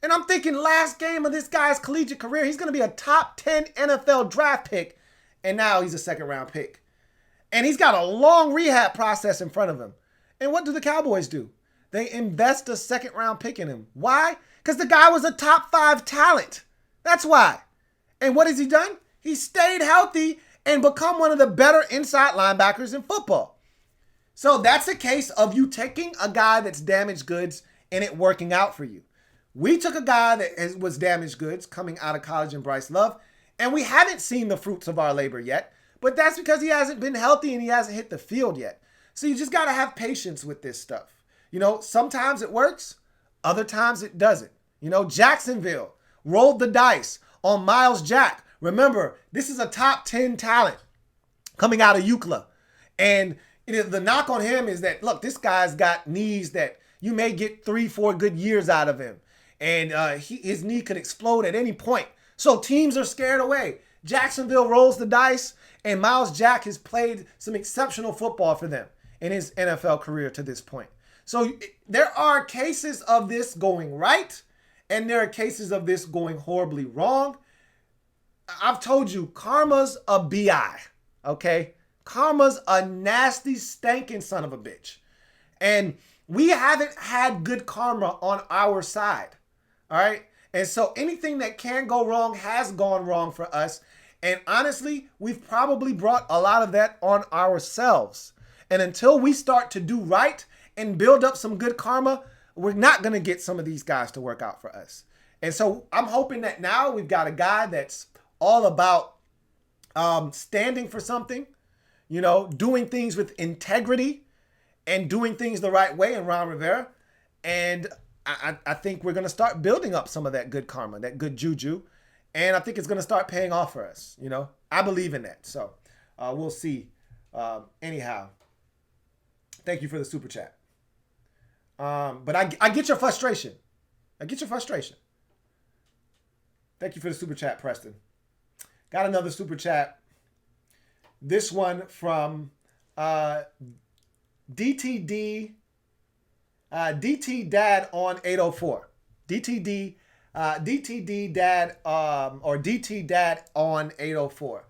And I'm thinking last game of this guy's collegiate career, he's going to be a top 10 NFL draft pick. And now he's a second round pick. And he's got a long rehab process in front of him. And what do the Cowboys do? They invest a second round pick in him. Why? Because the guy was a top 5 talent. That's why. And what has he done? He stayed healthy and become one of the better inside linebackers in football. So that's a case of you taking a guy that's damaged goods and it working out for you. We took a guy that was damaged goods coming out of college in Bryce Love, and we haven't seen the fruits of our labor yet, but that's because he hasn't been healthy and he hasn't hit the field yet. So you just got to have patience with this stuff. You know, sometimes it works, other times it doesn't. You know, Jacksonville rolled the dice on Miles Jack. Remember, this is a top 10 talent coming out of UCLA. And the knock on him is that, look, this guy's got knees that you may get 3-4 good years out of him. And his knee could explode at any point. So teams are scared away. Jacksonville rolls the dice, and Miles Jack has played some exceptional football for them in his NFL career to this point. So there are cases of this going right, and there are cases of this going horribly wrong. I've told you, karma's a BI, okay? Karma's a nasty, stinking son of a bitch. And we haven't had good karma on our side, all right? And so anything that can go wrong has gone wrong for us. And honestly, we've probably brought a lot of that on ourselves. And until we start to do right and build up some good karma, we're not going to get some of these guys to work out for us. And so I'm hoping that now we've got a guy that's all about standing for something, you know, doing things with integrity and doing things the right way in Ron Rivera. And I think we're going to start building up some of that good karma, that good juju. And I think it's going to start paying off for us. You know, I believe in that. So we'll see. Anyhow, thank you for the super chat. But I get your frustration. I get your frustration. Thank you for the super chat, Preston. Got another super chat. This one from DTD Dad on 804. DTD Dad or DT Dad on 804.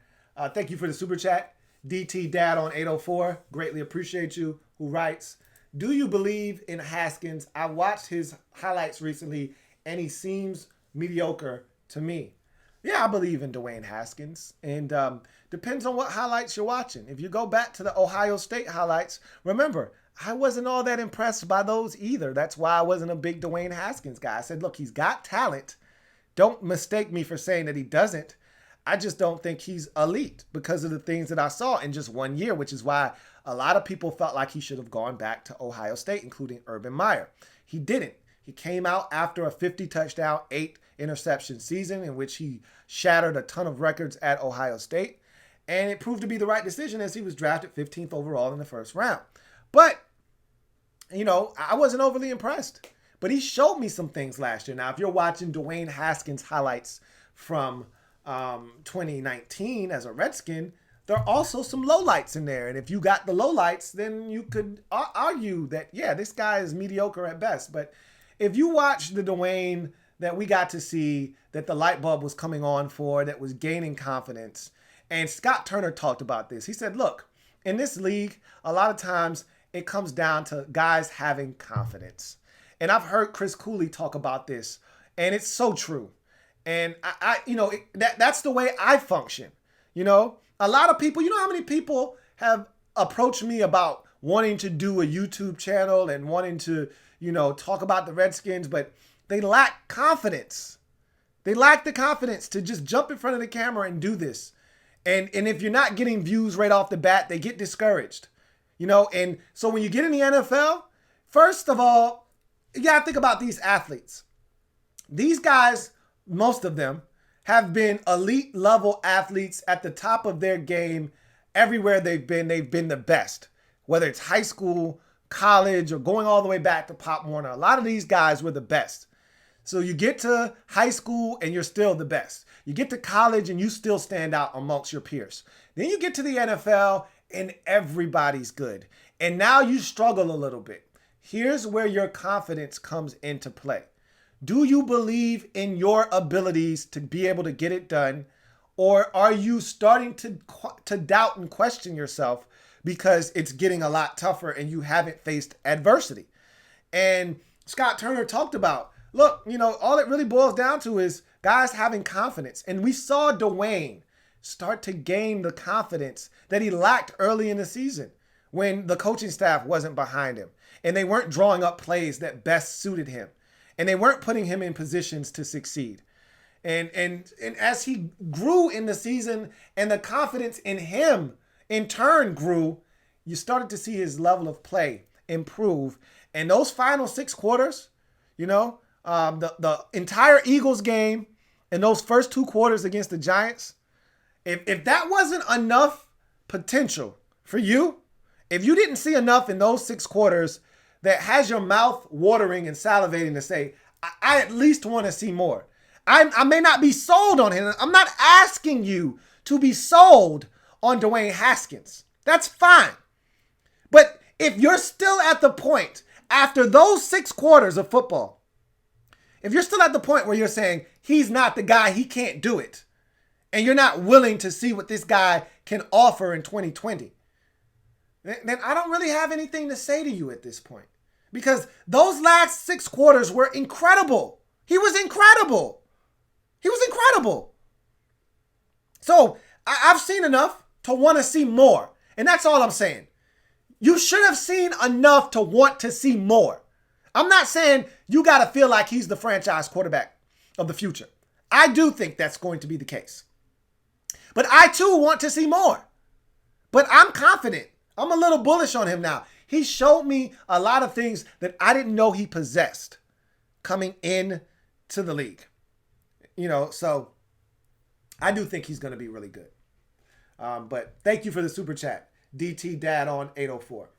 Thank you for the super chat. DT Dad on 804. Greatly appreciate you. Who writes, do you believe in Haskins? I watched his highlights recently and he seems mediocre to me. Yeah, I believe in Dwayne Haskins. And depends on what highlights you're watching. If you go back to the Ohio State highlights, remember, I wasn't all that impressed by those either. That's why I wasn't a big Dwayne Haskins guy. I said, look, he's got talent. Don't mistake me for saying that he doesn't. I just don't think he's elite because of the things that I saw in just 1 year, which is why a lot of people felt like he should have gone back to Ohio State, including Urban Meyer. He didn't. He came out after a 50 touchdown, 8 interception season in which he shattered a ton of records at Ohio State. And it proved to be the right decision as he was drafted 15th overall in the first round. But, you know, I wasn't overly impressed. But he showed me some things last year. Now, if you're watching Dwayne Haskins highlights from 2019 as a Redskin, there are also some lowlights in there. And if you got the lowlights, then you could argue that, yeah, this guy is mediocre at best. But if you watch the Dwayne that we got to see, that the light bulb was coming on for, that was gaining confidence, and Scott Turner talked about this. He said, look, in this league, a lot of times it comes down to guys having confidence. And I've heard Chris Cooley talk about this, and it's so true. And that's the way I function. You know, a lot of people, you know how many people have approached me about wanting to do a YouTube channel and wanting to, you know, talk about the Redskins, but they lack confidence. They lack the confidence to just jump in front of the camera and do this. And if you're not getting views right off the bat, they get discouraged. You know, and so when you get in the NFL, first of all, you got to think about these athletes. These guys, most of them, have been elite level athletes at the top of their game everywhere they've been the best. Whether it's high school, college, or going all the way back to Pop Warner. A lot of these guys were the best. So you get to high school and you're still the best. You get to college and you still stand out amongst your peers. Then you get to the NFL and everybody's good. And now you struggle a little bit. Here's where your confidence comes into play. Do you believe in your abilities to be able to get it done? Or are you starting to doubt and question yourself because it's getting a lot tougher and you haven't faced adversity? And Scott Turner talked about, look, you know, all it really boils down to is guys having confidence. And we saw Dwayne start to gain the confidence that he lacked early in the season when the coaching staff wasn't behind him and they weren't drawing up plays that best suited him and they weren't putting him in positions to succeed. And as he grew in the season and the confidence in him in turn grew, you started to see his level of play improve. And those final 6 quarters, the entire Eagles game and those first 2 quarters against the Giants, if that wasn't enough potential for you, if you didn't see enough in those 6 quarters that has your mouth watering and salivating to say, I at least want to see more. I may not be sold on him. I'm not asking you to be sold on Dwayne Haskins. That's fine. But if you're still at the point after those 6 quarters of football, if you're still at the point where you're saying he's not the guy, he can't do it, and you're not willing to see what this guy can offer in 2020, then I don't really have anything to say to you at this point. Because those last 6 quarters were incredible. He was incredible. He was incredible. So I've seen enough to want to see more. And that's all I'm saying. You should have seen enough to want to see more. I'm not saying you got to feel like he's the franchise quarterback of the future. I do think that's going to be the case. But I too want to see more. But I'm confident. I'm a little bullish on him now. He showed me a lot of things that I didn't know he possessed coming in to the league. So I do think he's going to be really good. But thank you for the super chat. DT Dad on 804.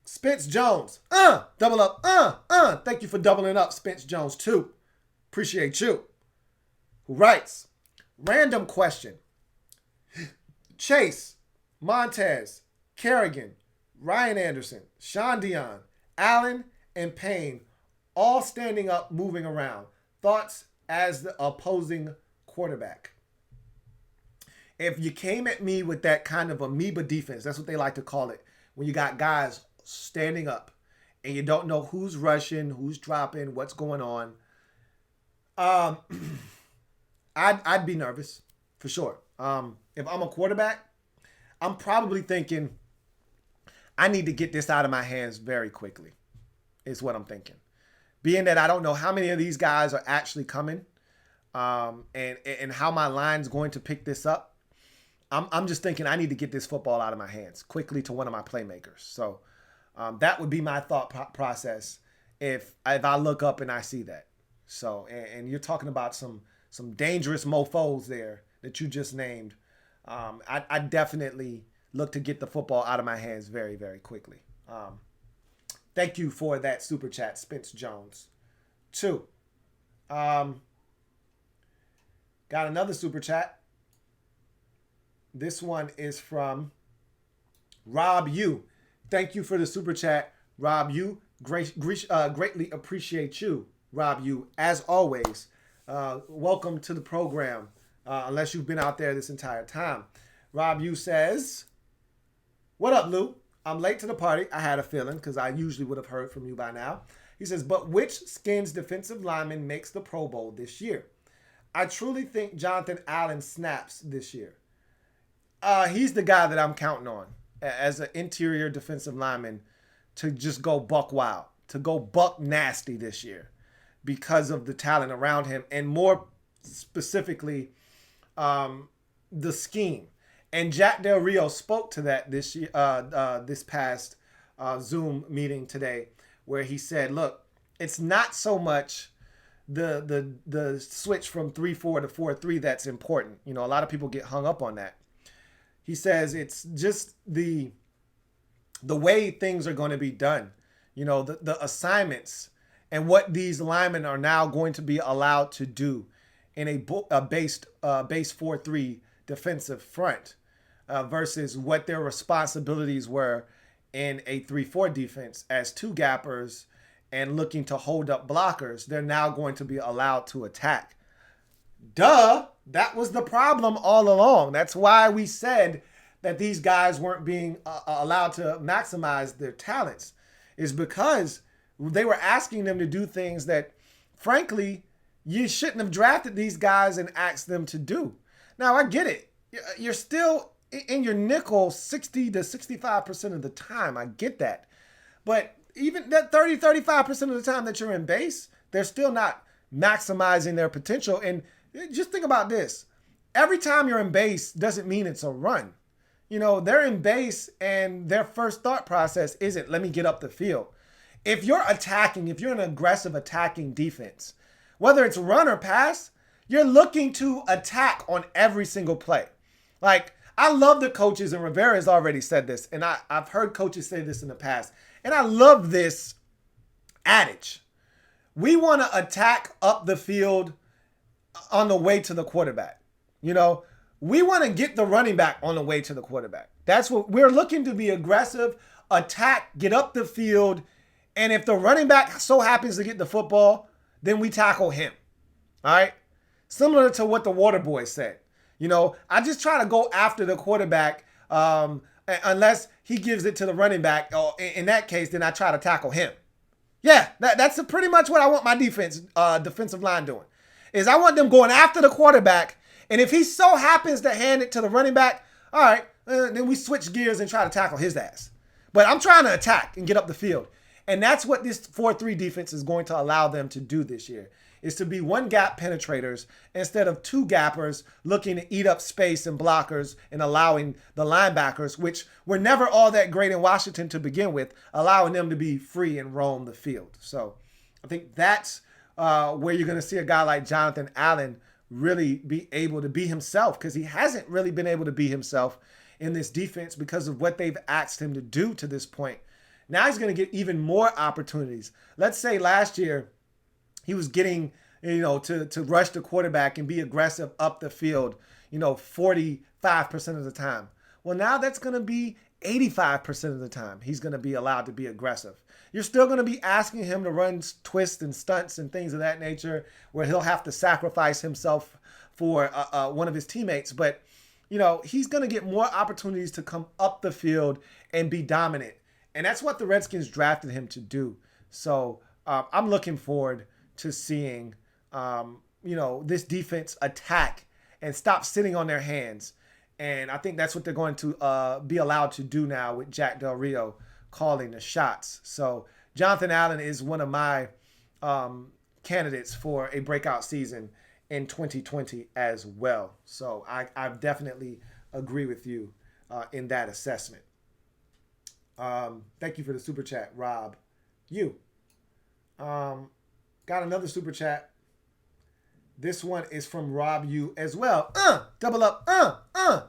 Spence Jones. Double up. Thank you for doubling up, Spence Jones, too. Appreciate you. Who writes, random question. Chase, Montez, Kerrigan, Ryan Anderson, Sean Dion, Allen, and Payne all standing up, moving around. Thoughts as the opposing quarterback? If you came at me with that kind of amoeba defense, that's what they like to call it, when you got guys standing up and you don't know who's rushing, who's dropping, what's going on, I'd be nervous for sure. If I'm a quarterback, I'm probably thinking, I need to get this out of my hands very quickly, is what I'm thinking. Being that I don't know how many of these guys are actually coming, and how my line's going to pick this up, I'm just thinking I need to get this football out of my hands quickly to one of my playmakers. So that would be my thought process if I look up and I see that. So, and you're talking about some dangerous mofos there that you just named. I definitely look to get the football out of my hands very, very quickly. Thank you for that super chat, Spence Jones. 2. Got another super chat. This one is from Rob U. Thank you for the super chat, Rob U. Greatly appreciate you, Rob U. As always, welcome to the program, unless you've been out there this entire time. Rob U says, what up, Lou? I'm late to the party. I had a feeling because I usually would have heard from you by now. He says, but which Skins defensive lineman makes the Pro Bowl this year? I truly think Jonathan Allen snaps this year. He's the guy that I'm counting on as an interior defensive lineman to just go buck wild, to go buck nasty this year because of the talent around him and more specifically the scheme. And Jack Del Rio spoke to that this year, this past Zoom meeting today, where he said, look, it's not so much the switch from 3-4 to 4-3 that's important. A lot of people get hung up on that. He says it's just the way things are going to be done. The assignments and what these linemen are now going to be allowed to do in a base 4-3 defensive front. Versus what their responsibilities were in a 3-4 defense as 2 gappers and looking to hold up blockers. They're now going to be allowed to attack. Duh, that was the problem all along. That's why we said that these guys weren't being allowed to maximize their talents, is because they were asking them to do things that, frankly, you shouldn't have drafted these guys and asked them to do. Now, I get it. You're still in your nickel 60 to 65% of the time. I get that. But even that 35% of the time that you're in base, they're still not maximizing their potential. And just think about this. Every time you're in base doesn't mean it's a run. They're in base and their first thought process isn't, let me get up the field. If you're an aggressive attacking defense, whether it's run or pass, you're looking to attack on every single play. Like, I love the coaches, and Rivera has already said this, and I've heard coaches say this in the past, and I love this adage. We want to attack up the field on the way to the quarterback. We want to get the running back on the way to the quarterback. That's what we're looking to be: aggressive, attack, get up the field. And if the running back so happens to get the football, then we tackle him. All right. Similar to what the Water Boy said. I just try to go after the quarterback unless he gives it to the running back. Or in that case, then I try to tackle him. Yeah, that's pretty much what I want my defensive line doing. Is I want them going after the quarterback. And if he so happens to hand it to the running back, all right, then we switch gears and try to tackle his ass. But I'm trying to attack and get up the field. And that's what this 4-3 defense is going to allow them to do this year, is to be one gap penetrators instead of two gappers looking to eat up space and blockers and allowing the linebackers, which were never all that great in Washington to begin with, allowing them to be free and roam the field. So I think that's where you're going to see a guy like Jonathan Allen really be able to be himself, because he hasn't really been able to be himself in this defense because of what they've asked him to do to this point. Now he's going to get even more opportunities. Let's say last year he was getting, to rush the quarterback and be aggressive up the field, 45% of the time. Well, now that's going to be 85% of the time he's going to be allowed to be aggressive. You're still going to be asking him to run twists and stunts and things of that nature where he'll have to sacrifice himself for one of his teammates. But, he's going to get more opportunities to come up the field and be dominant. And that's what the Redskins drafted him to do. So I'm looking forward to seeing, this defense attack and stop sitting on their hands. And I think that's what they're going to be allowed to do now with Jack Del Rio calling the shots. So Jonathan Allen is one of my candidates for a breakout season in 2020 as well. So I definitely agree with you in that assessment. Thank you for the super chat, Rob. Got another super chat. This one is from Rob U as well. Double up.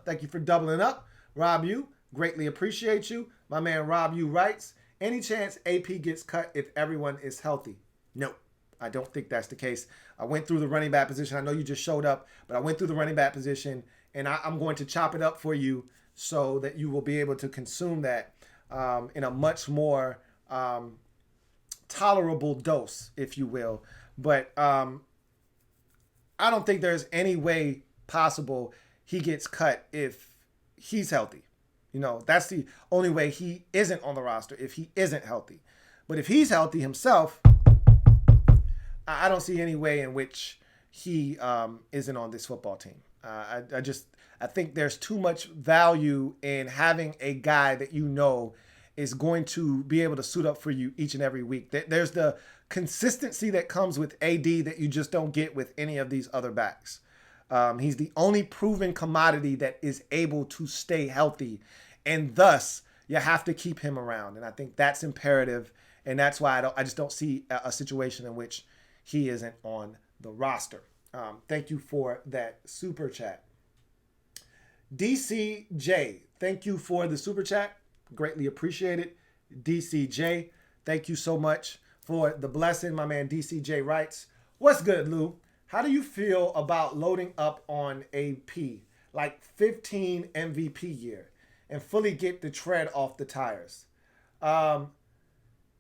Thank you for doubling up, Rob U. Greatly appreciate you. My man Rob U writes, any chance AP gets cut if everyone is healthy? No, I don't think that's the case. I went through the running back position. I know you just showed up, but I went through the running back position, and I'm going to chop it up for you so that you will be able to consume that in a much more tolerable dose, if you will. But I don't think there's any way possible he gets cut if he's healthy. That's the only way he isn't on the roster, if he isn't healthy. But if he's healthy himself, I don't see any way in which he isn't on this football team. I think there's too much value in having a guy that is going to be able to suit up for you each and every week. There's the consistency that comes with AD that you just don't get with any of these other backs. He's the only proven commodity that is able to stay healthy, and thus you have to keep him around. And I think that's imperative, and that's why I just don't see a situation in which he isn't on the roster. Thank you for that super chat. DCJ, thank you for the super chat. Greatly appreciate it. DCJ, thank you so much for the blessing. My man DCJ writes, what's good, Lou? How do you feel about loading up on AP, like 15 MVP year, and fully get the tread off the tires?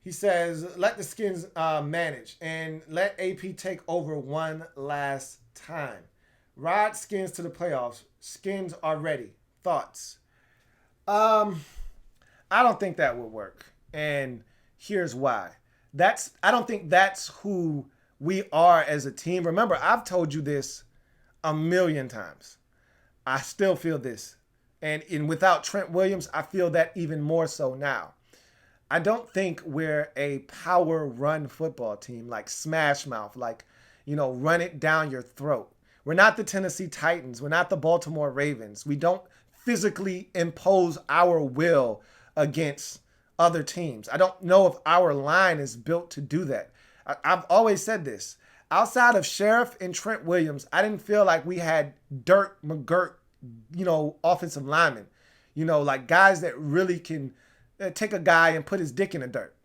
He says, let the Skins manage and let AP take over one last time. Ride Skins to the playoffs. Skins are ready. Thoughts? I don't think that would work. And here's why. I don't think that's who we are as a team. Remember, I've told you this a million times. I still feel this. And without Trent Williams, I feel that even more so now. I don't think we're a power run football team like Smash Mouth, like, run it down your throat. We're not the Tennessee Titans. We're not the Baltimore Ravens. We don't physically impose our will against other teams. I don't know if our line is built to do that. I've always said this. Outside of Sheriff and Trent Williams, I didn't feel like we had dirt McGirt, offensive linemen. Like guys that really can take a guy and put his dick in the dirt.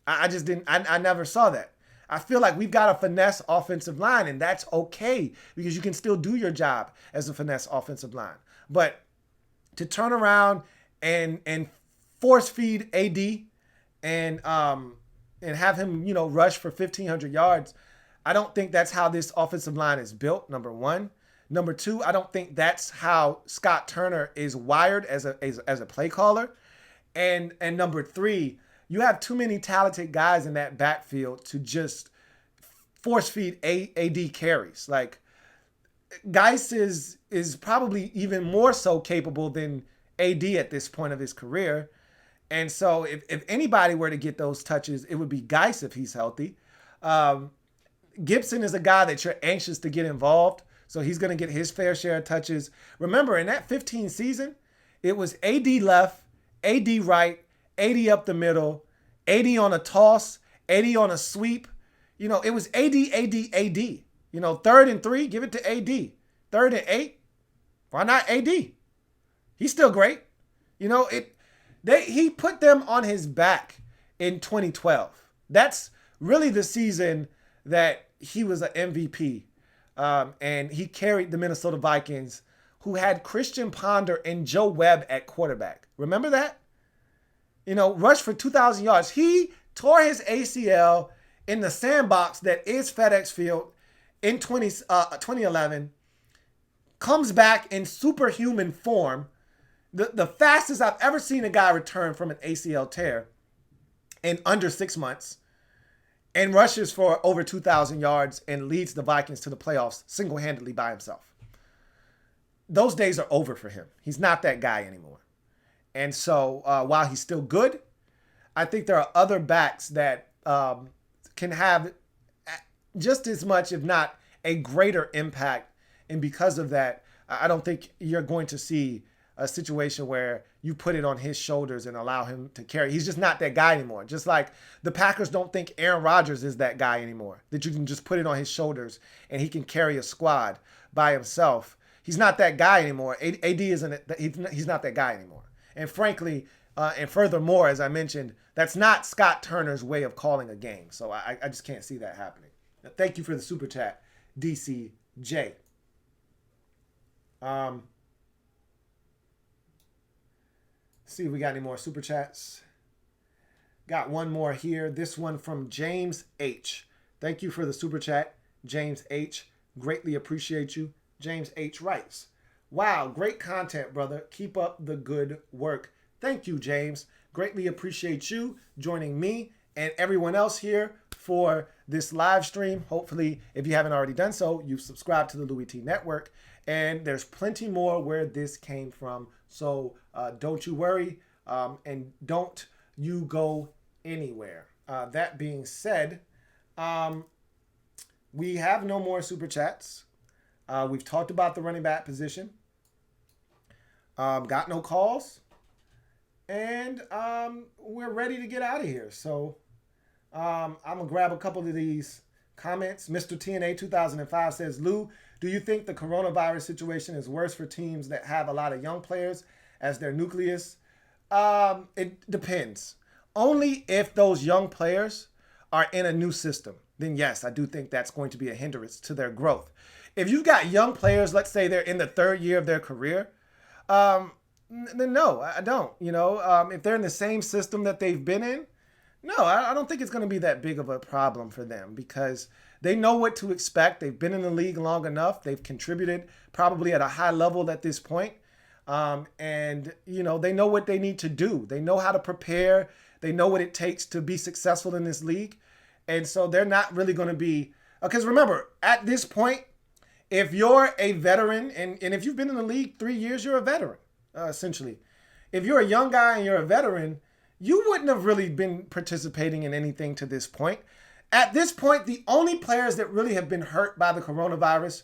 I just didn't. I never saw that. I feel like we've got a finesse offensive line, and that's okay because you can still do your job as a finesse offensive line. But to turn around and force feed AD and have him, rush for 1,500 yards, I don't think that's how this offensive line is built, number one. Number two, I don't think that's how Scott Turner is wired as a play caller. And number three, you have too many talented guys in that backfield to just force feed AD carries. Like, Geis is probably even more so capable than AD at this point of his career. And so if anybody were to get those touches, it would be Geis if he's healthy. Gibson is a guy that you're anxious to get involved, so he's going to get his fair share of touches. Remember, in that 15 season, it was AD left, AD right, AD up the middle, AD on a toss, AD on a sweep. It was AD, AD, AD. 3rd and 3, give it to AD. 3rd and 8, why not AD? He's still great. He put them on his back in 2012. That's really the season that he was an MVP. And he carried the Minnesota Vikings, who had Christian Ponder and Joe Webb at quarterback. Remember that? Rushed for 2,000 yards. He tore his ACL in the sandbox that is FedEx Field in 2011. Comes back in superhuman form. The fastest I've ever seen a guy return from an ACL tear in under 6 months. And rushes for over 2,000 yards and leads the Vikings to the playoffs single-handedly by himself. Those days are over for him. He's not that guy anymore. And so while he's still good, I think there are other backs that can have just as much, if not a greater impact. And because of that, I don't think you're going to see a situation where you put it on his shoulders and allow him to carry. He's just not that guy anymore. Just like the Packers don't think Aaron Rodgers is that guy anymore, that you can just put it on his shoulders and he can carry a squad by himself. He's not that guy anymore. AD isn't. He's not that guy anymore. And frankly, and furthermore, as I mentioned, that's not Scott Turner's way of calling a game. So I just can't see that happening. Now, thank you for the super chat, DCJ. See if we got any more super chats. Got one more here. This one from James H. Thank you for the super chat, James H. Greatly appreciate you. James H. writes, wow, great content, brother. Keep up the good work. Thank you, James. Greatly appreciate you joining me and everyone else here for this live stream. Hopefully, if you haven't already done so, you've subscribed to the Louis T Network. And there's plenty more where this came from. So don't you worry and don't you go anywhere. That being said, we have no more super chats. We've talked about the running back position. Got no calls. And we're ready to get out of here. So I'm going to grab a couple of these comments. Mr. TNA 2005 says, Lou, do you think the coronavirus situation is worse for teams that have a lot of young players as their nucleus? It depends. Only if those young players are in a new system, then yes, I do think that's going to be a hindrance to their growth. If you've got young players, let's say they're in the 3rd year of their career, then no, I don't. If they're in the same system that they've been in, no, I don't think it's going to be that big of a problem for them because they know what to expect. They've been in the league long enough. They've contributed probably at a high level at this point. And they know what they need to do. They know how to prepare. They know what it takes to be successful in this league. And so they're not really going to be, because remember, at this point, if you're a veteran, and if you've been in the league 3 years, you're a veteran, essentially. If you're a young guy and you're a veteran, you wouldn't have really been participating in anything to this point. At this point, the only players that really have been hurt by the coronavirus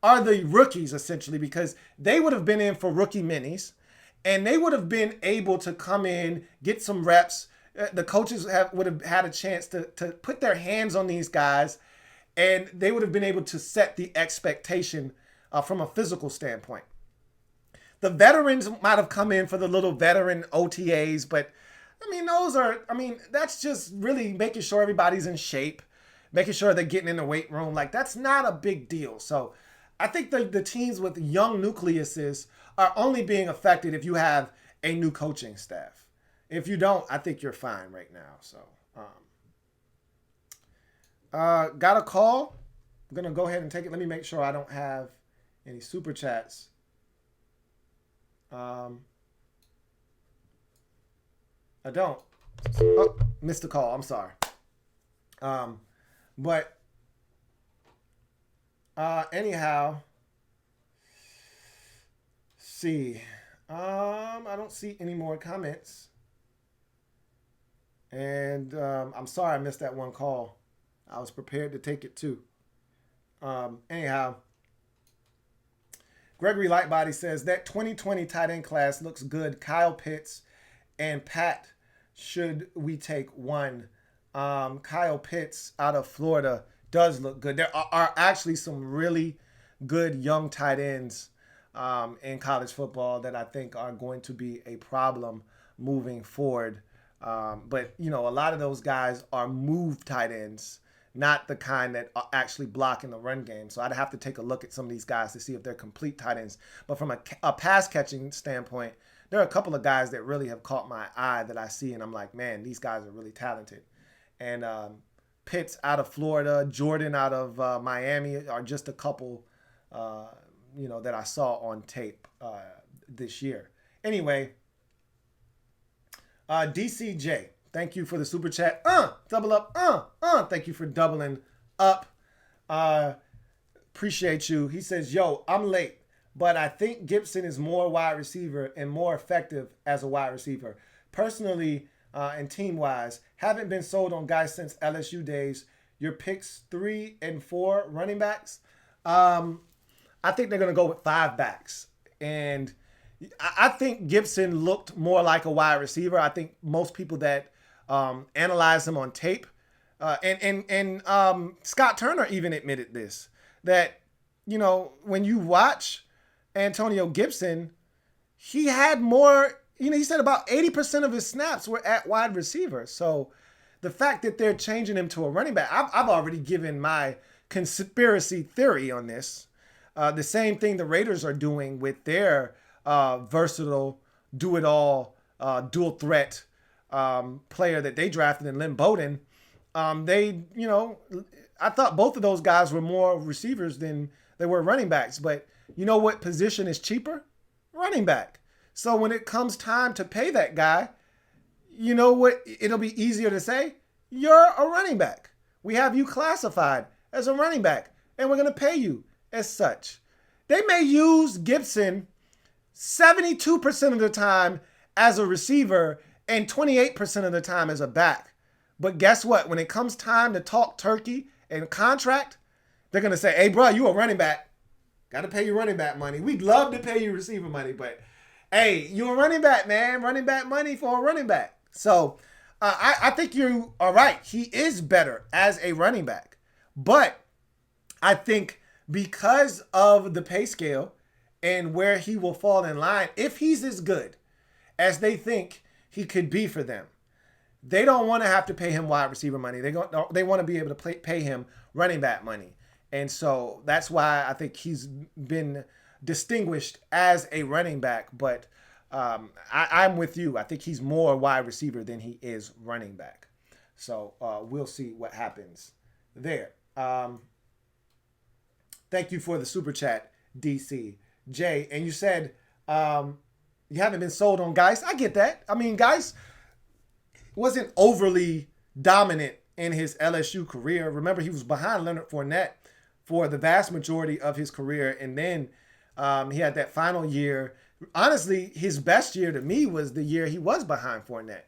are the rookies, essentially, because they would have been in for rookie minis, and they would have been able to come in, get some reps. The coaches would have had a chance to put their hands on these guys, and they would have been able to set the expectation from a physical standpoint. The veterans might have come in for the little veteran OTAs, but that's just really making sure everybody's in shape, making sure they're getting in the weight room. Like, that's not a big deal. So I think the teams with young nucleuses are only being affected if you have a new coaching staff. If you don't, I think you're fine right now. So, got a call. I'm going to go ahead and take it. Let me make sure I don't have any super chats. I don't. Oh, missed the call. I'm sorry. Anyhow, see. I don't see any more comments. And I'm sorry I missed that one call. I was prepared to take it too. Anyhow, Gregory Lightbody says that 2020 tight end class looks good. Kyle Pitts and Pat, should we take one? Kyle Pitts out of Florida does look good. There are actually some really good young tight ends in college football that I think are going to be a problem moving forward. But, a lot of those guys are move tight ends, not the kind that are actually blocking the run game. So I'd have to take a look at some of these guys to see if they're complete tight ends. But from a pass catching standpoint, there are a couple of guys that really have caught my eye that I see, and I'm like, man, these guys are really talented. And Pitts out of Florida, Jordan out of Miami are just a couple, that I saw on tape this year. Anyway, DCJ, thank you for the super chat. Double up. Thank you for doubling up. Appreciate you. He says, yo, I'm late, but I think Gibson is more wide receiver and more effective as a wide receiver. Personally, and team-wise, haven't been sold on guys since LSU days. Your picks 3 and 4 running backs. I think they're going to go with 5 backs. And I think Gibson looked more like a wide receiver. I think most people that analyze him on tape, and Scott Turner even admitted this, that, when you watch Antonio Gibson, he had more, he said about 80% of his snaps were at wide receiver. So the fact that they're changing him to a running back, I've already given my conspiracy theory on this. The same thing the Raiders are doing with their versatile, do-it-all, dual-threat player that they drafted in Lynn Bowden. I thought both of those guys were more receivers than they were running backs. But you know what position is cheaper? Running back. So when it comes time to pay that guy, you know what? It'll be easier to say, you're a running back. We have you classified as a running back, and we're going to pay you as such. They may use Gibson 72% of the time as a receiver and 28% of the time as a back. But guess what? When it comes time to talk turkey and contract, they're going to say, hey, bro, you a running back. Got to pay you running back money. We'd love to pay you receiver money, but hey, you a running back, man. Running back money for a running back. So I think you are right. He is better as a running back. But I think because of the pay scale and where he will fall in line, if he's as good as they think he could be for them, they don't want to have to pay him wide receiver money. They want to be able to pay him running back money. And so that's why I think he's been distinguished as a running back. But I'm with you. I think he's more wide receiver than he is running back. So we'll see what happens there. Thank you for the super chat, DC. Jay, and you said you haven't been sold on Geis. I get that. I mean, Geis wasn't overly dominant in his LSU career. Remember, he was behind Leonard Fournette for the vast majority of his career. And then he had that final year. Honestly, his best year to me was the year he was behind Fournette,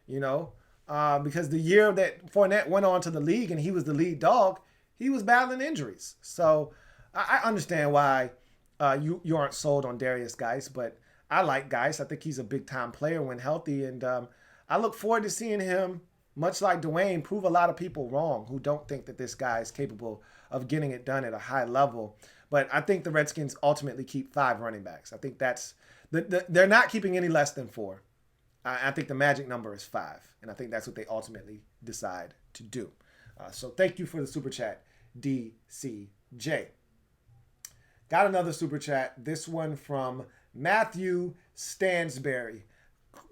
because the year that Fournette went on to the league and he was the lead dog, he was battling injuries. So I understand why you aren't sold on Darius Geis, but I like Geis. I think he's a big-time player when healthy, and I look forward to seeing him, much like Dwayne, prove a lot of people wrong who don't think that this guy is capable of getting it done at a high level. But I think the Redskins ultimately keep 5 running backs. I think they're not keeping any less than 4. I think the magic number is 5, and I think that's what they ultimately decide to do. So thank you for the super chat, DCJ. Got another super chat. This one from Matthew Stansberry.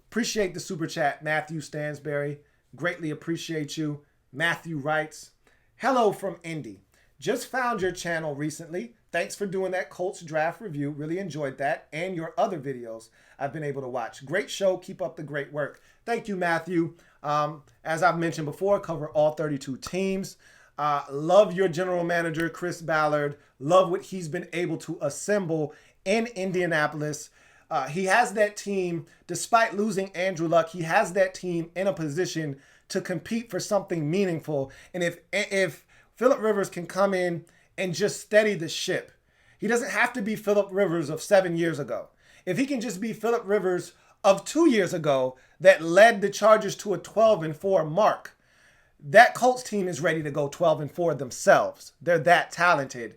Appreciate the super chat, Matthew Stansberry. Greatly appreciate you. Matthew writes, hello from Indy. Just found your channel recently. Thanks for doing that Colts draft review. Really enjoyed that and your other videos I've been able to watch. Great show. Keep up the great work. Thank you, Matthew. As I've mentioned before, cover all 32 teams. Love your general manager, Chris Ballard. Love what he's been able to assemble in Indianapolis. He has that team, despite losing Andrew Luck, he has that team in a position to compete for something meaningful. And if Phillip Rivers can come in and just steady the ship, he doesn't have to be Phillip Rivers of 7 years ago. If he can just be Phillip Rivers of 2 years ago that led the Chargers to a 12-4 mark, that Colts team is ready to go 12-4 themselves. They're that talented.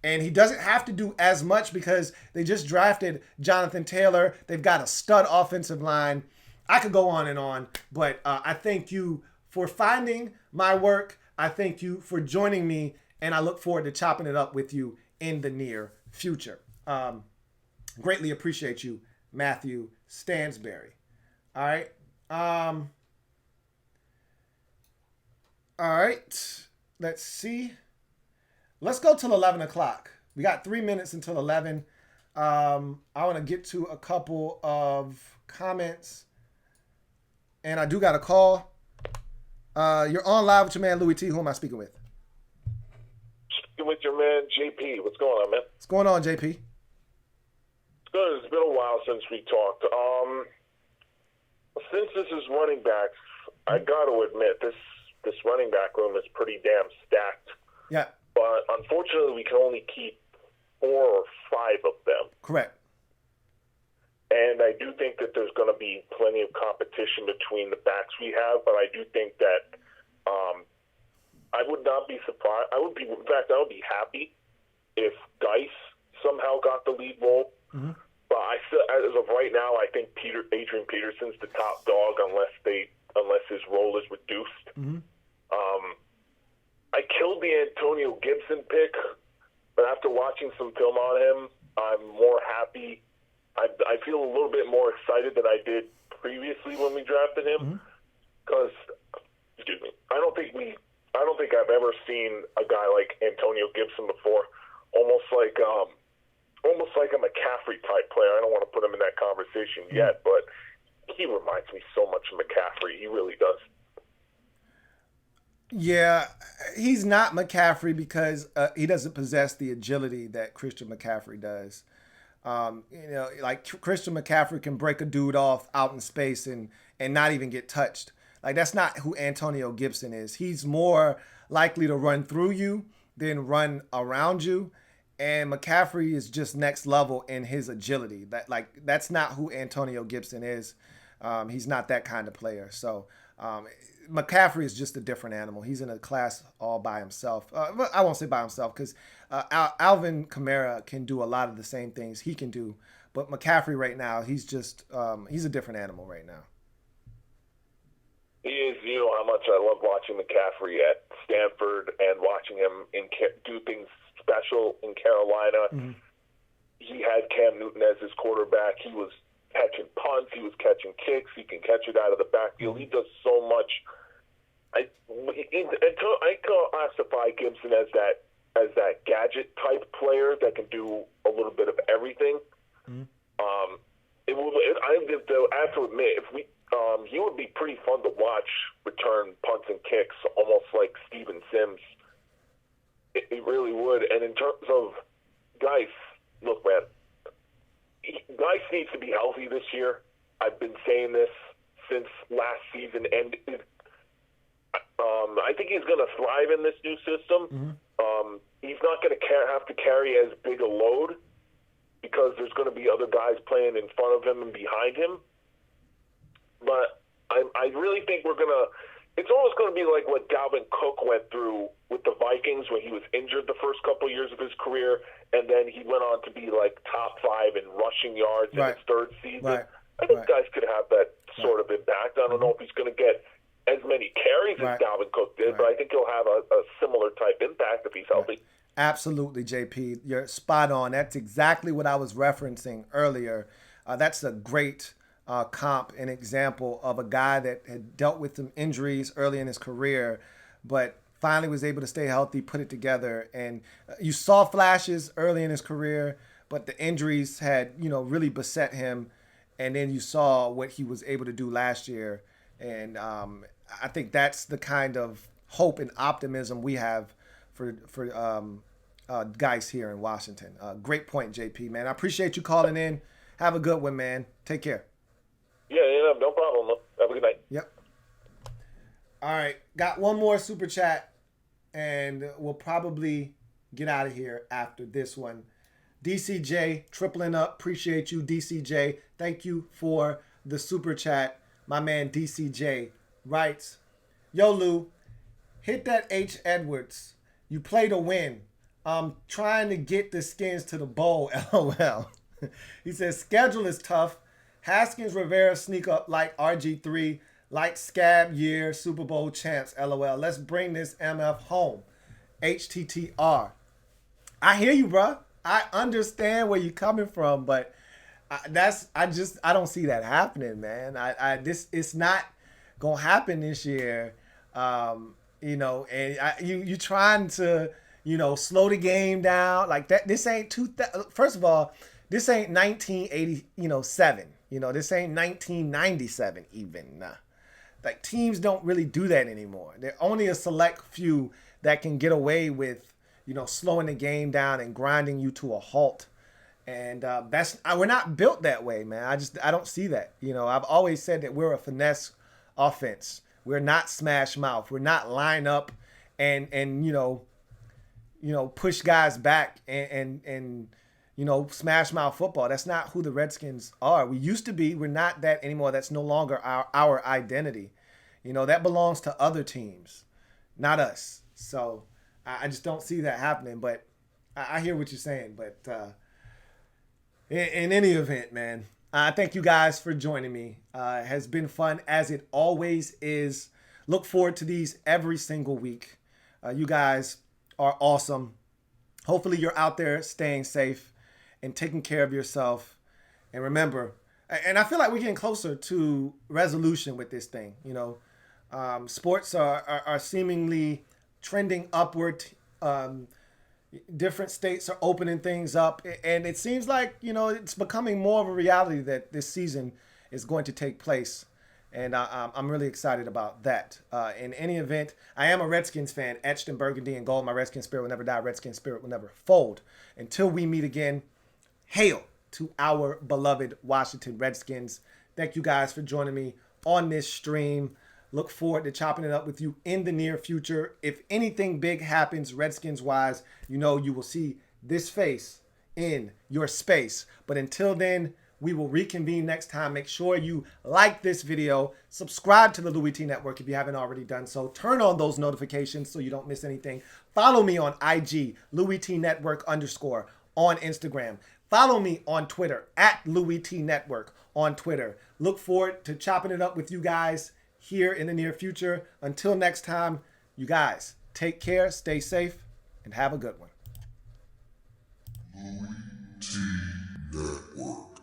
And he doesn't have to do as much because they just drafted Jonathan Taylor. They've got a stud offensive line. I could go on and on, but I thank you for finding my work. I thank you for joining me, and I look forward to chopping it up with you in the near future. Greatly appreciate you, Matthew Stansberry. All right. All right, let's see. Let's go till 11 o'clock. We got 3 minutes until 11. I want to get to a couple of comments. And I do got a call. You're on live with your man, Louis T. Who am I speaking with? Speaking with your man, JP. What's going on, man? What's going on, JP? It's good. It's been a while since we talked. Since this is running backs, I got to admit, this running back room is pretty damn stacked. Yeah. But unfortunately, we can only keep 4 or 5 of them. Correct. And I do think that there's going to be plenty of competition between the backs we have. But I do think that I would not be surprised. In fact, I would be happy if Geis somehow got the lead role. Mm-hmm. But I still, as of right now, I think Adrian Peterson's the top dog unless his role is reduced. Mm-hmm. I killed the Antonio Gibson pick, but after watching some film on him, I'm more happy. I feel a little bit more excited than I did previously when we drafted him. Because, I don't think I've ever seen a guy like Antonio Gibson before. Almost like a McCaffrey type player. I don't want to put him in that conversation yet, but he reminds me so much of McCaffrey. He really does. Yeah, he's not McCaffrey because he doesn't possess the agility that Christian McCaffrey does. Like Christian McCaffrey can break a dude off out in space and not even get touched. Like, that's not who Antonio Gibson is. He's more likely to run through you than run around you. And McCaffrey is just next level in his agility. That's not who Antonio Gibson is. He's not that kind of player. So McCaffrey is just a different animal. He's in a class all by himself. I won't say by himself because Alvin Kamara can do a lot of the same things he can do. But McCaffrey right now, he's a different animal right now. He is. You know how much I love watching McCaffrey at Stanford and watching him do things special in Carolina. Mm-hmm. He had Cam Newton as his quarterback. He was catching punts. He was catching kicks. He can catch it out of the backfield. He does so much. I classify Gibson as that gadget type player that can do a little bit of everything. Mm-hmm. I have to admit, he would be pretty fun to watch return punts and kicks, almost like Steven Sims. It really would. And in terms of Geis, look, man, Geis needs to be healthy this year. I've been saying this since last season, and I think he's going to thrive in this new system. He's not going to have to carry as big a load because there's going to be other guys playing in front of him and behind him. But I really think we're going to – it's almost going to be like what Dalvin Cook went through with the Vikings when he was injured the first couple of years of his career, and then he went on to be like top 5 in rushing yards in his third season. I think guys could have that sort of impact. I don't know if he's going to get as many carries as Dalvin Cook did, but I think he'll have a similar type impact if he's healthy. Absolutely, JP. You're spot on. That's exactly what I was referencing earlier. That's a great comp and example of a guy that had dealt with some injuries early in his career, but finally was able to stay healthy, put it together. And you saw flashes early in his career, but the injuries had, really beset him. And then you saw what he was able to do last year. And I think that's the kind of hope and optimism we have for guys here in Washington. Great point, JP, man. I appreciate you calling in. Have a good one, man. Take care. Yeah, no problem. Have a good night. Yep. All right. Got one more super chat, and we'll probably get out of here after this one. DCJ, tripling up. Appreciate you, DCJ. Thank you for the super chat. My man DCJ writes, Yo, Lou, hit that H. Edwards. You play to win. I'm trying to get the Skins to the bowl, LOL. He says, schedule is tough. Haskins Rivera sneak up like RG3, like Scab year Super Bowl champs, LOL. Let's bring this MF home. HTTR. I hear you, bro. I understand where you're coming from, but I don't see that happening, man. It's not gonna happen this year. And you trying to, slow the game down like that. This ain't first of all, this ain't 1987. This ain't 1997 even. Like teams don't really do that anymore. There are only a select few that can get away with, slowing the game down and grinding you to a halt. And we're not built that way, man. I don't see that. I've always said that we're a finesse offense. We're not smash mouth. We're not line up and push guys back and smash mouth football. That's not who the Redskins are. We used to be. We're not that anymore. That's no longer our identity. That belongs to other teams, not us. So I just don't see that happening. But I hear what you're saying. But in any event, man, thank you guys for joining me. It has been fun, as it always is. Look forward to these every single week. You guys are awesome. Hopefully you're out there staying safe and taking care of yourself. And remember, and I feel like we're getting closer to resolution with this thing. Sports are seemingly trending upward. Different states are opening things up, and it seems like it's becoming more of a reality that this season is going to take place, and I'm really excited about that. In any event, I am a Redskins fan, etched in burgundy and gold. My Redskins spirit will never die. Redskins spirit will never fold. Until we meet again, hail to our beloved Washington Redskins. Thank you guys for joining me on this stream. Look forward to chopping it up with you in the near future. If anything big happens Redskins-wise, you will see this face in your space. But until then, we will reconvene next time. Make sure you like this video. Subscribe to the Louis T Network if you haven't already done so. Turn on those notifications so you don't miss anything. Follow me on IG, Louis T Network _ on Instagram. Follow me on Twitter, at Louis T Network on Twitter. Look forward to chopping it up with you guys here in the near future. Until next time, you guys take care, stay safe, and have a good one. Louis T Network.